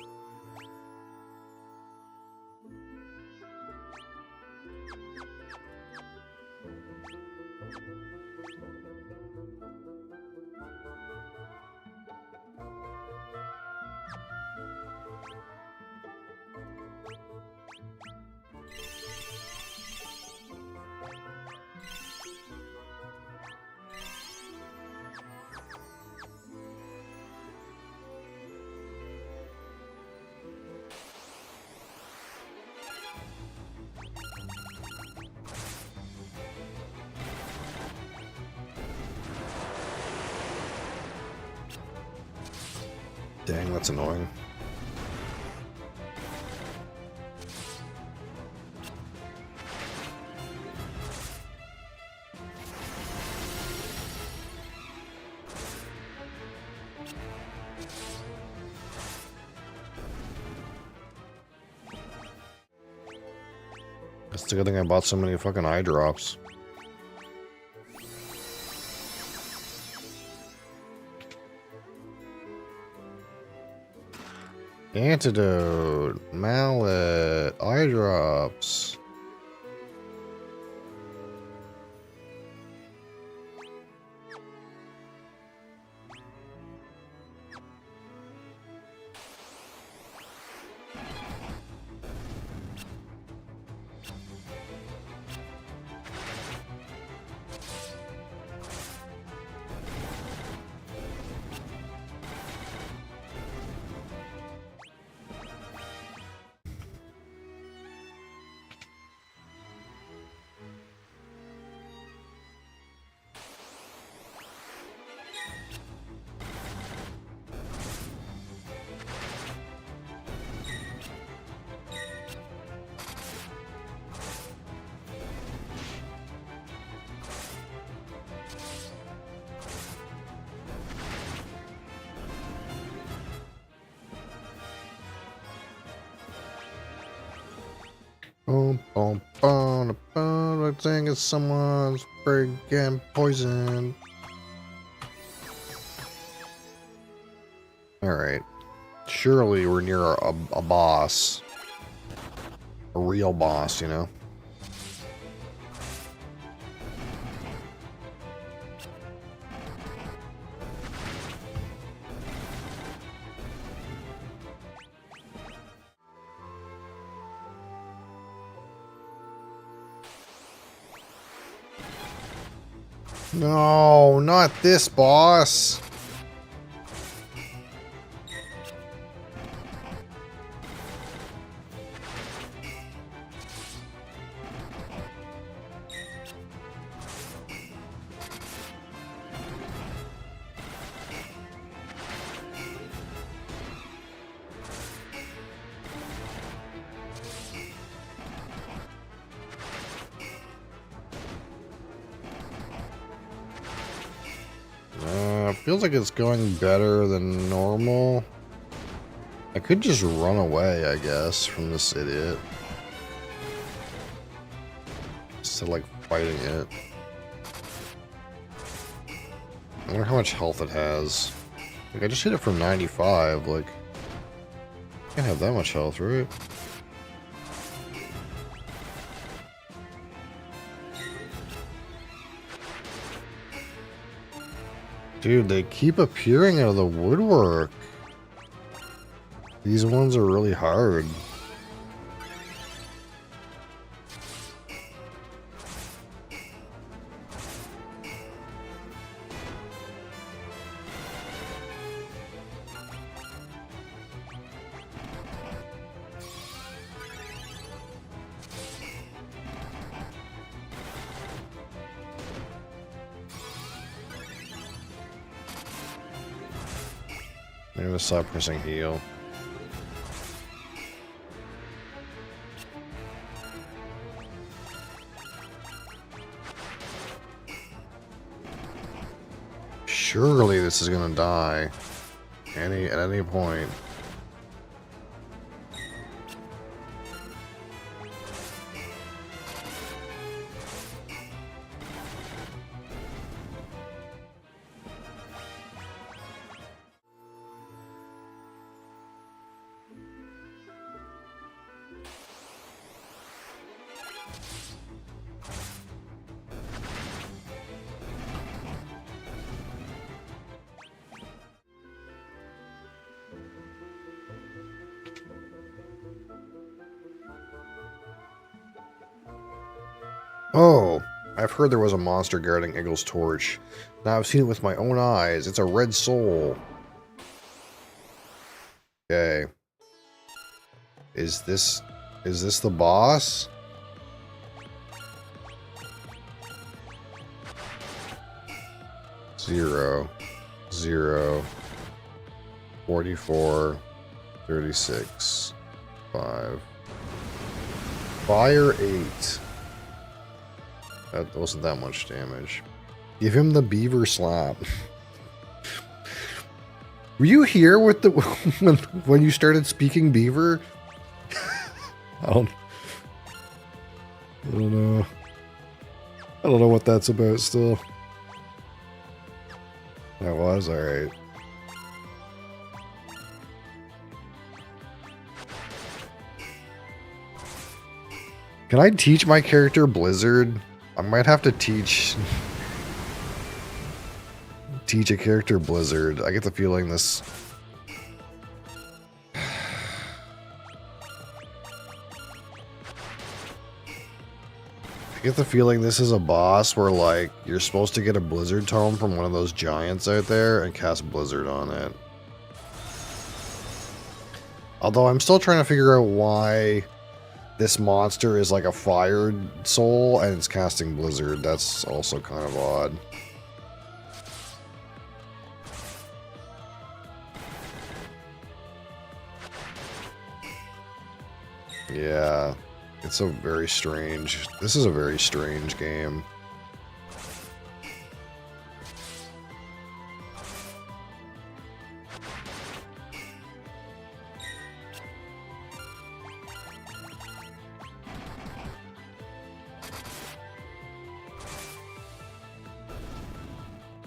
Dang, that's annoying. That's the good thing I bought so many fucking eye drops. Antidote, mallet, eye drops. Boom, boom, boom, boom. I think it's someone's friggin' poison. Alright. Surely we're near a boss. A real boss, you know? No, not this boss. Feels like it's going better than normal. I could just run away, I guess, from this idiot. Instead of, like, fighting it. I wonder how much health it has. Like, I just hit it from 95, like... Can't have that much health, right? Dude, they keep appearing out of the woodwork. These ones are really hard. I'm gonna stop pressing heal. Surely this is gonna die. At any point. Oh, I've heard there was a monster guarding Eagle's torch. Now I've seen it with my own eyes. It's a red soul. Okay. Is this the boss? Zero. 44. 36. 5. Fire 8. That wasn't that much damage. Give him the beaver slap. Were you here with the when you started speaking beaver? I don't know. I don't know what that's about still. That was alright. Can I teach my character Blizzard? I might have to teach a character Blizzard. I get the feeling this... I get the feeling this is a boss where, like, you're supposed to get a Blizzard tome from one of those giants out there and cast Blizzard on it. Although I'm still trying to figure out why this monster is like a fired soul and it's casting Blizzard. That's also kind of odd. Yeah, it's a very strange... This is a very strange game.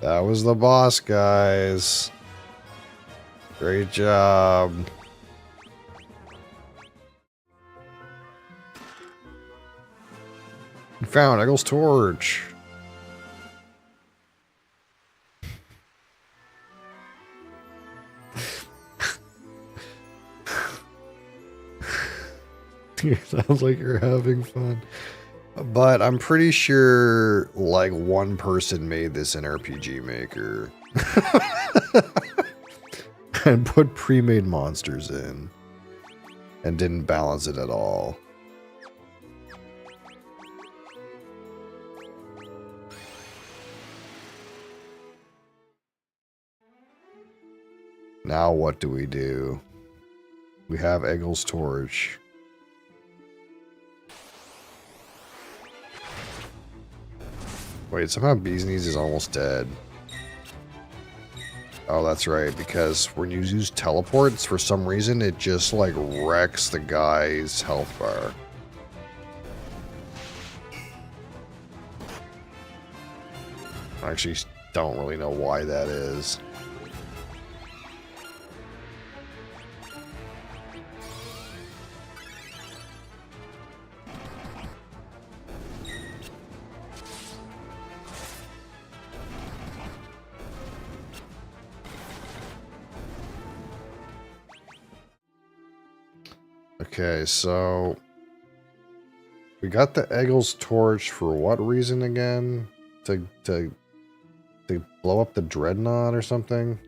That was the boss, guys. Great job. We found Eagle's torch. Sounds like you're having fun. But I'm pretty sure, like, one person made this in RPG Maker. And put pre-made monsters in. And didn't balance it at all. Now what do? We have Eagle's torch. Wait, somehow Bee's Knees is almost dead. Oh, that's right, because when you use teleports, for some reason, it just, like, wrecks the guy's health bar. I actually don't really know why that is. Okay, so we got the Eagle's torch for what reason again? To blow up the dreadnought or something?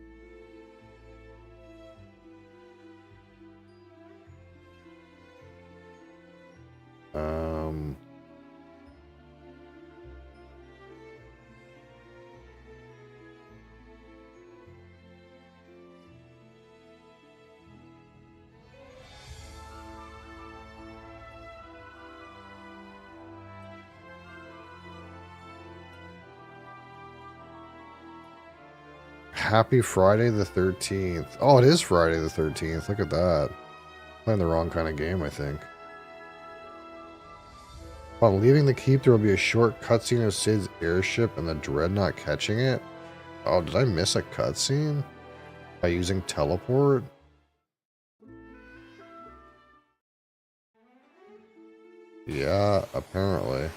Happy Friday the 13th. Oh, it is Friday the 13th. Look at that. Playing the wrong kind of game, I think. Upon leaving the keep, there will be a short cutscene of Sid's airship and the dreadnought catching it. Oh, did I miss a cutscene? By using teleport? Yeah, apparently.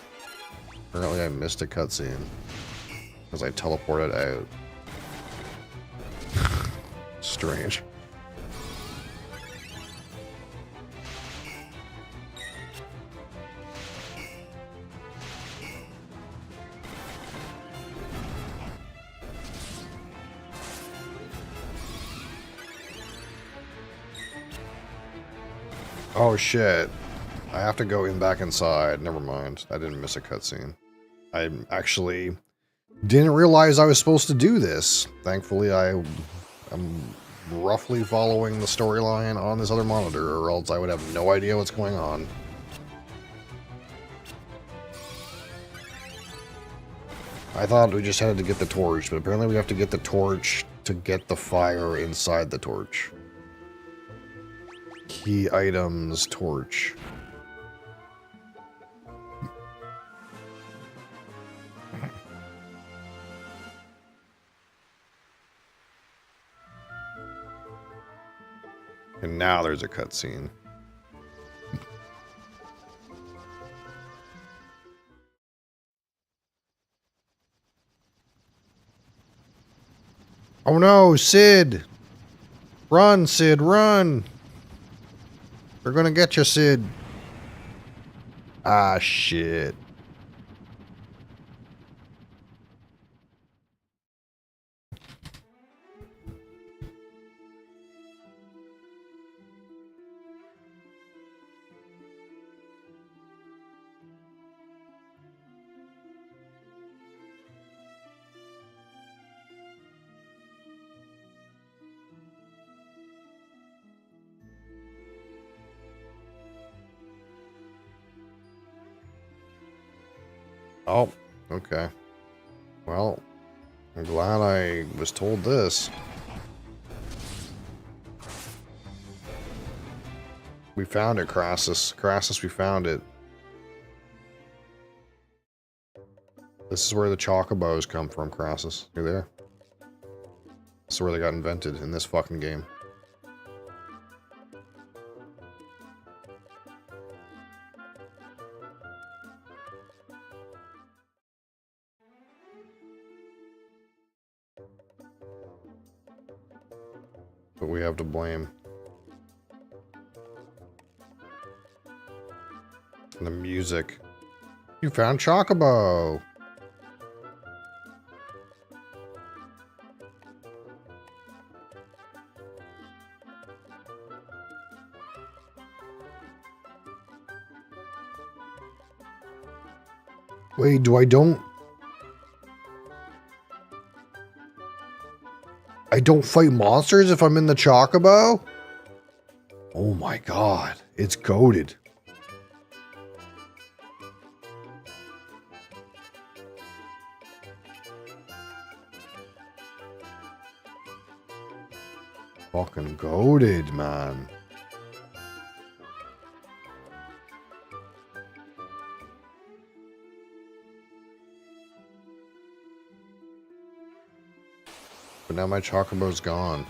Apparently I missed a cutscene. Because I teleported out. Strange. Oh shit. I have to go back inside. Never mind. I didn't miss a cutscene. I actually didn't realize I was supposed to do this. Thankfully, I'm roughly following the storyline on this other monitor, or else I would have no idea what's going on. I thought we just had to get the torch, but apparently we have to get the torch to get the fire inside the torch. Key items, torch. And now there's a cutscene. Oh no, Sid! Run, Sid, run! They're gonna get you, Sid. Ah, shit. Oh, okay. Well, I'm glad I was told this. We found it, Crassus. Crassus, we found it. This is where the chocobos come from, Crassus. You're there. This is where they got invented, in this fucking game. But we have to blame. And the music. You found Chocobo! Wait, I don't fight monsters if I'm in the Chocobo? Oh my god, it's goated. Fucking goated, man. But now my Chocobo's gone.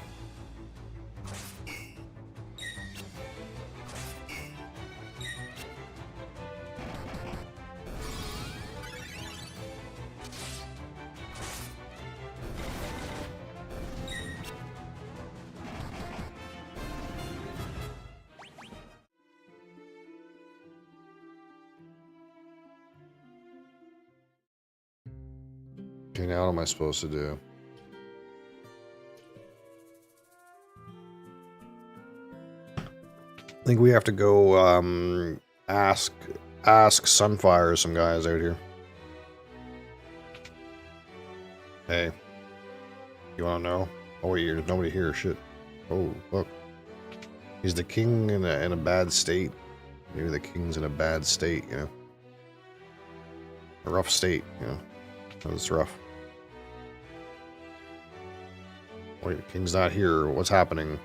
Okay, now what am I supposed to do? I think we have to go, ask Sunfire or some guys out here. Hey. You wanna know? Oh wait, there's nobody here, shit. Oh, look. He's the king in a bad state. Maybe the king's in a bad state, you know? A rough state, you know? It's rough. Wait, the king's not here. What's happening?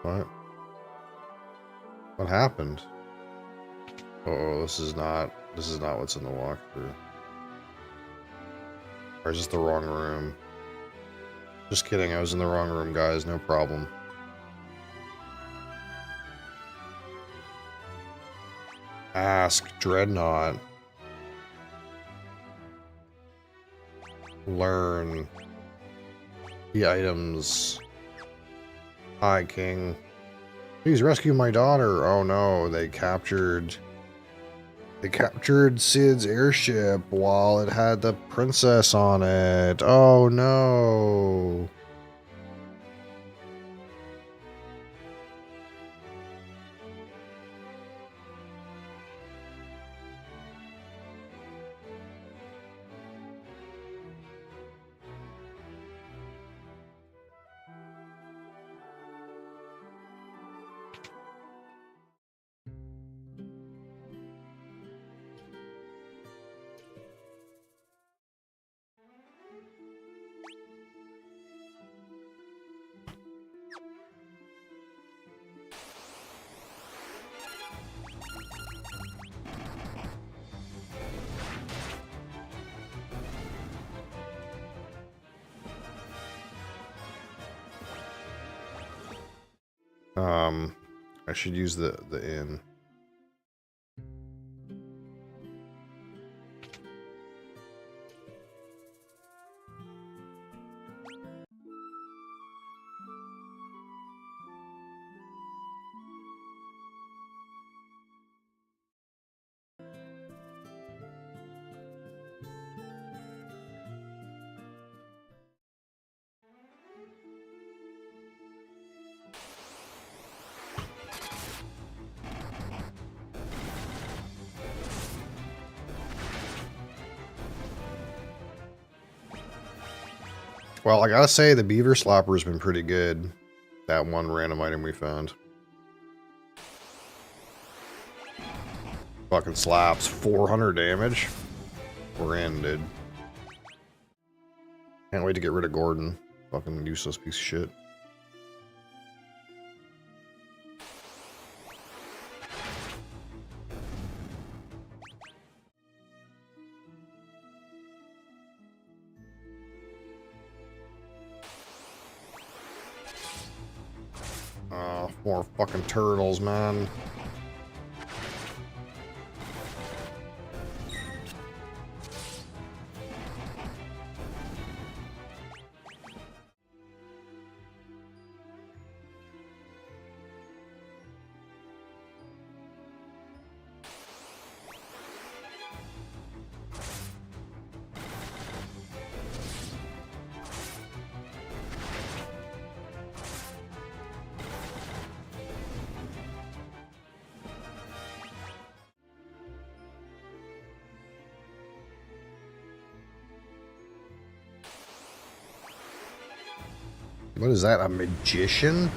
What? What happened? Oh, this is not what's in the walkthrough. Or is this the wrong room? Just kidding, I was in the wrong room, guys, no problem. Ask Dreadnought. Learn the items. Hi, King. Please rescue my daughter. Oh no, they captured Sid's airship while it had the princess on it. Oh no. I should use the inn. Well, I gotta say, the beaver slapper has been pretty good. That one random item we found. Fucking slaps. 400 damage. We're in, dude. Can't wait to get rid of Gordon. Fucking useless piece of shit. More fucking turtles, man. What is that? A magician?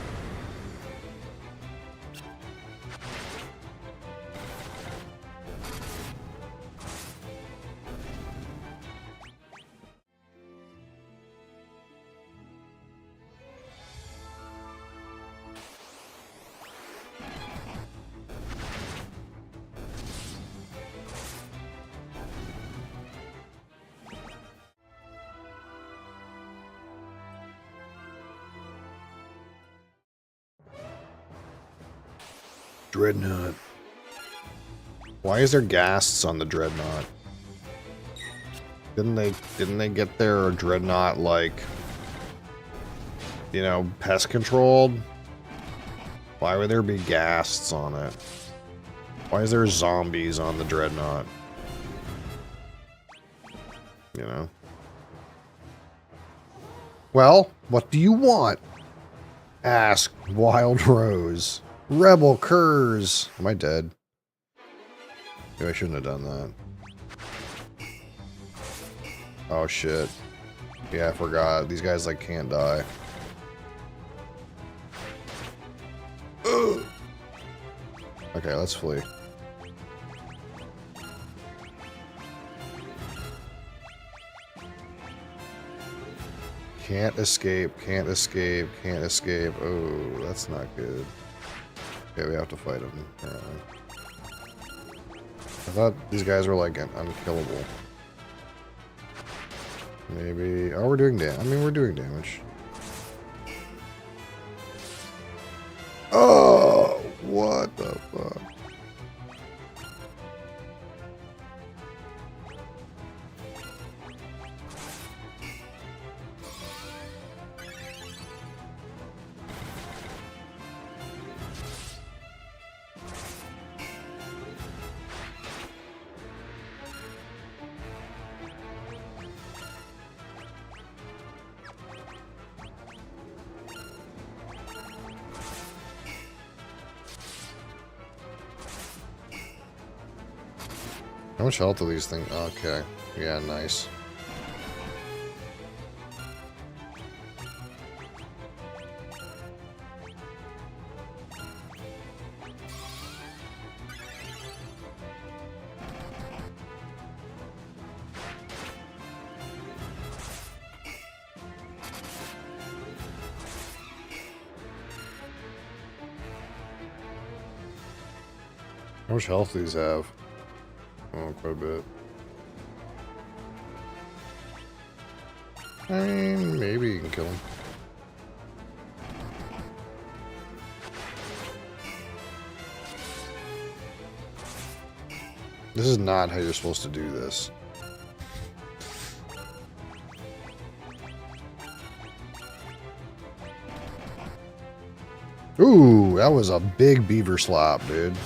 Dreadnought. Why is there ghasts on the Dreadnought? Didn't they get their Dreadnought, like, you know, pest controlled? Why would there be ghasts on it? Why is there zombies on the Dreadnought? You know? Well, what do you want? Asked Wild Rose. Rebel curs. Am I dead? Maybe I shouldn't have done that. Oh shit. Yeah, I forgot. These guys like can't die. Ugh. Okay, let's flee. Can't escape, can't escape, can't escape. Oh, that's not good. Okay, we have to fight them, apparently. I thought these guys were, like, unkillable. Maybe... Oh, we're doing damage. I mean, we're doing damage. Oh! What the fuck? How much health do these things? Okay. Yeah, nice. How much health do these have? Oh, quite a bit. I mean, maybe you can kill him. This is not how you're supposed to do this. Ooh, that was a big beaver slap, dude.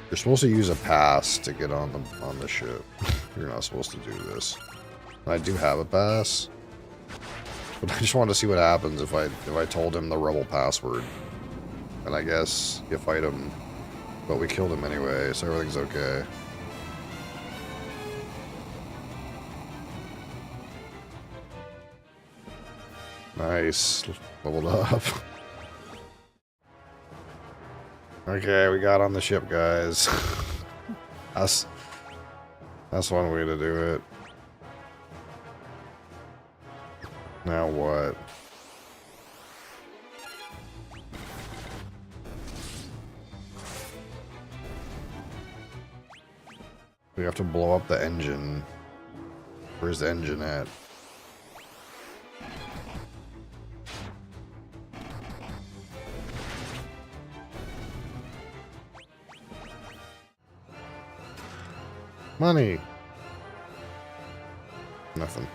You're supposed to use a pass to get on the ship. You're not supposed to do this. I do have a pass, but I just wanted to see what happens if I told him the rebel password. And I guess you fight him, but we killed him anyway, so everything's okay. Nice, leveled up. Okay, we got on the ship, guys. That's one way to do it. Now what? We have to blow up the engine. Where's the engine at? Money. Nothing.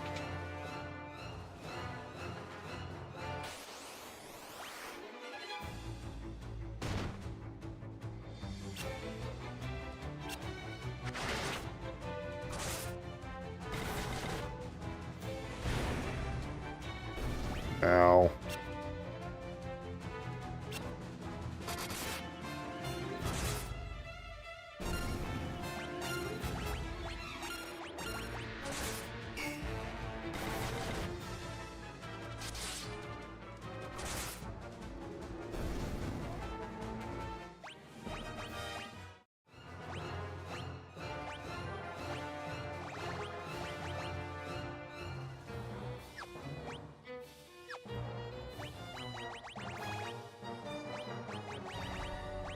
Ow.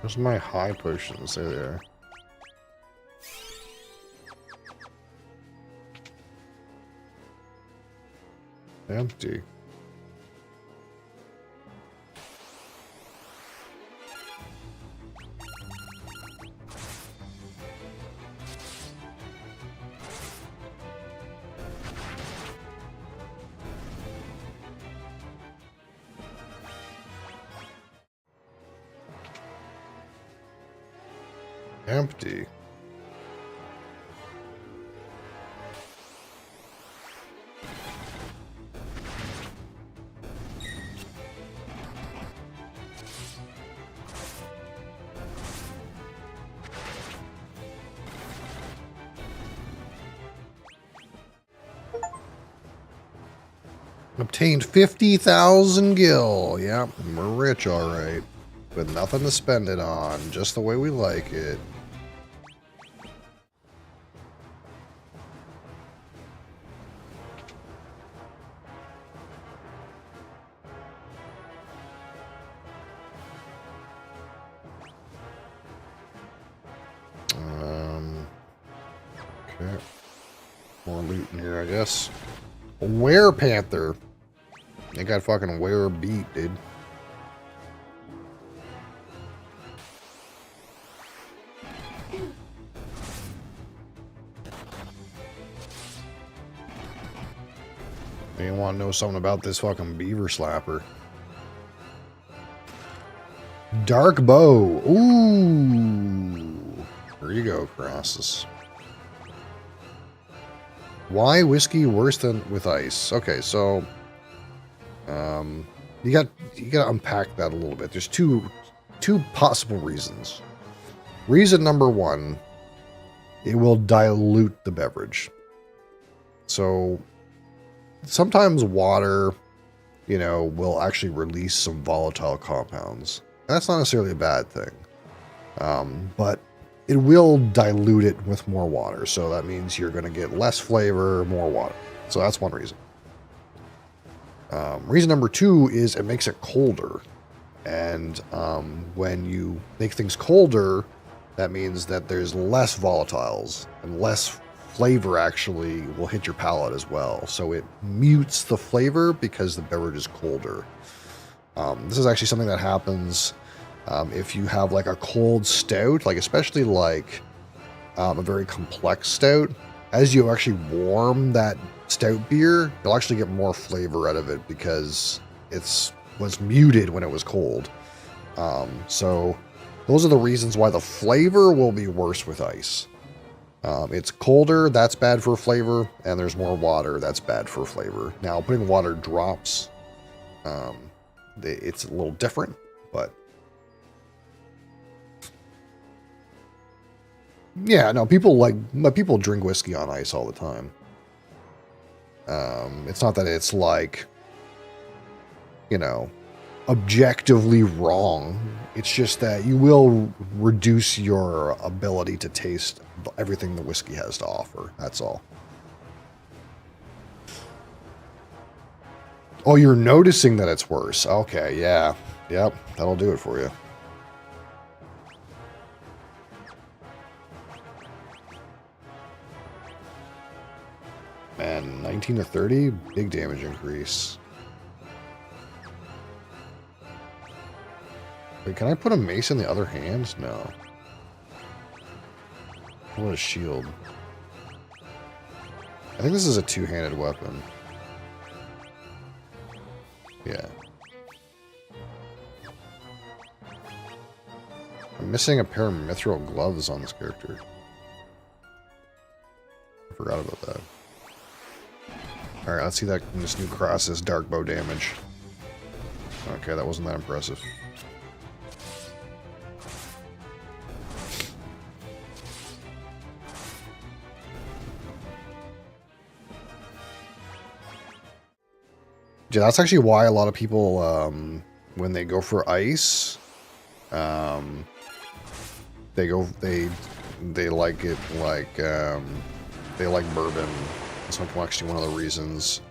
Where's my high potions? There they are. Empty. Empty. Obtained 50,000 gil. Yep, we're rich, all right. With nothing to spend it on, just the way we like it. Okay. More loot in here, I guess. A werepanther. They got fucking were beat, dude. You want to know something about this fucking beaver slapper? Dark bow. Ooh. There you go, Crosses. Why whiskey worse than with ice? Okay, so you got to unpack that a little bit. There's two two possible reasons. Reason number one, it will dilute the beverage. So sometimes water, you know, will actually release some volatile compounds. That's not necessarily a bad thing. But it will dilute it with more water. So that means you're going to get less flavor, more water. So that's one reason. Reason number two is it makes it colder. And when you make things colder, that means that there's less volatiles and less flavor actually will hit your palate as well. So it mutes the flavor because the beverage is colder. This is actually something that happens if you have like a cold stout, like especially like a very complex stout. As you actually warm that stout beer, you'll actually get more flavor out of it because was muted when it was cold. So those are the reasons why the flavor will be worse with ice. It's colder, that's bad for flavor, and there's more water, that's bad for flavor. Now, putting water drops, it's a little different, but yeah, no, people drink whiskey on ice all the time. It's not that it's like, you know, objectively wrong. It's just that you will reduce your ability to taste everything the whiskey has to offer. That's all. Oh, you're noticing that it's worse. Okay, yeah. Yep, that'll do it for you. Man, 19 to 30, big damage increase. Wait, can I put a mace in the other hand? No. What a shield. I think this is a two-handed weapon. Yeah. I'm missing a pair of mithril gloves on this character. I forgot about that. Alright, let's see that this new cross's dark bow damage. Okay, that wasn't that impressive. Yeah, that's actually why a lot of people, when they go for ice, they like it like, they like bourbon. That's actually one of the reasons,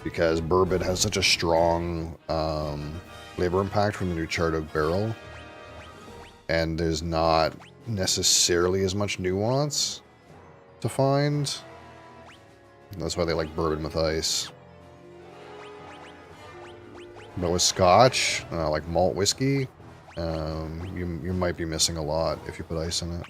because bourbon has such a strong flavor impact from the new charred oak barrel, and there's not necessarily as much nuance to find. And that's why they like bourbon with ice. But with Scotch, like malt whiskey, you might be missing a lot if you put ice in it.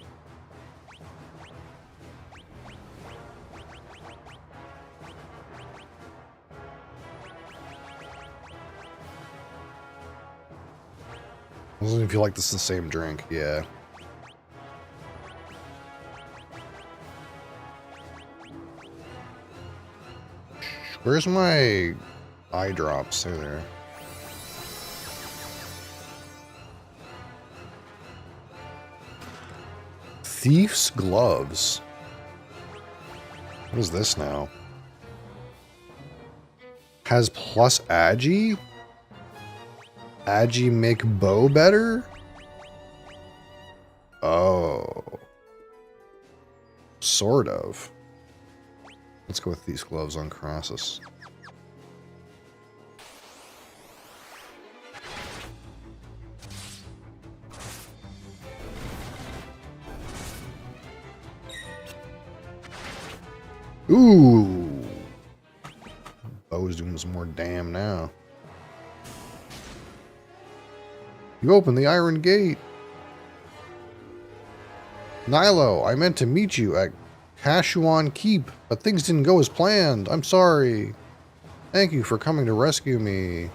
I don't feel like this is the same drink, yeah. Where's my eye drops? There. Thief's gloves. What is this now? Has plus agi? Agi make bow better? Oh. Sort of. Let's go with these gloves on Crassus. Ooh. Bow's doing some more damn now. You opened the iron gate. Nilo, I meant to meet you at Kashuan Keep, but things didn't go as planned. I'm sorry. Thank you for coming to rescue me.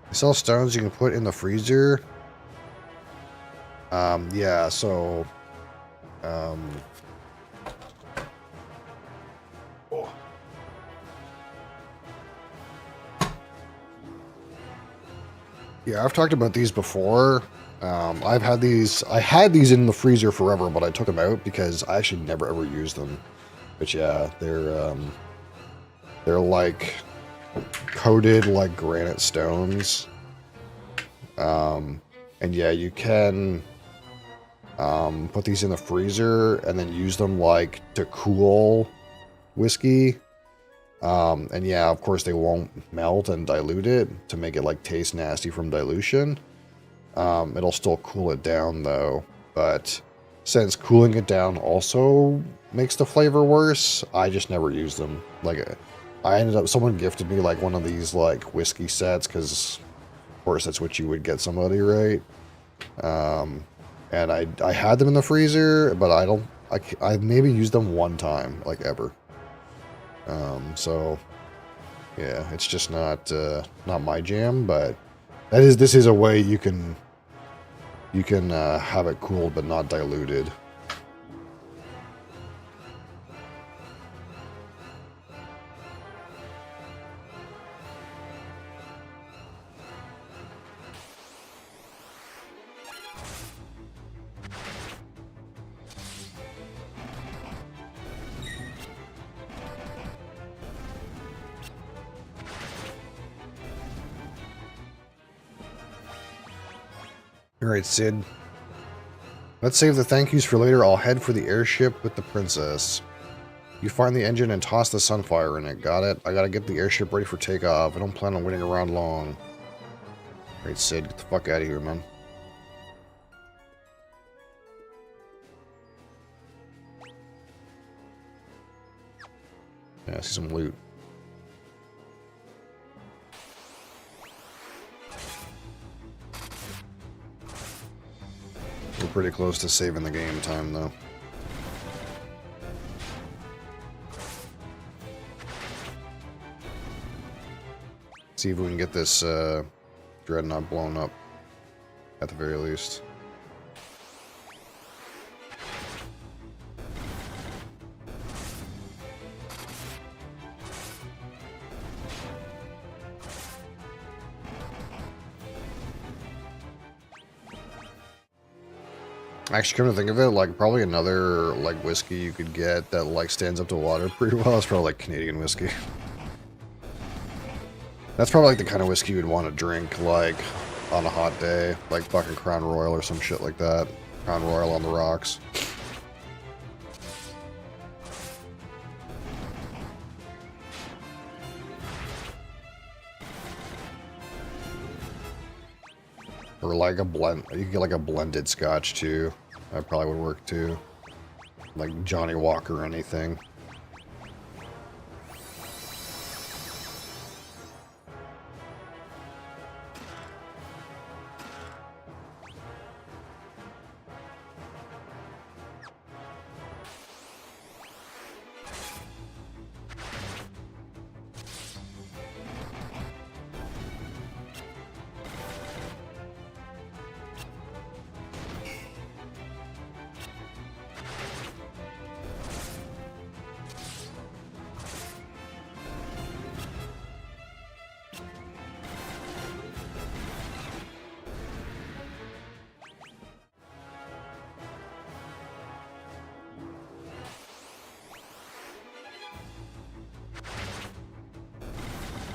I sell stones you can put in the freezer. Yeah, so... Yeah, I've talked about these before. I've had these. I had these in the freezer forever, but I took them out because I actually never ever used them. But yeah, they're like coated like granite stones. And yeah, you can put these in the freezer and then use them like to cool whiskey. And yeah, of course they won't melt and dilute it to make it like taste nasty from dilution. It'll still cool it down though, but since cooling it down also makes the flavor worse, I just never use them. Like, I ended up, someone gifted me like one of these like whiskey sets because of course that's what you would get somebody, right? And I had them in the freezer, but I maybe used them one time, like ever. So yeah, it's just not my jam, but this is a way you can have it cooled but not diluted. Alright, Sid. Let's save the thank yous for later. I'll head for the airship with the princess. You find the engine and toss the sunfire in it. Got it? I gotta get the airship ready for takeoff. I don't plan on waiting around long. Alright, Sid. Get the fuck out of here, man. Yeah, I see some loot. We're pretty close to saving the game time, though. See if we can get this dreadnought blown up, at the very least. Actually, come to think of it, like, probably another, like, whiskey you could get that, like, stands up to water pretty well is probably, like, Canadian whiskey. That's probably, like, the kind of whiskey you'd want to drink, like, on a hot day. Like, fucking Crown Royal or some shit like that. Crown Royal on the rocks. Or like a blend, you can get like a blended scotch too. That probably would work too. Like Johnny Walker or anything.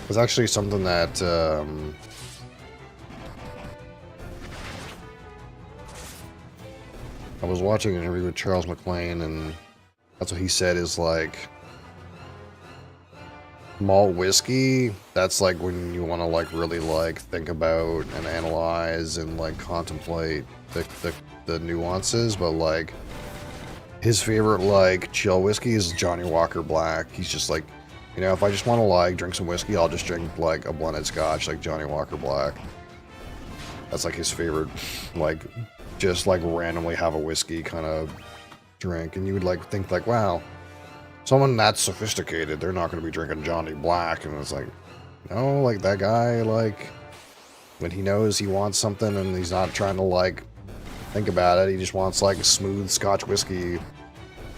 It's actually something that I was watching an interview with Charles McLean, and that's what he said is like malt whiskey. That's like when you want to like really like think about and analyze and like contemplate the nuances, but like his favorite like chill whiskey is Johnny Walker Black. He's just like, you know, if I just want to like drink some whiskey, I'll just drink like a blended scotch like Johnny Walker Black. That's like his favorite, like just like randomly have a whiskey kind of drink. And you would like think like, wow, someone that's sophisticated, they're not going to be drinking Johnny Black. And it's like, no, like that guy, like when he knows he wants something and he's not trying to like think about it, he just wants like a smooth scotch whiskey,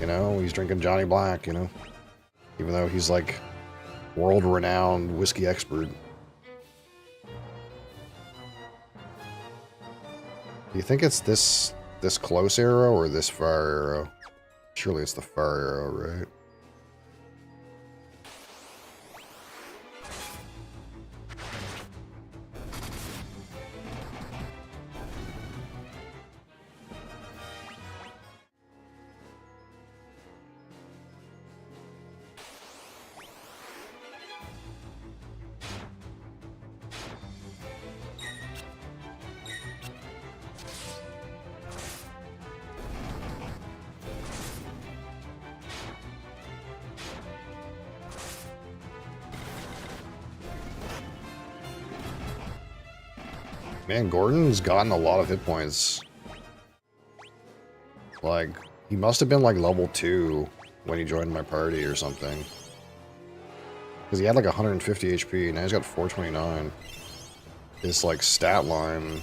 you know, he's drinking Johnny Black, you know. Even though he's like world-renowned whiskey expert. Do you think it's this close arrow or this far arrow? Surely it's the far arrow, right? Man, Gordon's gotten a lot of hit points. Like, he must have been like level 2 when he joined my party or something. Because he had like 150 HP, now he's got 429. His like stat line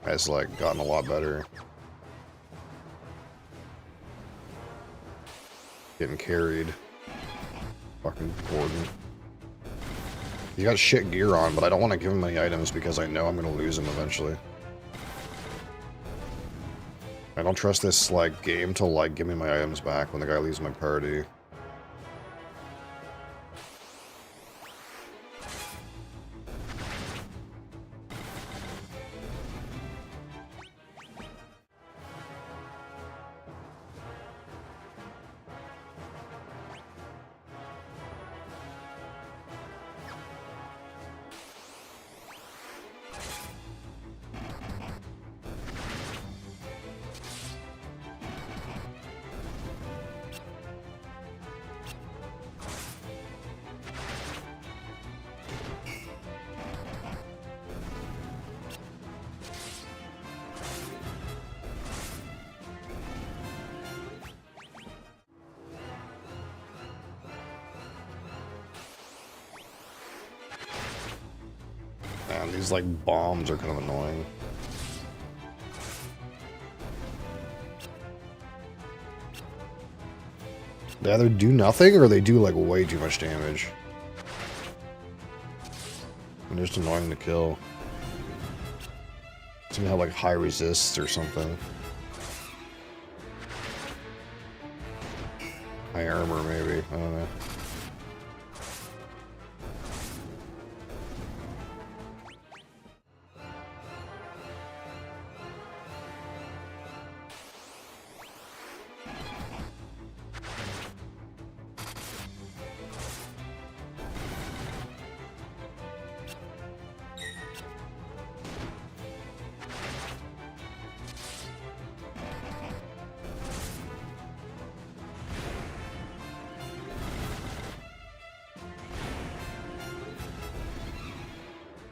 has like gotten a lot better. Getting carried. Fucking Gordon. He got shit gear on, but I don't want to give him any items because I know I'm going to lose him eventually. I don't trust this, like, game to, like, give me my items back when the guy leaves my party. Man, these, like, bombs are kind of annoying. They either do nothing or they do, like, way too much damage. And they're just annoying to kill. Seem to have, like, high resists or something. High armor, maybe. I don't know.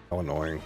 How annoying.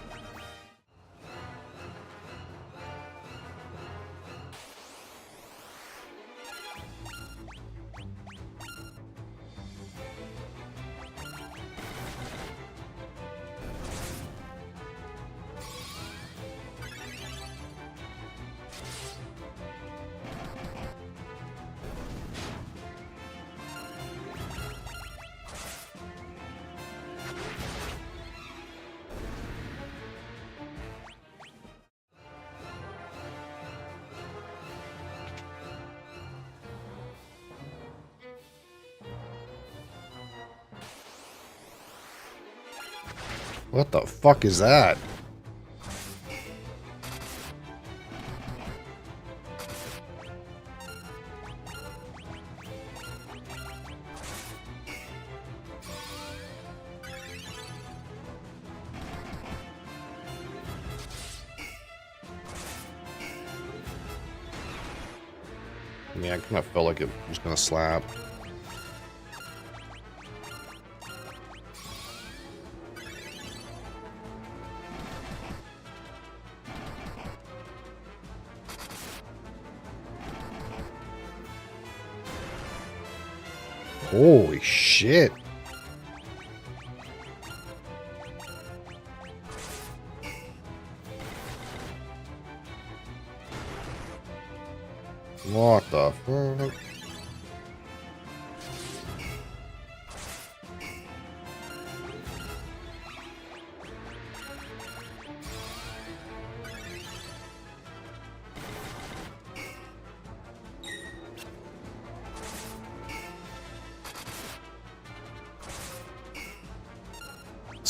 What the fuck is that? Yeah, I kind of felt like it was gonna slap. Holy shit. What the fuck?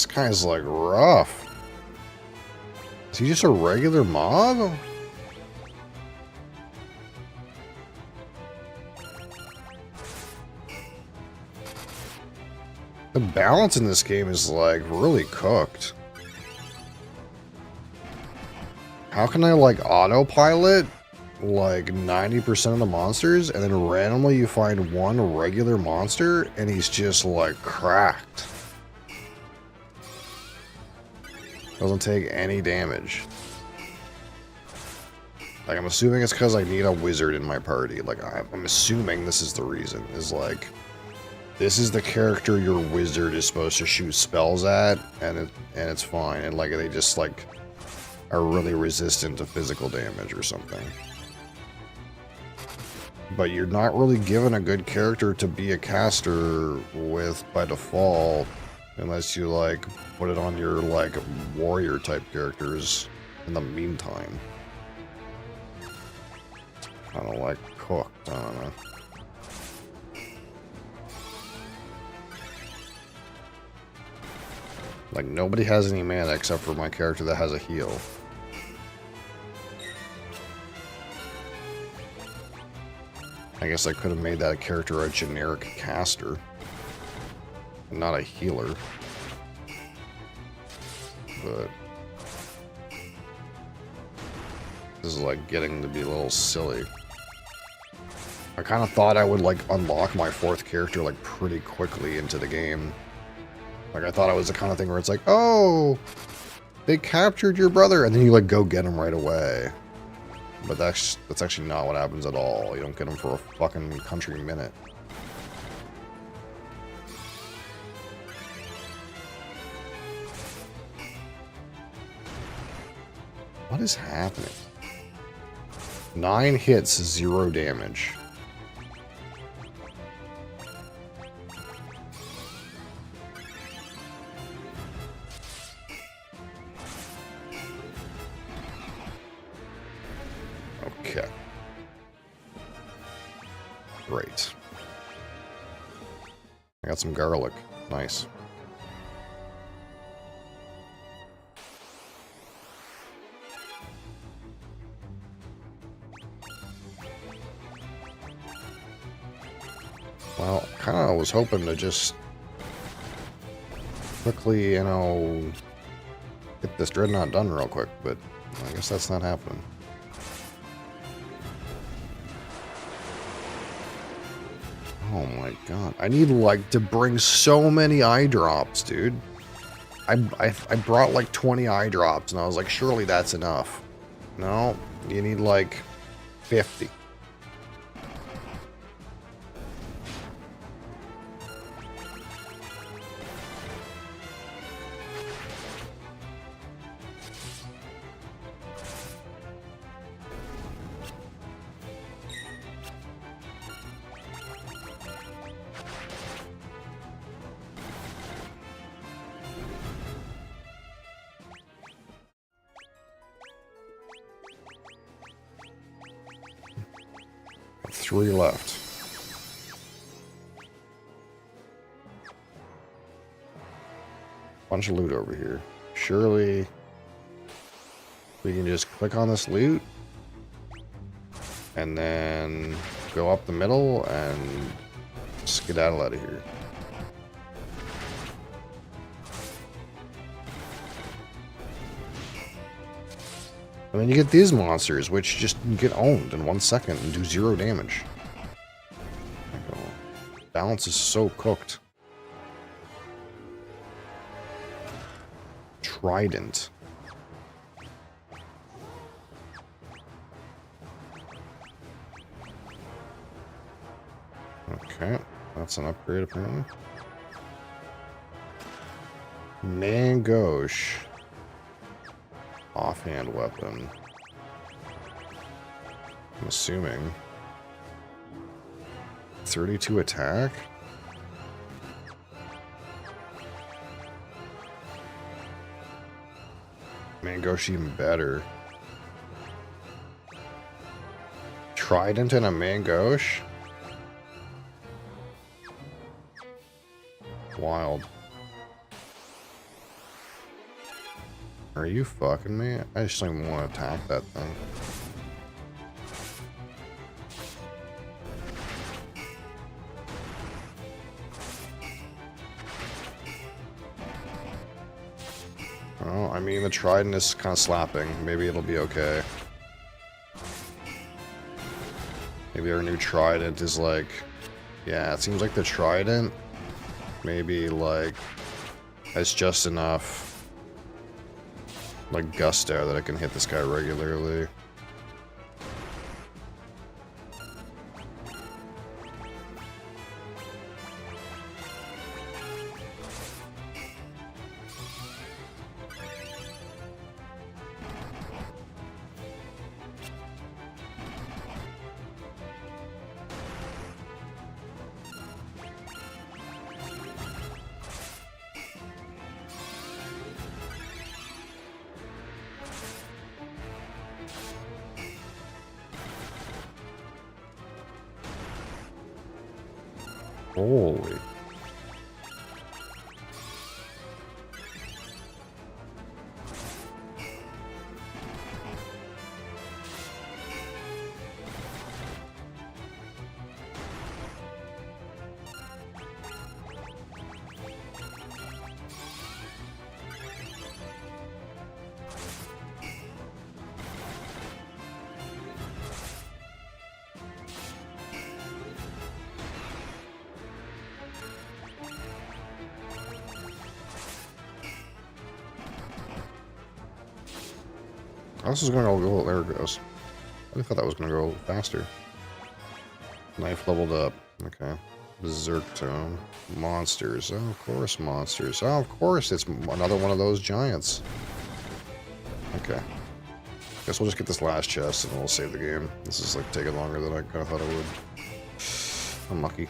This guy's like rough. Is he just a regular mob? The balance in this game is like really cooked. How can I like autopilot like 90% of the monsters and then randomly you find one regular monster and he's just like cracked? Doesn't take any damage. Like, I'm assuming it's because I need a wizard in my party. Like, I'm assuming this is the reason. Is like, this is the character your wizard is supposed to shoot spells at, and it's fine. And like, they just like are really resistant to physical damage or something. But you're not really given a good character to be a caster with by default, unless you like put it on your like warrior type characters in the meantime. Kind of like cooked, I don't know. Like nobody has any mana except for my character that has a heal. I guess I could have made that character a generic caster, not a healer. But this is like getting to be a little silly. I kind of thought I would like unlock my fourth character like pretty quickly into the game. Like I thought it was the kind of thing where it's like, oh, they captured your brother, and then you like go get him right away. But that's actually not what happens at all. You don't get him for a fucking country minute. What is happening? 9 hits, 0 damage. Okay. Great. I got some garlic. Nice. Well, kind of was hoping to just quickly, you know, get this dreadnought done real quick, but I guess that's not happening. Oh my god. I need, like, to bring so many eye drops, dude. I brought, like, 20 eye drops, and I was like, surely that's enough. No, you need, like, 50. Three left. Bunch of loot over here. Surely we can just click on this loot and then go up the middle and skedaddle out of here. And then you get these monsters, which just get owned in 1 second and do 0 damage. Balance is so cooked. Trident. Okay, that's an upgrade apparently. Mangosh. Offhand weapon. I'm assuming. 32 attack? Mangosh even better. Trident and a Mangosh? Wild. Are you fucking me? I just don't even want to attack that thing. Oh, I mean, the trident is kind of slapping. Maybe it'll be okay. Maybe our new trident is like... Yeah, it seems like the trident maybe, like, has just enough, like, gusto that I can hit this guy regularly. Holy. This is going to go, there it goes. I thought that was going to go faster. Knife leveled up. Okay. Berserk Tome. Monsters. Oh, of course, monsters. Oh, of course, it's another one of those giants. Okay. Guess we'll just get this last chest and we'll save the game. This is like taking longer than I kind of thought it would. Unlucky.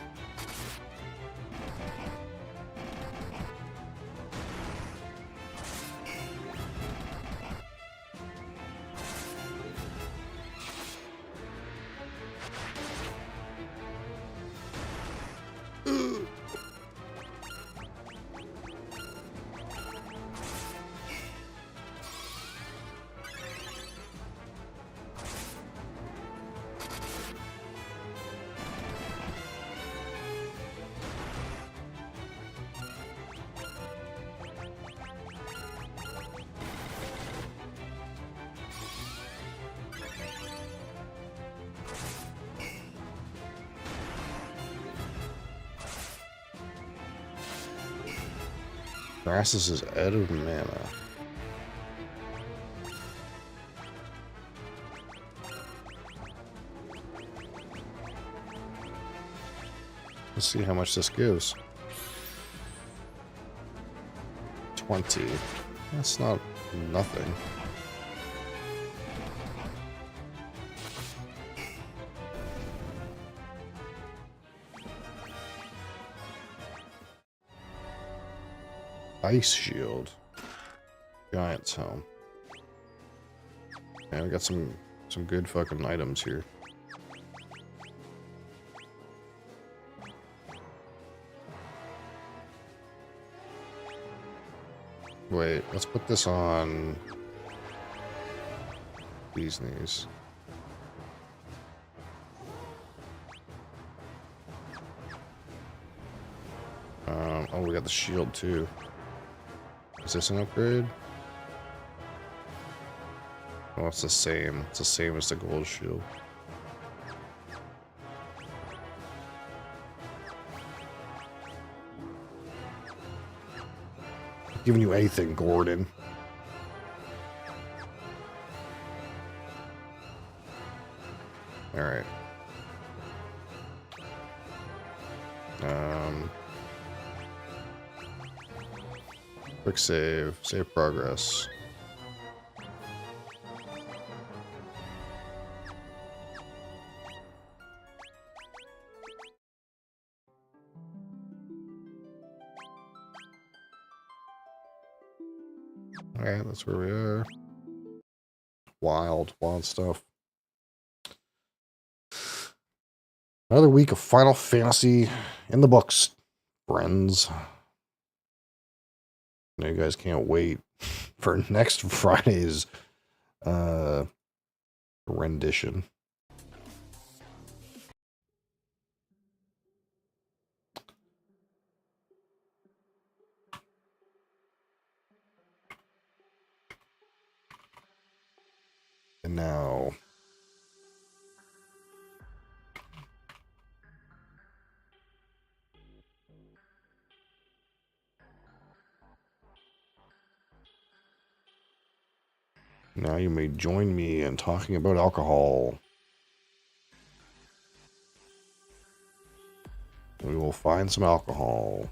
Grassus is out of mana. Let's see how much this gives. 20. That's not nothing. Ice shield. Giant's helm. And we got some good fucking items here. Wait, let's put this on these knees. Oh, we got the shield too. Is this an upgrade? Oh, it's the same. It's the same as the gold shield. Giving you anything, Gordon. Alright. Quick save. Save progress. Alright, that's where we are. Wild stuff. Another week of Final Fantasy in the books, friends. I know you guys can't wait. for next Friday's rendition. And now you may join me in talking about alcohol. We will find some alcohol.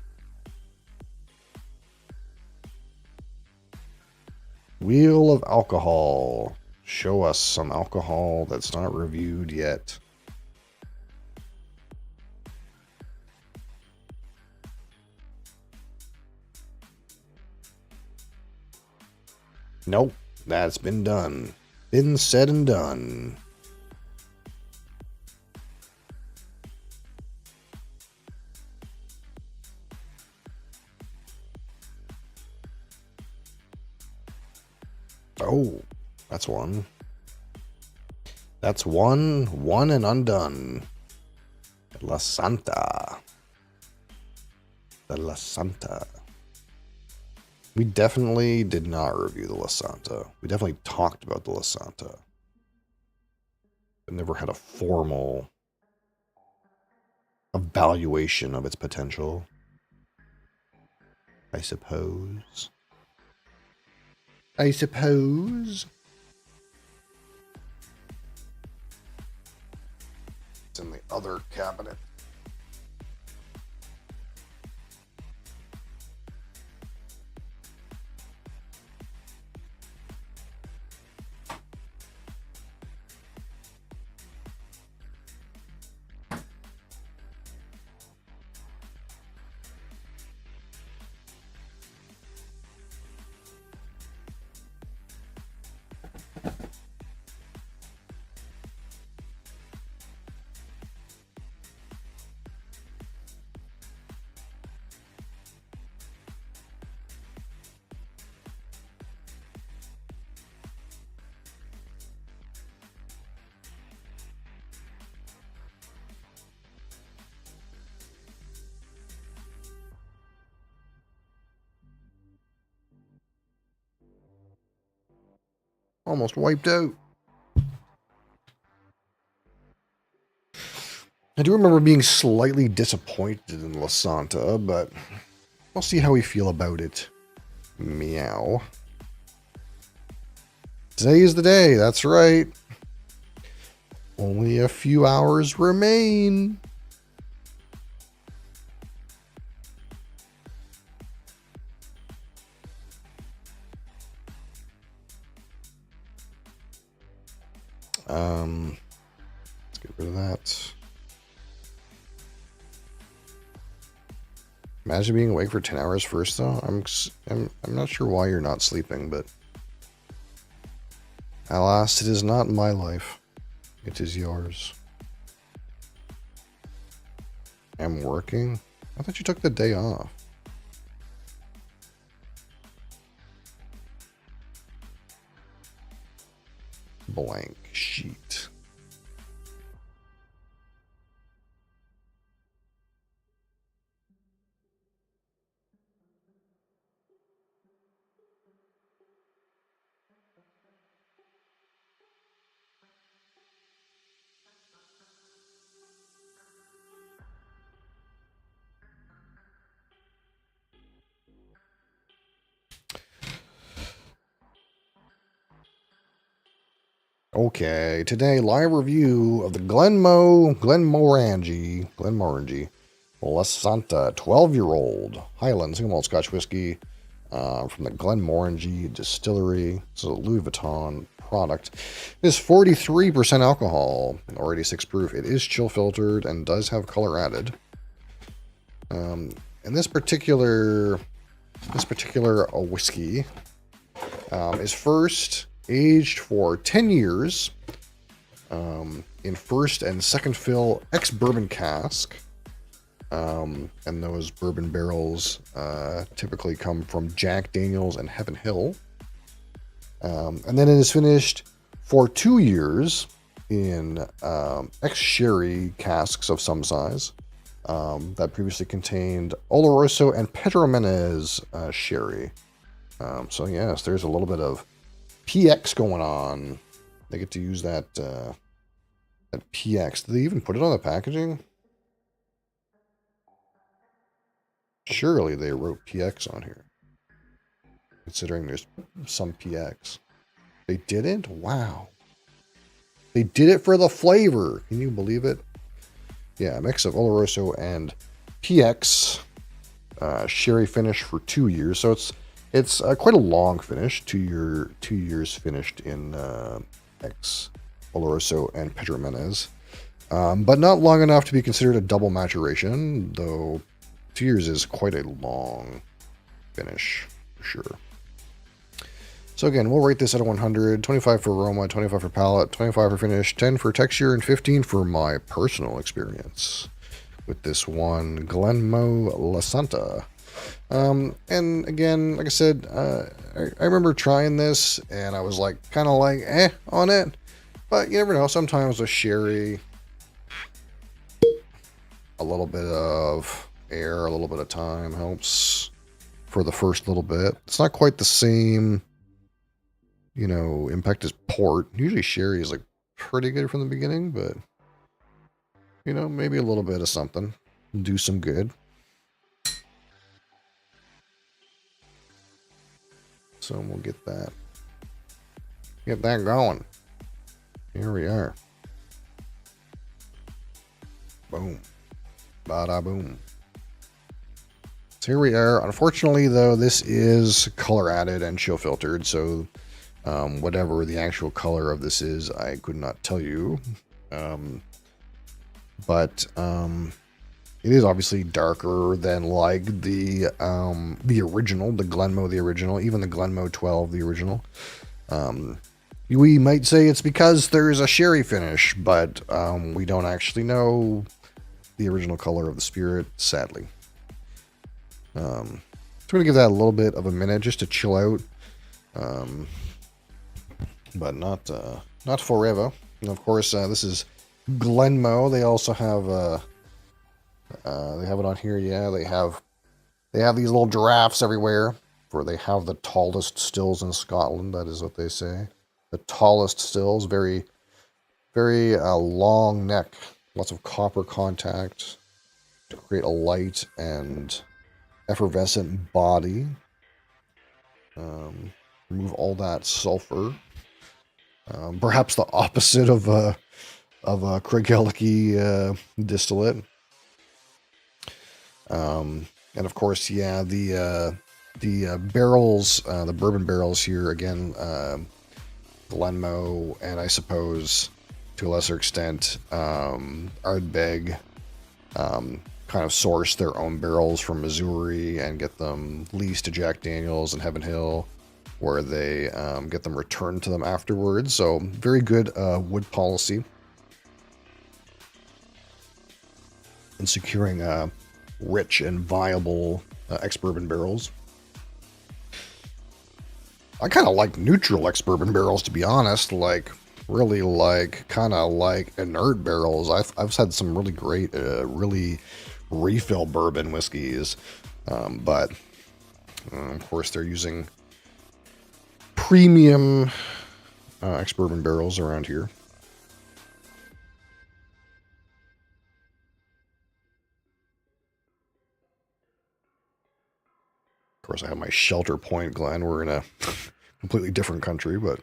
Wheel of alcohol. Show us some alcohol that's not reviewed yet. Nope, that's been done. Been said and done. Oh, that's one. That's one and undone. La Santa. The La Santa. We definitely did not review the La Santa. We definitely talked about the La Santa. But never had a formal evaluation of its potential, I suppose. It's in the other cabinet. Almost wiped out. I do remember being slightly disappointed in La Santa, but we'll see how we feel about it. Meow. Today is the day, that's right. Only a few hours remain. Let's get rid of that. Imagine being awake for 10 hours first, though. I'm not sure why you're not sleeping, but alas, it is not my life. It is yours. I'm working? I thought you took the day off. Blank sheet. Okay, today live review of the Glenmorangie La Santa 12-year-old Highland single malt Scotch whiskey from the Glenmorangie distillery. It's a Louis Vuitton product. It is 43% alcohol or 86 proof. It is chill filtered and does have color added. And this particular whiskey is first aged for 10 years in first and second fill ex-bourbon cask And those bourbon barrels typically come from Jack Daniels and Heaven Hill. And then it is finished for 2 years in ex-sherry casks of some size that previously contained Oloroso and Pedro Menez sherry. So yes, there's a little bit of PX going on. They get to use that PX. Did they even put it on the packaging? Surely they wrote PX on here, considering there's some PX. They didn't? Wow. They did it for the flavor. Can you believe it? Yeah, a mix of Oloroso and PX sherry finish for 2 years. So it's quite a long finish. 2 years finished in ex Oloroso and Pedro Menez, but not long enough to be considered a double maturation. Though 2 years is quite a long finish for sure. So again, we'll rate this out of 100, 25 for aroma, 25 for palate, 25 for finish, 10 for texture, and 15 for my personal experience with this one Glenmoe La Santa. And again, like I said, I remember trying this and I was like, kind of like, on it. But you never know, sometimes with sherry, a little bit of air, a little bit of time helps for the first little bit. It's not quite the same, impact as port. Usually sherry is like pretty good from the beginning, but maybe a little bit of something do some good. So we'll get that going. Here we are. Boom. Bada boom. So here we are. Unfortunately, though, this is color added and chill filtered, so whatever the actual color of this is, I could not tell you. But it is obviously darker than like the original, the Glenmoe, the original, even the Glenmoe 12, the original. We might say it's because there's a sherry finish, but we don't actually know the original color of the spirit, sadly. So I'm going to give that a little bit of a minute just to chill out. But not forever. And of course, this is Glenmoe. They also have they have it on here. Yeah, they have these little giraffes everywhere. For they have the tallest stills in Scotland. That is what they say. The tallest stills, very, very long neck, lots of copper contact to create a light and effervescent body. Remove all that sulfur. Perhaps the opposite of Craigellachie distillate. And of course, yeah, the barrels, the bourbon barrels here again, Glenmoe, and I suppose to a lesser extent, Ardbeg, kind of source their own barrels from Missouri and get them leased to Jack Daniels and Heaven Hill, where they get them returned to them afterwards. So very good wood policy in securing rich and viable ex-bourbon barrels. I kind of like neutral ex-bourbon barrels, to be honest. Like, really like, kind of like inert barrels. I've had some really great, really refill bourbon whiskeys. But, of course, they're using premium ex-bourbon barrels around here. Of course, I have my Shelter Point Glen. We're in a completely different country, but...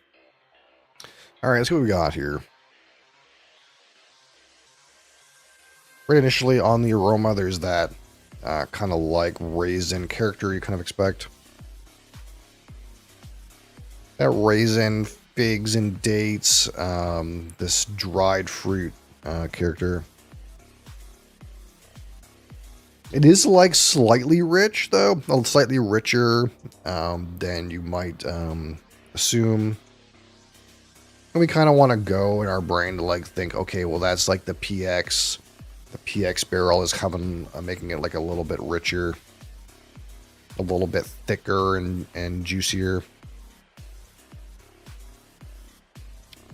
Alright, let's see what we got here. Right initially on the aroma, there's that kind of like raisin character you kind of expect. That raisin, figs, and dates, this dried fruit character. It is like slightly rich, though, slightly richer than you might assume. And we kind of want to go in our brain to like think, okay, well, that's like the PX The PX barrel is making it like a little bit richer, a little bit thicker and juicier.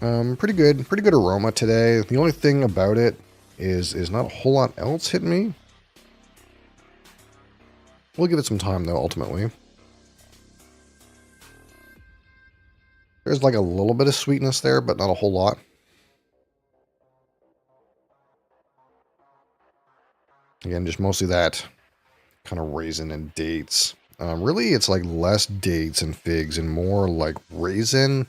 Pretty good aroma today. The only thing about it is not a whole lot else hitting me. We'll give it some time though, ultimately. There's like a little bit of sweetness there, but not a whole lot. Again, just mostly that kind of raisin and dates. Really, it's like less dates and figs and more like raisin.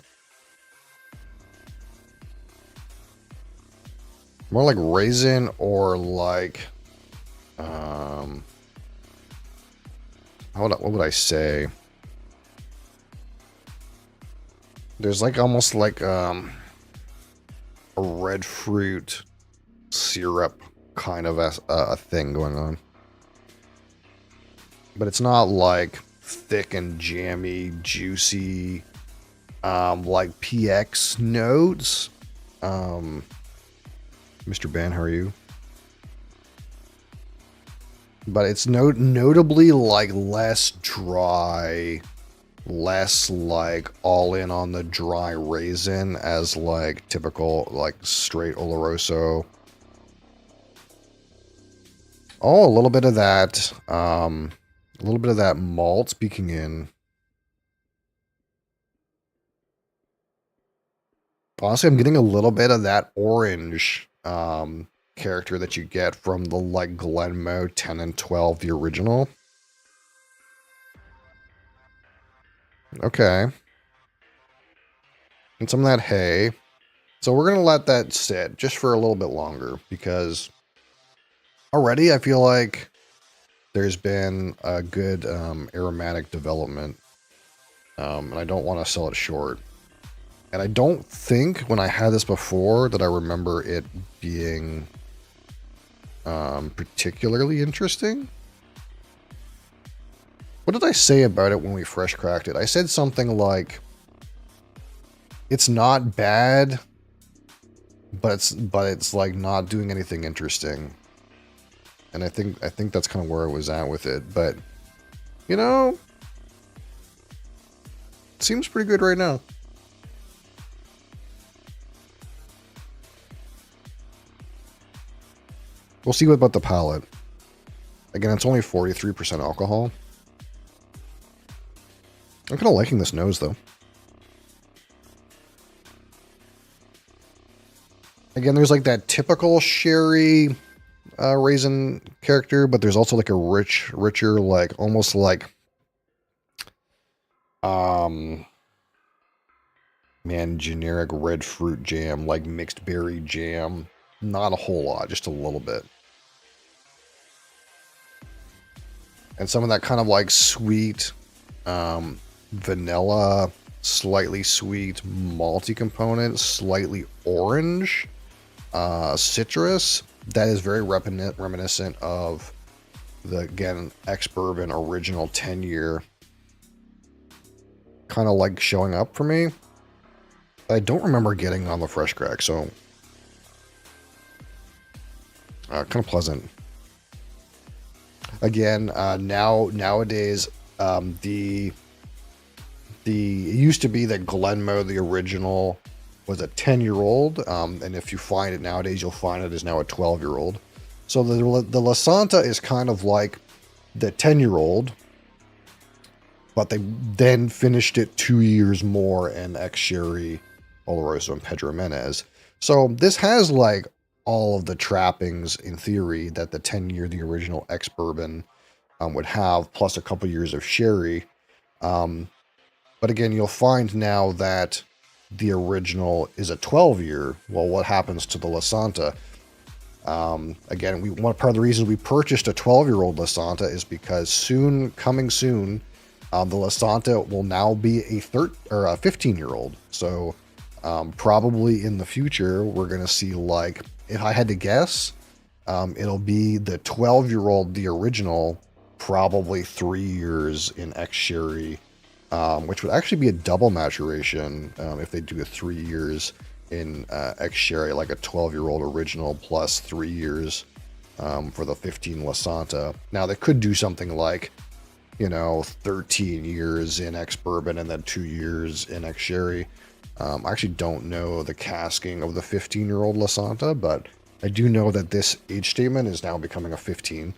More like raisin or like, what would I say? There's like almost like a red fruit syrup kind of a thing going on. But it's not like thick and jammy, juicy, like PX notes. Mr. Ben, how are you? But it's notably like less dry, less like all in on the dry raisin as like typical like straight Oloroso. Oh, a little bit of that. A little bit of that malt speaking in. Honestly, I'm getting a little bit of that orange character that you get from the like Glenmoe 10 and 12, the original. Okay. And some of that hay. So we're going to let that sit just for a little bit longer because already I feel like there's been a good aromatic development. And I don't want to sell it short. And I don't think when I had this before that I remember it being particularly interesting. What did I say about it when we fresh cracked it? I said something like, it's not bad, but it's like not doing anything interesting. And I think that's kind of where I was at with it. But you know, it seems pretty good right now. We'll see what about the palate. Again, it's only 43% alcohol. I'm kind of liking this nose, though. Again, there's like that typical sherry raisin character, but there's also like a richer, like almost like, generic red fruit jam, like mixed berry jam. Not a whole lot, just a little bit. And some of that kind of like sweet, vanilla, slightly sweet, malty component, slightly orange, citrus. That is very reminiscent of the, again, ex-bourbon original 10-year. Kind of like showing up for me. I don't remember getting on the fresh crack, so kind of pleasant. Again, nowadays, it used to be that Glenmoe, the original, was a 10-year-old, and if you find it nowadays, you'll find it is now a 12-year-old. So the La Santa is kind of like the 10-year-old, but they then finished it 2 years more in ex-sherry, Oloroso, and Pedro Menez. So this has like all of the trappings in theory that the 10-year, the original ex-bourbon would have, plus a couple years of sherry. But again, you'll find now that the original is a 12-year. Well, what happens to the La Santa? Again, part of the reasons we purchased a 12-year-old La Santa is because coming soon, the La Santa will now be a 15-year-old. So probably in the future, we're going to see, like, if I had to guess, it'll be the 12-year-old, the original, probably 3 years in ex-sherry, which would actually be a double maturation if they do a 3 years in ex-sherry, like a 12-year-old original plus 3 years for the 15 Lasanta. Now, they could do something like, 13 years in ex-bourbon and then 2 years in ex-sherry. I actually don't know the casking of the 15-year-old Lasanta, but I do know that this age statement is now becoming a 15.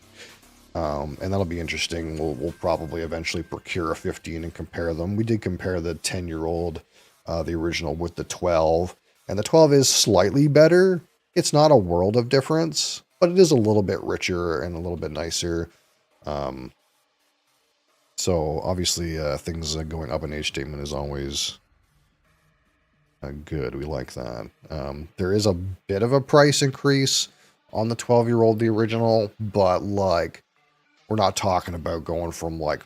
And that'll be interesting. We'll probably eventually procure a 15 and compare them. We did compare the 10-year-old, the original, with the 12. And the 12 is slightly better. It's not a world of difference, but it is a little bit richer and a little bit nicer. So obviously things going up in age statement is always good. We like that. There is a bit of a price increase on the 12-year-old, the original, but like we're not talking about going from like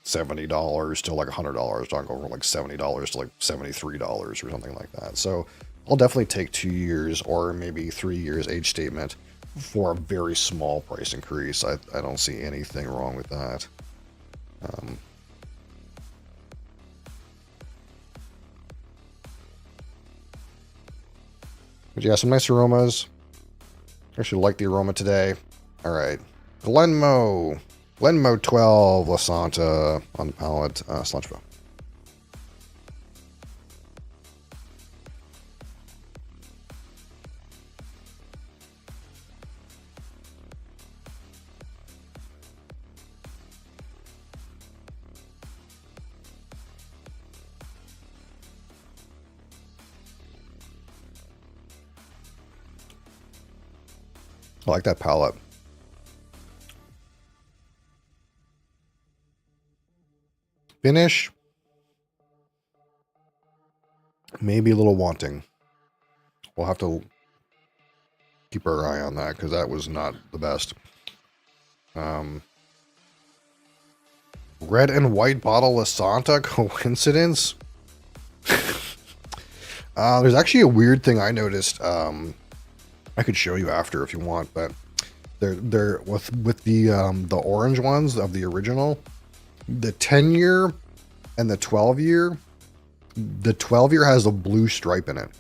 $70 to like $100. We're talking over like $70 to like $73 or something like that. So I'll definitely take 2 years or maybe 3 years age statement for a very small price increase. I don't see anything wrong with that. But yeah, some nice aromas. I actually like the aroma today. All right. Glenmoe 12 Lasanta on the palate. Cilantro. I like that palate. Finish, maybe a little wanting. We'll have to keep our eye on that because that was not the best. Red and white bottle of Santa, coincidence? There's actually a weird thing I noticed. I could show you after if you want, but they're with the orange ones of the original, the 10-year and the 12-year. The 12-year has a blue stripe in it.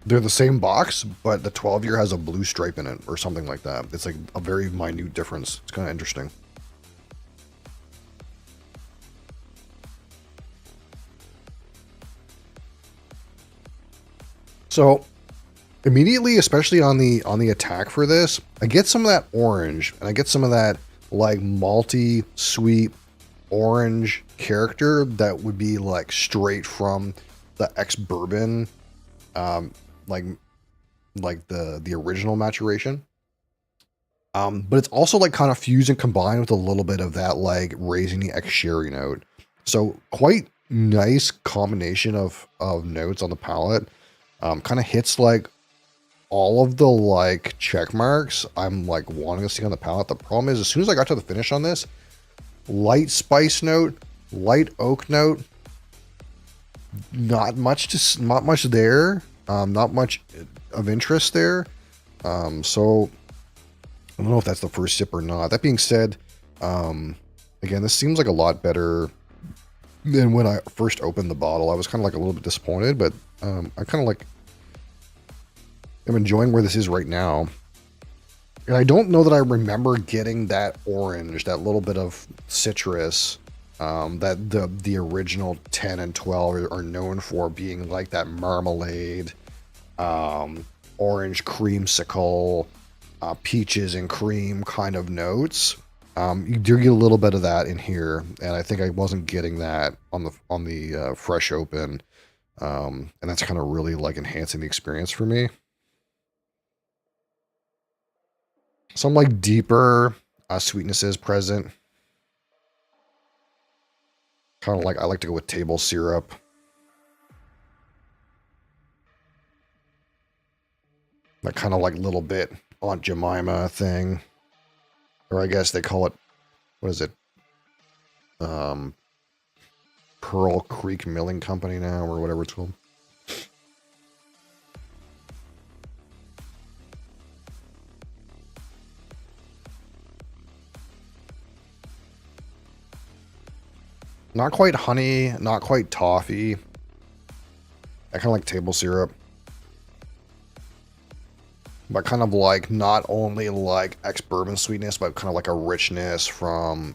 They're the same box, but the 12-year has a blue stripe in it or something like that. It's like a very minute difference. It's kind of interesting. So immediately, especially on the attack for this, I get some of that orange and I get some of that like malty, sweet orange character that would be like straight from the ex-bourbon, like the original maturation. But it's also like kind of fused and combined with a little bit of that like raisiny ex-sherry note. So quite nice combination of notes on the palate. Kind of hits like all of the like check marks I'm like wanting to see on the palate. The problem is as soon as I got to the finish on this, light spice note, light oak note, not much there. Not much of interest there. So I don't know if that's the first sip or not. That being said, again, this seems like a lot better than when I first opened the bottle. I was kind of like a little bit disappointed, but I kind of like I'm enjoying where this is right now. And I don't know that I remember getting that orange, that little bit of citrus that the original 10 and 12 are known for, being like that marmalade, orange creamsicle, peaches and cream kind of notes. You do get a little bit of that in here, and I think I wasn't getting that on the fresh open, and that's kind of really like enhancing the experience for me. Some like deeper sweetnesses present. Kind of like I like to go with table syrup. That kind of like little bit Aunt Jemima thing. Or I guess they call it, what is it? Pearl Creek Milling Company now, or whatever it's called. Not quite honey, not quite toffee. I kind of like table syrup. but kind of like not only like ex-bourbon sweetness, but kind of like a richness from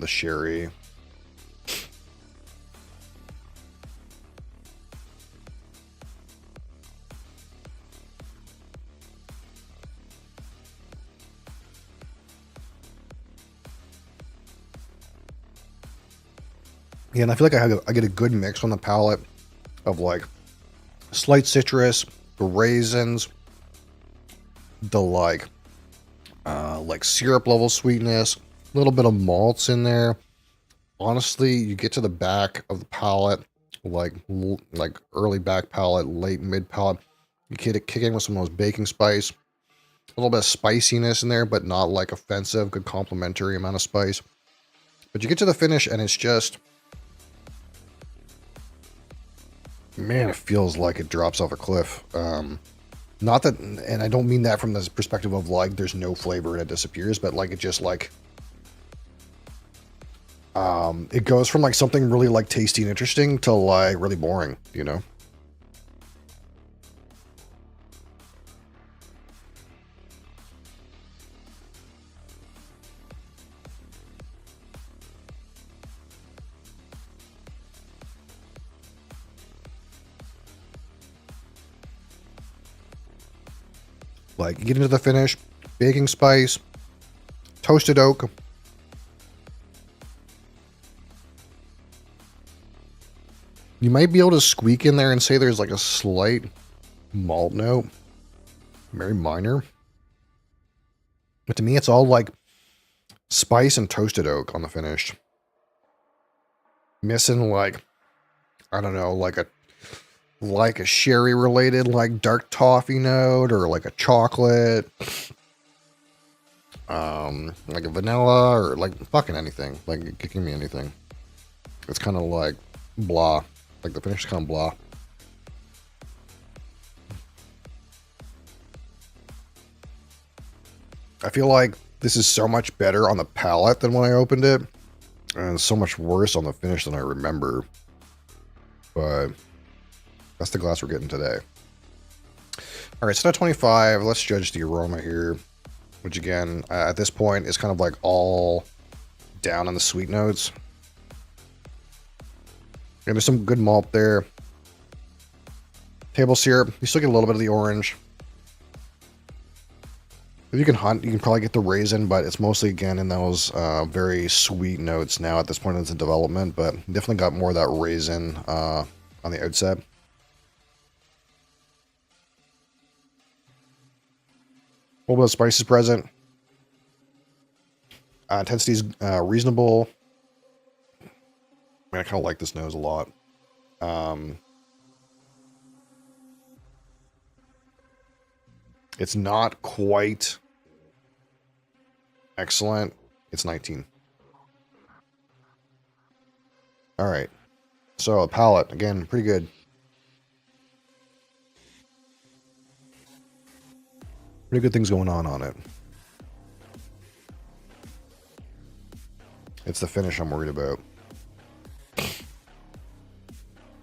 the sherry. Yeah, and I feel like I get a good mix on the palate of like slight citrus, the raisins, the like syrup level sweetness, a little bit of malts in there. Honestly, you get to the back of the palate, like early back palate, late mid palate, you get it kicking with some of those baking spice, a little bit of spiciness in there, but not like offensive, good complementary amount of spice. But you get to the finish and it's just, man, it feels like it drops off a cliff. Not that, and I don't mean that from the perspective of like there's no flavor and it disappears, but like it just like, it goes from like something really like tasty and interesting to like really boring, you know? Like you get into the finish, baking spice, toasted oak. You might be able to squeak in there and say there's like a slight malt note, very minor. But to me, it's all like spice and toasted oak on the finish. Missing like, I don't know, like a sherry related like dark toffee note or like a chocolate. Like a vanilla or like fucking anything. Like give me anything. It's kind of like blah. Like the finish is kind of blah. I feel like this is so much better on the palate than when I opened it. And so much worse on the finish than I remember. But that's the glass we're getting today. Alright, so now 25. Let's judge the aroma here. Which again, at this point, is kind of like all down on the sweet notes. And there's some good malt there. Table syrup. You still get a little bit of the orange. If you can hunt, you can probably get the raisin, but it's mostly, again, in those very sweet notes now at this point in its development. But definitely got more of that raisin on the outset. A little bit of spice is present. Intensity is reasonable. I kind of like this nose a lot. It's not quite excellent. It's 19. All right. So a palate, again, pretty good. Pretty good things going on it. It's the finish I'm worried about. This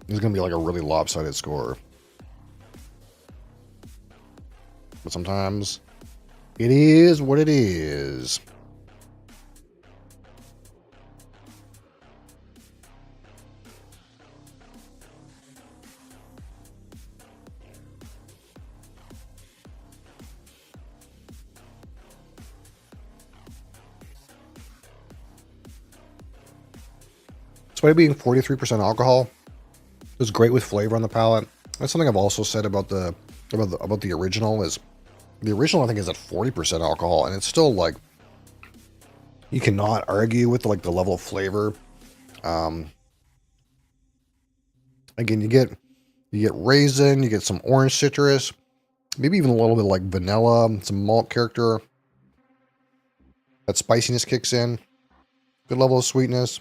is going to be like a really lopsided score. But sometimes it is what it is. Despite being 43% alcohol, it's great with flavor on the palate. That's something I've also said about the original. Is the original I think is at 40% alcohol, and it's still like you cannot argue with like the level of flavor. Again, you get raisin, you get some orange citrus, maybe even a little bit like vanilla, some malt character. That spiciness kicks in. Good level of sweetness.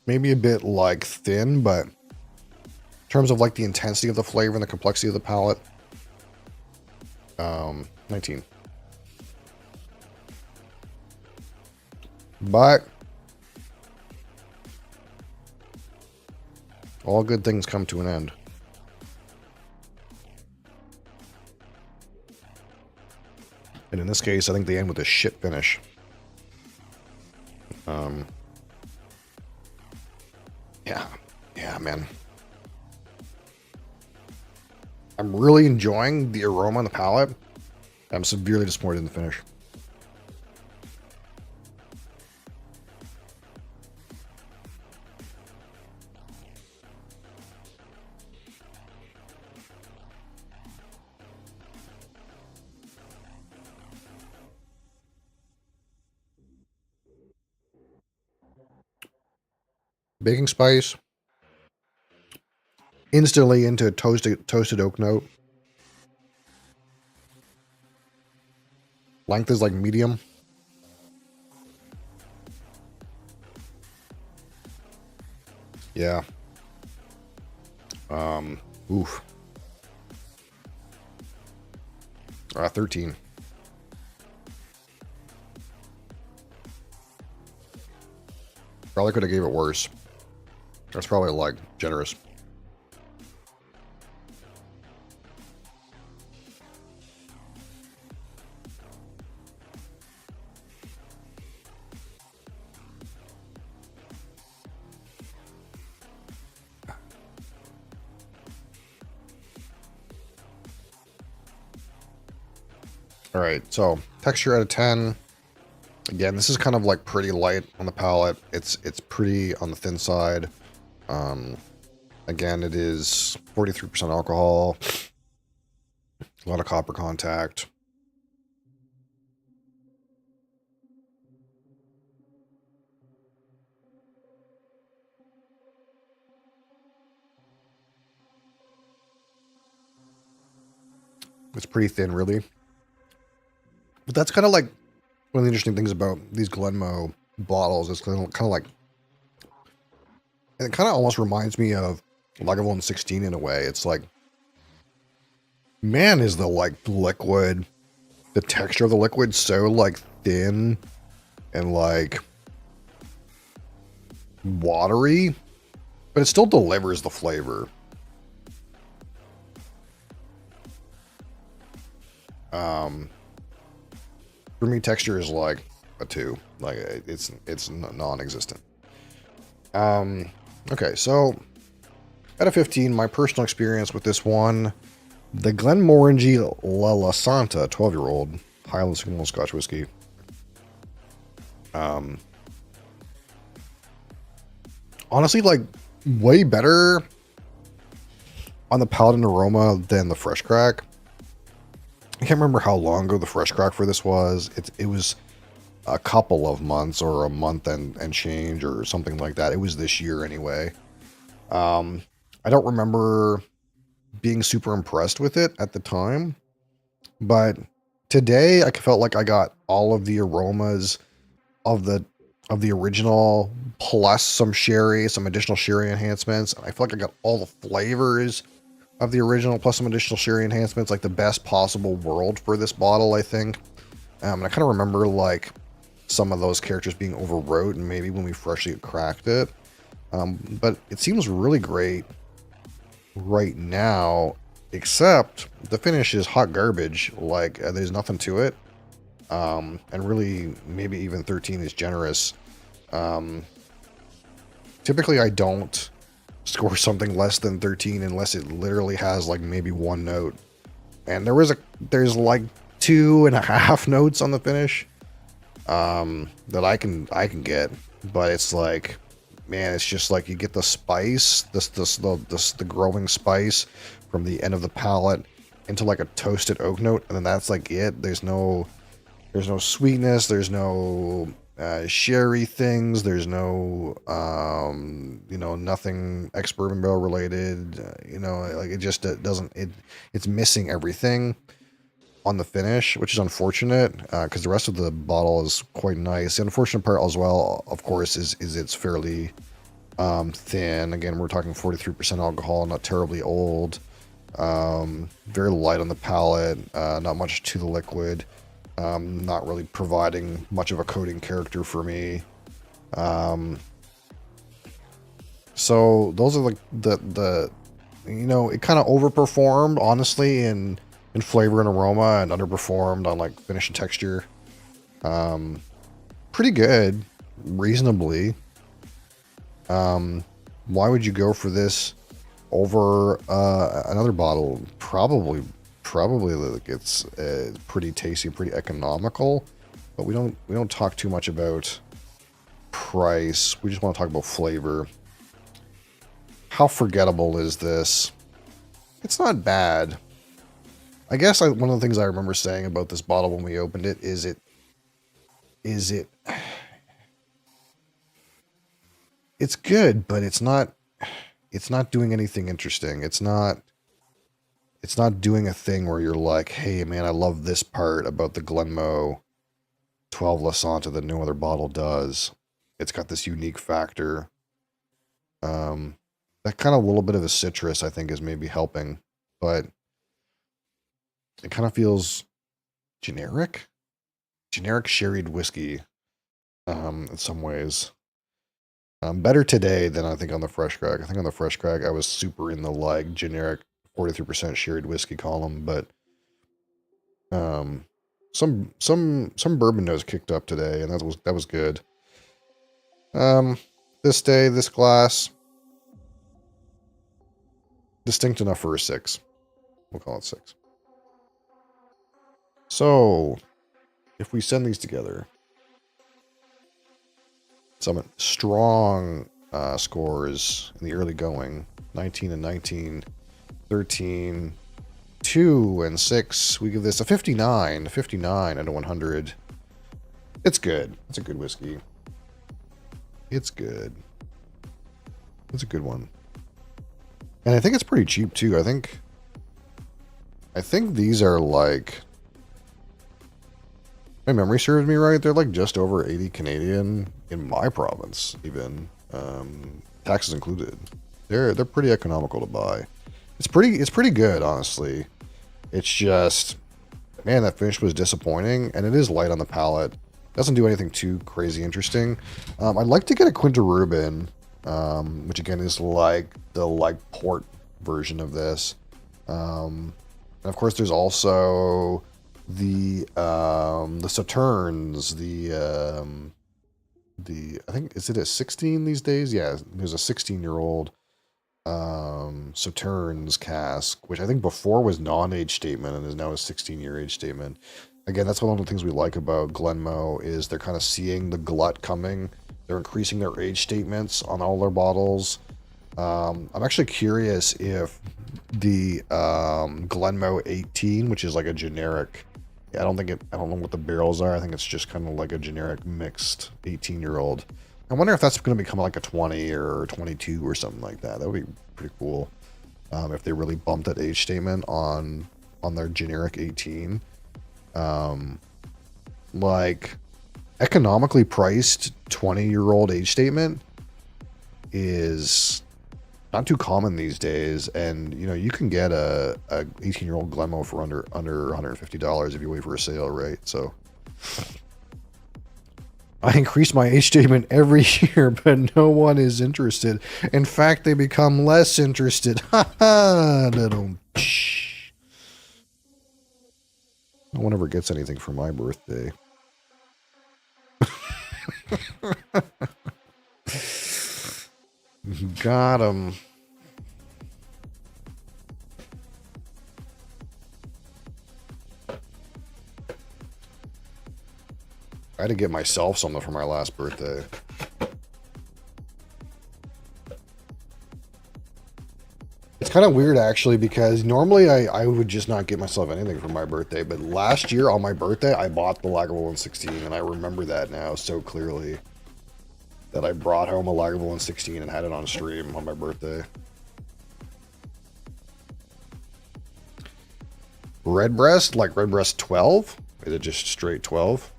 Maybe a bit like thin, but in terms of like the intensity of the flavor and the complexity of the palate, 19. But all good things come to an end. And in this case, I think they end with a shit finish. Yeah, man. I'm really enjoying the aroma on the palate. I'm severely disappointed in the finish. Baking spice. Instantly into a toasted oak note. Length is like medium. Yeah. Oof. 13. Probably could have gave it worse. That's probably like generous. All right, so texture out of 10. Again, this is kind of like pretty light on the palate. It's pretty on the thin side. Again, it is 43% alcohol. A lot of copper contact. It's pretty thin, really. But that's kind of like one of the interesting things about these Glenmoe bottles. It's kind of like, and it kind of almost reminds me of Lagavulin 16 in a way. It's like, man, is the like liquid, the texture of the liquid so like thin and like watery, but it still delivers the flavor. For me, texture is like a 2. Like it's non-existent. Okay, so out of 15, my personal experience with this one, the Glenmorangie La Santa 12-year-old Highland Single Scotch whiskey. Honestly, like way better on the palate and aroma than the fresh crack. I can't remember how long ago the fresh crack for this was. It was a couple of months or a month and change or something like that. It was this year anyway. I don't remember being super impressed with it at the time, but today I felt like I got all of the aromas of the original plus some sherry, some additional sherry enhancements. And I feel like I got all the flavors of the original plus some additional sherry enhancements, like the best possible world for this bottle, I think. And I kind of remember like some of those characters being overwrought and maybe when we freshly cracked it. But it seems really great right now, except the finish is hot garbage. Like there's nothing to it. And really maybe even 13 is generous. Typically I don't score something less than 13 unless it literally has like maybe one note, and there's like 2.5 notes on the finish that I can get, but it's like, man, it's just like you get the spice, the growing spice from the end of the palate into like a toasted oak note, and then that's like it. There's no sweetness, there's no sherry things, there's no nothing ex-bourbon barrel related, like it just doesn't, it's missing everything on the finish, which is unfortunate because the rest of the bottle is quite nice. The unfortunate part as well, of course, is it's fairly thin. Again, we're talking 43% alcohol, not terribly old, very light on the palate, not much to the liquid. Not really providing much of a coating character for me. So those are like the it kind of overperformed, honestly, in in flavor and aroma and underperformed on like finish and texture. Pretty good, reasonably. Why would you go for this over another bottle? Probably like it's pretty tasty, pretty economical. But we don't talk too much about price. We just want to talk about flavor. How forgettable is this? It's not bad. I guess one of the things I remember saying about this bottle when we opened it is it's good, but it's not doing anything interesting. It's not doing a thing where you're like, hey man, I love this part about the Glenmoe 12 La Santa that no other bottle does. It's got this unique factor. That kind of little bit of a citrus, I think, is maybe helping, but it kind of feels generic sherried whiskey, in some ways. Better today than I think on the Fresh Crack. I think on the Fresh Crack, I was super in the like generic 43% sherried whiskey column, but some bourbon notes kicked up today, and that was good. This day, this glass, distinct enough for a 6. We'll call it 6. So, if we send these together, some strong scores in the early going, 19 and 19, 13, 2 and 6. We give this a 59 out of 100. It's good. It's a good whiskey. It's good. It's a good one. And I think it's pretty cheap too. I think these are like, my memory serves me right, they're like just over 80 Canadian in my province, even. Taxes included. They're pretty economical to buy. It's pretty good, honestly. It's just, man, that finish was disappointing, and it is light on the palate. Doesn't do anything too crazy interesting. I'd like to get a Quinta Rubin, which again is like the port version of this. And of course, there's also the Sauternes, I think, is it a 16 these days? Yeah, there's a 16-year-old Sauternes cask, which I think before was non-age statement and is now a 16-year age statement. Again, that's one of the things we like about Glenmoe is they're kind of seeing the glut coming. They're increasing their age statements on all their bottles. I'm actually curious if the Glenmoe 18, which is like a generic, I don't know what the barrels are. I think it's just kind of like a generic mixed 18-year-old. I wonder if that's going to become like a 20 or 22 or something like that. That would be pretty cool. If they really bumped that age statement on their generic 18. Like economically priced 20-year-old age statement is not too common these days, and you know you can get a 18-year-old Glenmoe for under $150 if you wait for a sale, right? So I increase my age statement every year, but no one is interested. In fact, they become less interested. Ha ha! No one ever gets anything for my birthday. Got him. I had to get myself something for my last birthday. It's kind of weird, actually, because normally I would just not get myself anything for my birthday. But last year on my birthday, I bought the Lagavulin 16, and I remember that now so clearly. That I brought home a Lagavulin 16 and had it on stream on my birthday. Redbreast? Like Redbreast 12? Is it just straight 12?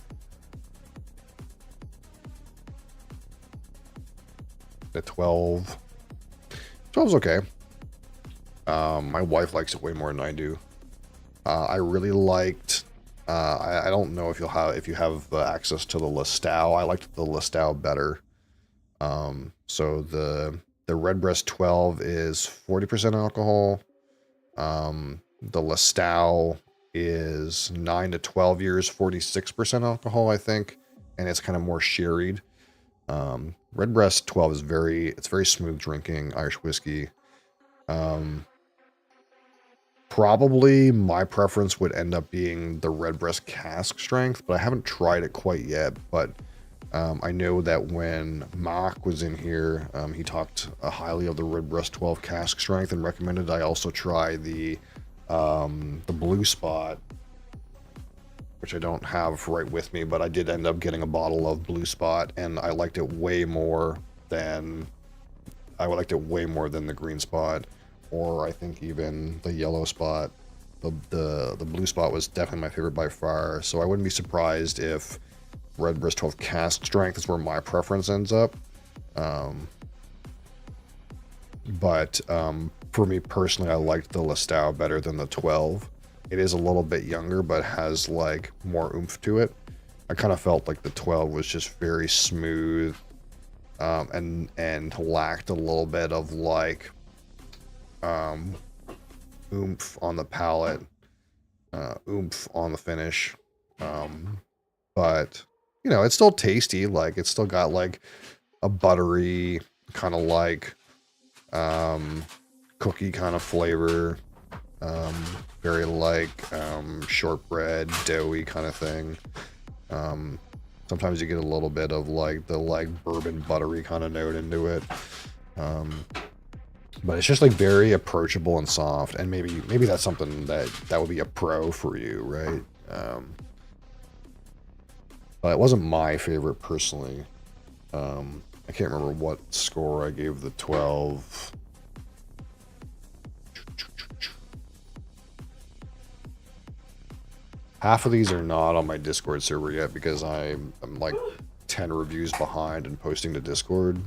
The 12. 12's okay. My wife likes it way more than I do. I really liked. I don't know if you have access to the Listau. I liked the Listau better. So the Redbreast 12 is 40% alcohol. The Lestau is 9 to 12 years, 46% alcohol, I think, and it's kind of more sherried. Redbreast 12 is very smooth drinking Irish whiskey. Probably my preference would end up being the Redbreast cask strength, but I haven't tried it quite yet. But I know that when Mark was in here, he talked highly of the Redbreast 12 cask strength and recommended I also try the Blue Spot, which I don't have right with me, but I did end up getting a bottle of Blue Spot, and I liked it way more than the Green Spot, or I think even the Yellow Spot. The Blue Spot was definitely my favorite by far, so I wouldn't be surprised if Redbreast 12 cask strength is where my preference ends up. But for me personally, I liked the Lestau better than the 12. It is a little bit younger, but has like more oomph to it. I kind of felt like the 12 was just very smooth, and lacked a little bit of like oomph on the palate, oomph on the finish. But you know, it's still tasty. Like it's still got like a buttery kind of like cookie kind of flavor. Very like shortbread, doughy kind of thing. Sometimes you get a little bit of like the like bourbon buttery kind of note into it. But it's just like very approachable and soft, and maybe that's something that would be a pro for you, right? But it wasn't my favorite personally. I can't remember what score I gave the 12. Half of these are not on my Discord server yet because I'm like 10 reviews behind and posting to Discord.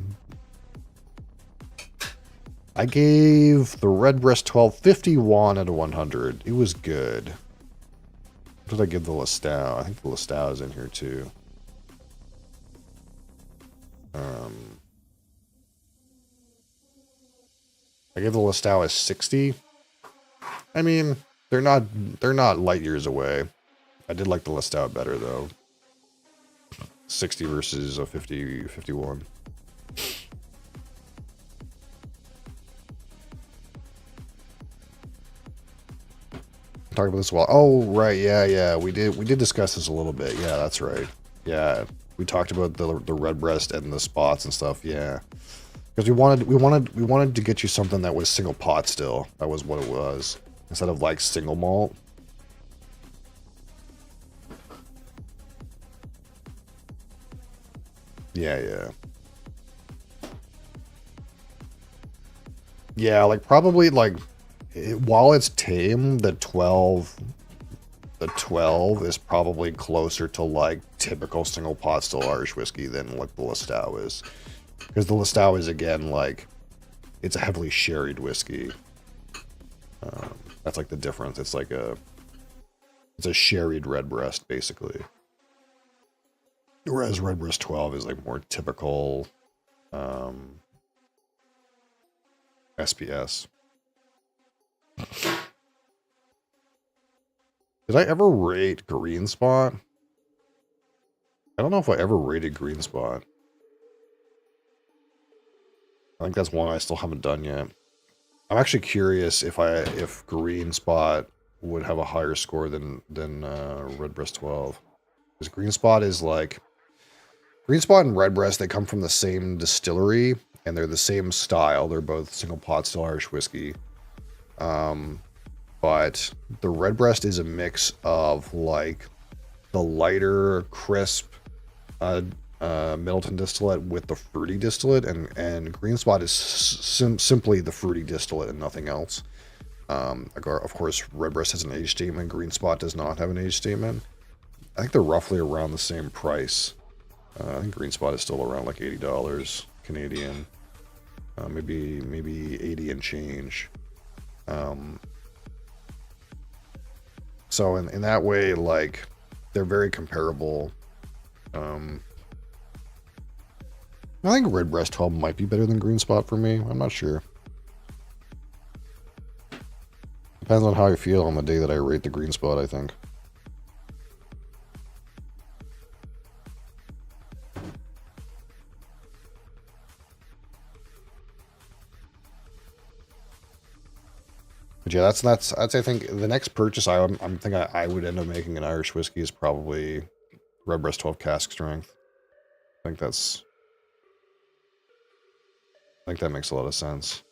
I gave the Redbreast 12 51 out of 100. It was good. What did I give the Lestau? I think the Lestau is in here too. I gave the Lestau a 60. I mean, they're not light years away. I did like the Lestau better though. 60 versus a 51. Talk about this a while. Oh, right, yeah. We did discuss this a little bit. Yeah, that's right. Yeah, we talked about the Redbreast and the spots and stuff. Yeah, because we wanted to get you something that was single pot still. That was what it was, instead of like single malt. Yeah. Yeah, like probably like while it's tame, the 12 is probably closer to like typical single pot still Irish whiskey than like the Lestau is, because the Lestau is again like it's a heavily sherried whiskey. That's like the difference. It's a sherried Redbreast basically. Whereas Redbreast 12 is like more typical SPS. Did I ever rate Green Spot? I don't know if I ever rated Green Spot. I think that's one I still haven't done yet. I'm actually curious if Green Spot would have a higher score than Redbreast 12. Because Green Spot is like... Green Spot and Redbreast, they come from the same distillery, and they're the same style. They're both single pot still Irish whiskey. But the Redbreast is a mix of like the lighter, crisp Middleton distillate with the fruity distillate, and Green Spot is simply the fruity distillate and nothing else. Of course, Redbreast has an age statement. Green Spot does not have an age statement. I think they're roughly around the same price. I think Green Spot is still around like $80 Canadian, maybe 80 and change. So in that way, like they're very comparable. I think Redbreast 12 might be better than Green Spot for me. I'm not sure. Depends on how I feel on the day that I rate the green spot, I think. But yeah, that's I think the next purchase I'm thinking I would end up making an Irish whiskey is probably Redbreast 12 cask strength. I think that makes a lot of sense.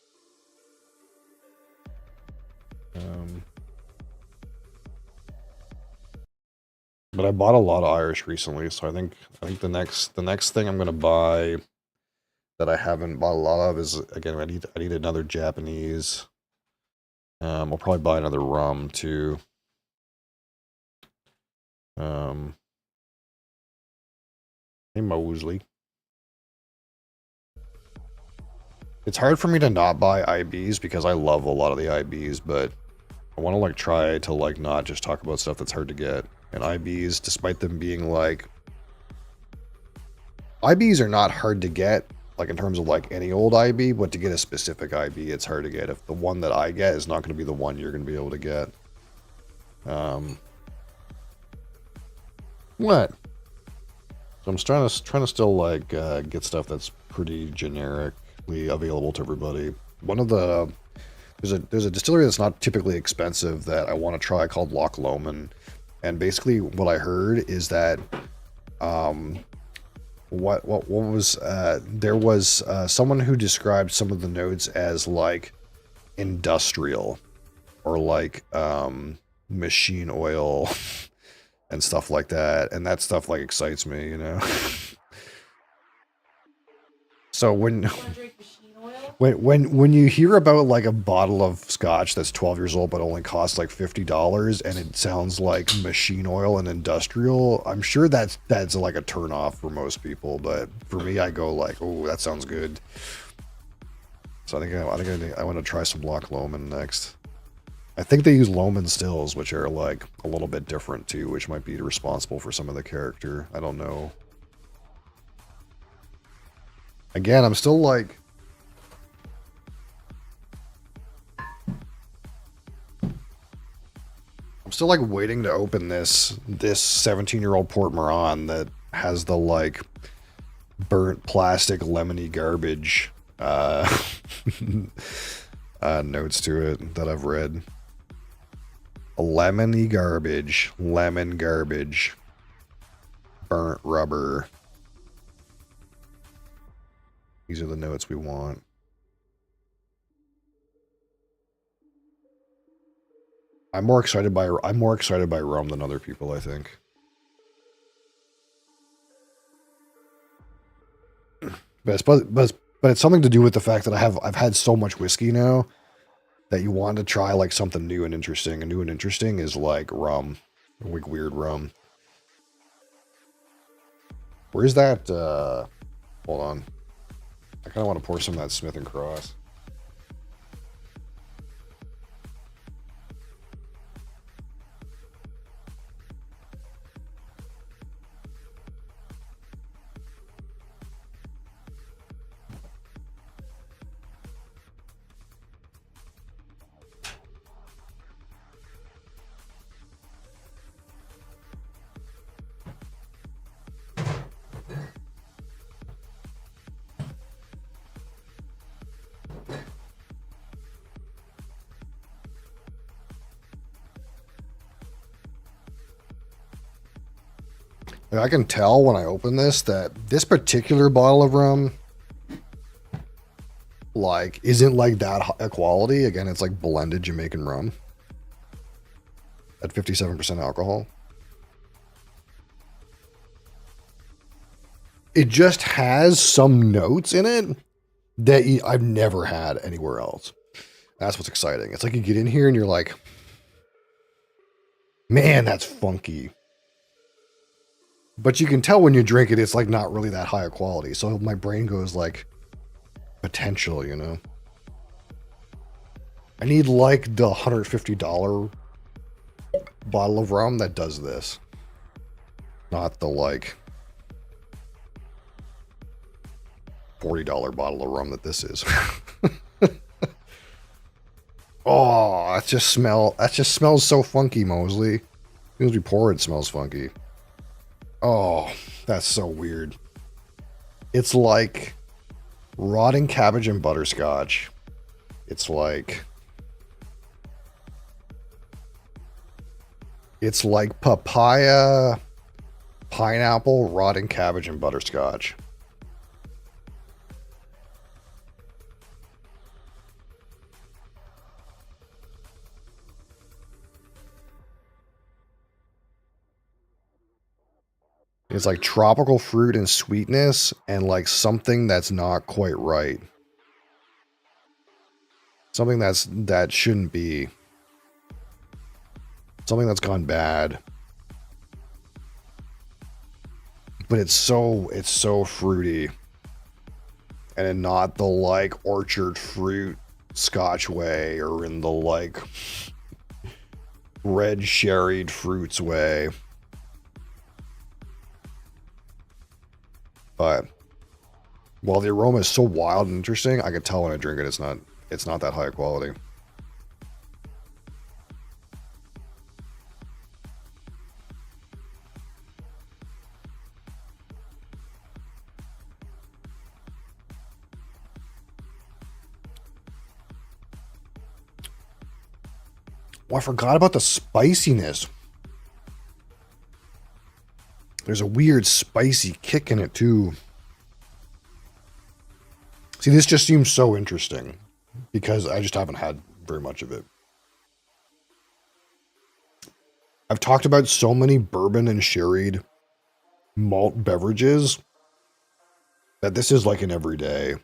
But I bought a lot of Irish recently, so I think the next thing I'm gonna buy that I haven't bought a lot of is, again, I need another Japanese. I'll probably buy another rum too. Hey Mosley. It's hard for me to not buy IBs because I love a lot of the IBs, but I want to like try to like not just talk about stuff that's hard to get. And IBs, despite them being like, IBs are not hard to get, like in terms of like any old IB, but to get a specific IB, it's hard to get. If the one that I get is not going to be the one you're going to be able to get. What? So I'm trying to still like get stuff that's pretty generically available to everybody. One of the there's a distillery that's not typically expensive that I want to try called Loch Lomond, and basically what I heard is that what was there was someone who described some of the notes as like industrial or like machine oil and stuff like that, and that stuff like excites me, you know. So when you hear about like a bottle of scotch that's 12 years old but only costs like $50 and it sounds like machine oil and industrial, I'm sure that's like a turn off for most people, but for me I go like, oh, that sounds good. So I want to try some Loch Lomond next. I think they use Lomond stills, which are like a little bit different too, which might be responsible for some of the character. I don't know. Again, I'm still like, waiting to open this 17-year-old Port Moran that has the like burnt plastic lemony garbage notes to it that I've read. Lemon garbage, burnt rubber. These are the notes we want. I'm more excited by rum than other people, I think. But it's something to do with the fact that I've had so much whiskey now that you want to try like something new and interesting. And new and interesting is like rum, like weird rum. Where's that? Hold on. I kind of want to pour some of that Smith & Cross. I can tell when I open this that this particular bottle of rum like isn't like that high quality. Again, it's like blended Jamaican rum at 57% alcohol. It just has some notes in it that I've never had anywhere else. That's what's exciting. It's like you get in here and you're like, man, that's funky. But you can tell when you drink it, it's like not really that high a quality. So my brain goes like potential, you know. I need like the $150 bottle of rum that does this. Not the like $40 bottle of rum that this is. Oh, that just smells so funky, Mosley. As soon as we pour it, it smells funky. Oh, that's so weird. It's like rotting cabbage and butterscotch. It's like papaya, pineapple, rotting cabbage, and butterscotch. It's like tropical fruit and sweetness and like something that's not quite right. Something that shouldn't be. Something that's gone bad. But it's so fruity. And in not the like orchard fruit scotch way or in the like red sherried fruits way. But while the aroma is so wild and interesting, I can tell when I drink it it's not that high quality. Oh, I forgot about the spiciness. There's a weird spicy kick in it too. See, this just seems so interesting because I just haven't had very much of it. I've talked about so many bourbon and sherried malt beverages that this is like an everyday.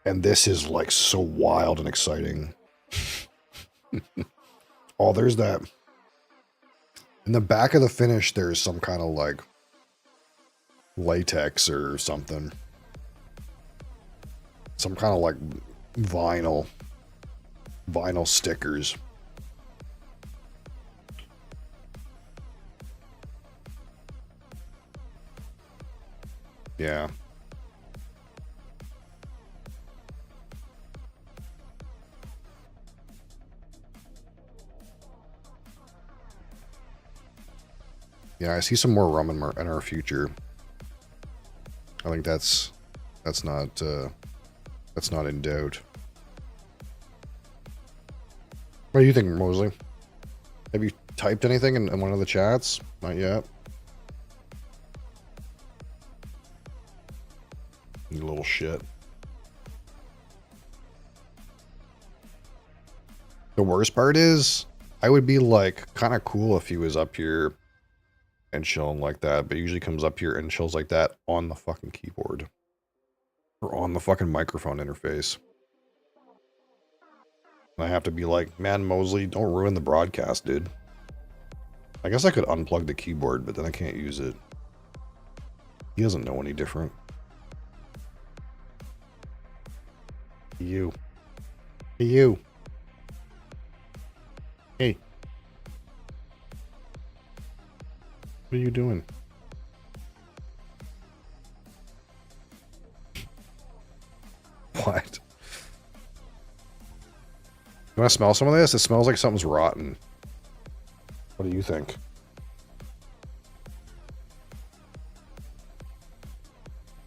And this is like so wild and exciting. Oh, there's that. In the back of the finish, there's some kind of like latex or something. Some kind of like vinyl stickers. Yeah. Yeah, I see some more rum in our future. I think that's not in doubt. What do you think, Mosley? Have you typed anything in one of the chats? Not yet. You little shit. The worst part is, I would be like kind of cool if he was up here and chilling like that, but he usually comes up here and chills like that on the fucking keyboard. Or on the fucking microphone interface. And I have to be like, man, Mosley, don't ruin the broadcast, dude. I guess I could unplug the keyboard, but then I can't use it. He doesn't know any different. You. Hey, you. Hey. What are you doing? What? You want to smell some of this? It smells like something's rotten. What do you think?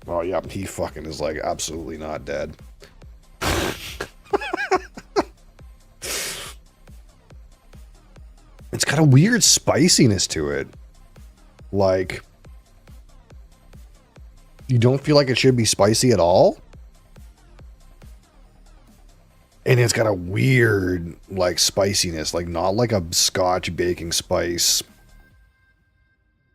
Oh, yeah, he fucking is like absolutely not dead. It's got a weird spiciness to it. Like, you don't feel like it should be spicy at all? And it's got a weird, like, spiciness. Like, not like a Scotch baking spice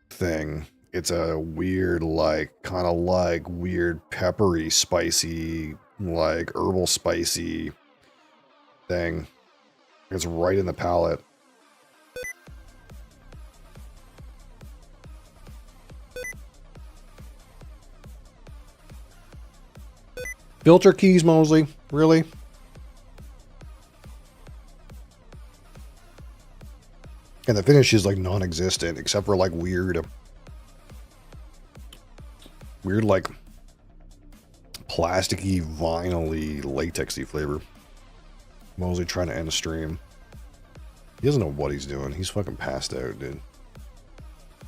thing. It's a weird, like, kind of like weird peppery, spicy, like herbal spicy thing. It's right in the palate. Filter keys, Mosley? Really? And the finish is like non-existent, except for like weird like plasticky, vinyl-y, latexy flavor. Mosley trying to end a stream. He doesn't know what he's doing. He's fucking passed out, dude.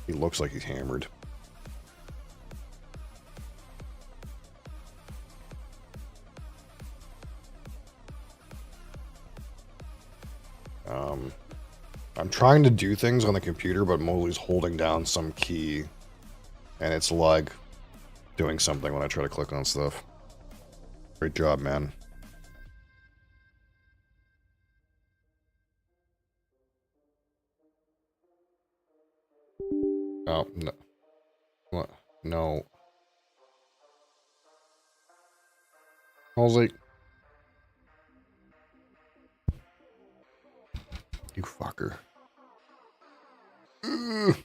He looks like he's hammered. I'm trying to do things on the computer, but Mosley's holding down some key. And it's like doing something when I try to click on stuff. Great job, man. Oh, no. What? No. Mosley. You fucker. Ugh.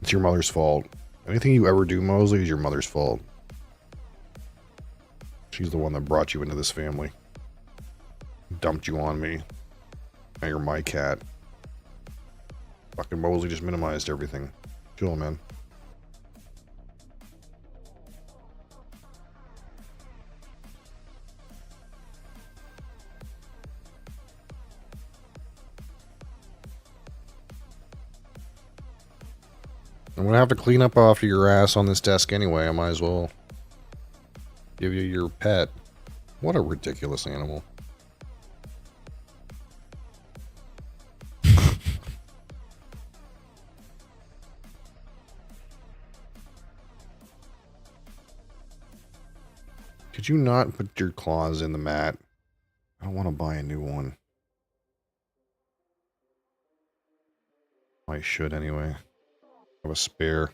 It's your mother's fault. Anything you ever do, Mosley, is your mother's fault. She's the one that brought you into this family. Dumped you on me. Now you're my cat. Fucking Mosley just minimized everything. Chill, man. I'm gonna have to clean up after your ass on this desk anyway. I might as well give you your pet. What a ridiculous animal. Could you not put your claws in the mat? I don't want to buy a new one. I should anyway. I have a spare.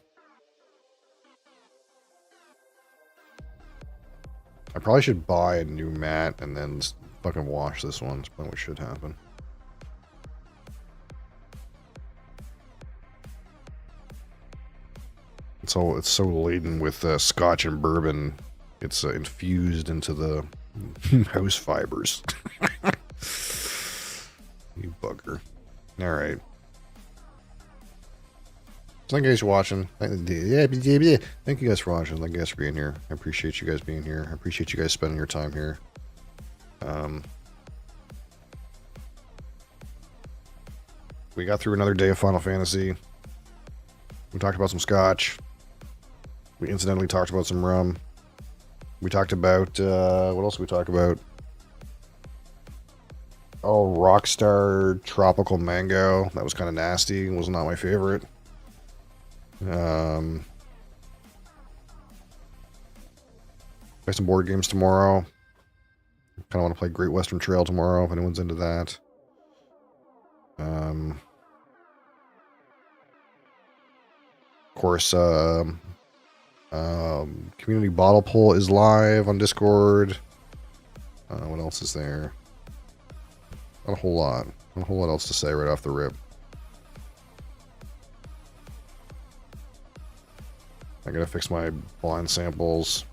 I probably should buy a new mat and then fucking wash this one. That's probably what should happen. It's so laden with scotch and bourbon. It's infused into the house fibers. You bugger. All right. Thank you guys for watching. Thank you guys for watching. Thank you guys for being here. I appreciate you guys being here. I appreciate you guys spending your time here. We got through another day of Final Fantasy. We talked about some scotch. We incidentally talked about some rum. We talked about, what else did we talk about? Oh, Rockstar Tropical Mango. That was kind of nasty. It was not my favorite. Play some board games tomorrow. Kind of want to play Great Western Trail tomorrow if anyone's into that. Of course, community bottle pull is live on Discord. What else is there? Not a whole lot. Not a whole lot else to say right off the rip. I gotta fix my blind samples.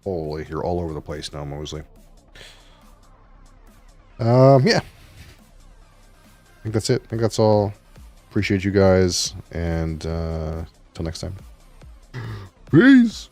Holy, you're all over the place now, Mosley. Yeah. I think that's it. I think that's all. Appreciate you guys, and till next time. Peace!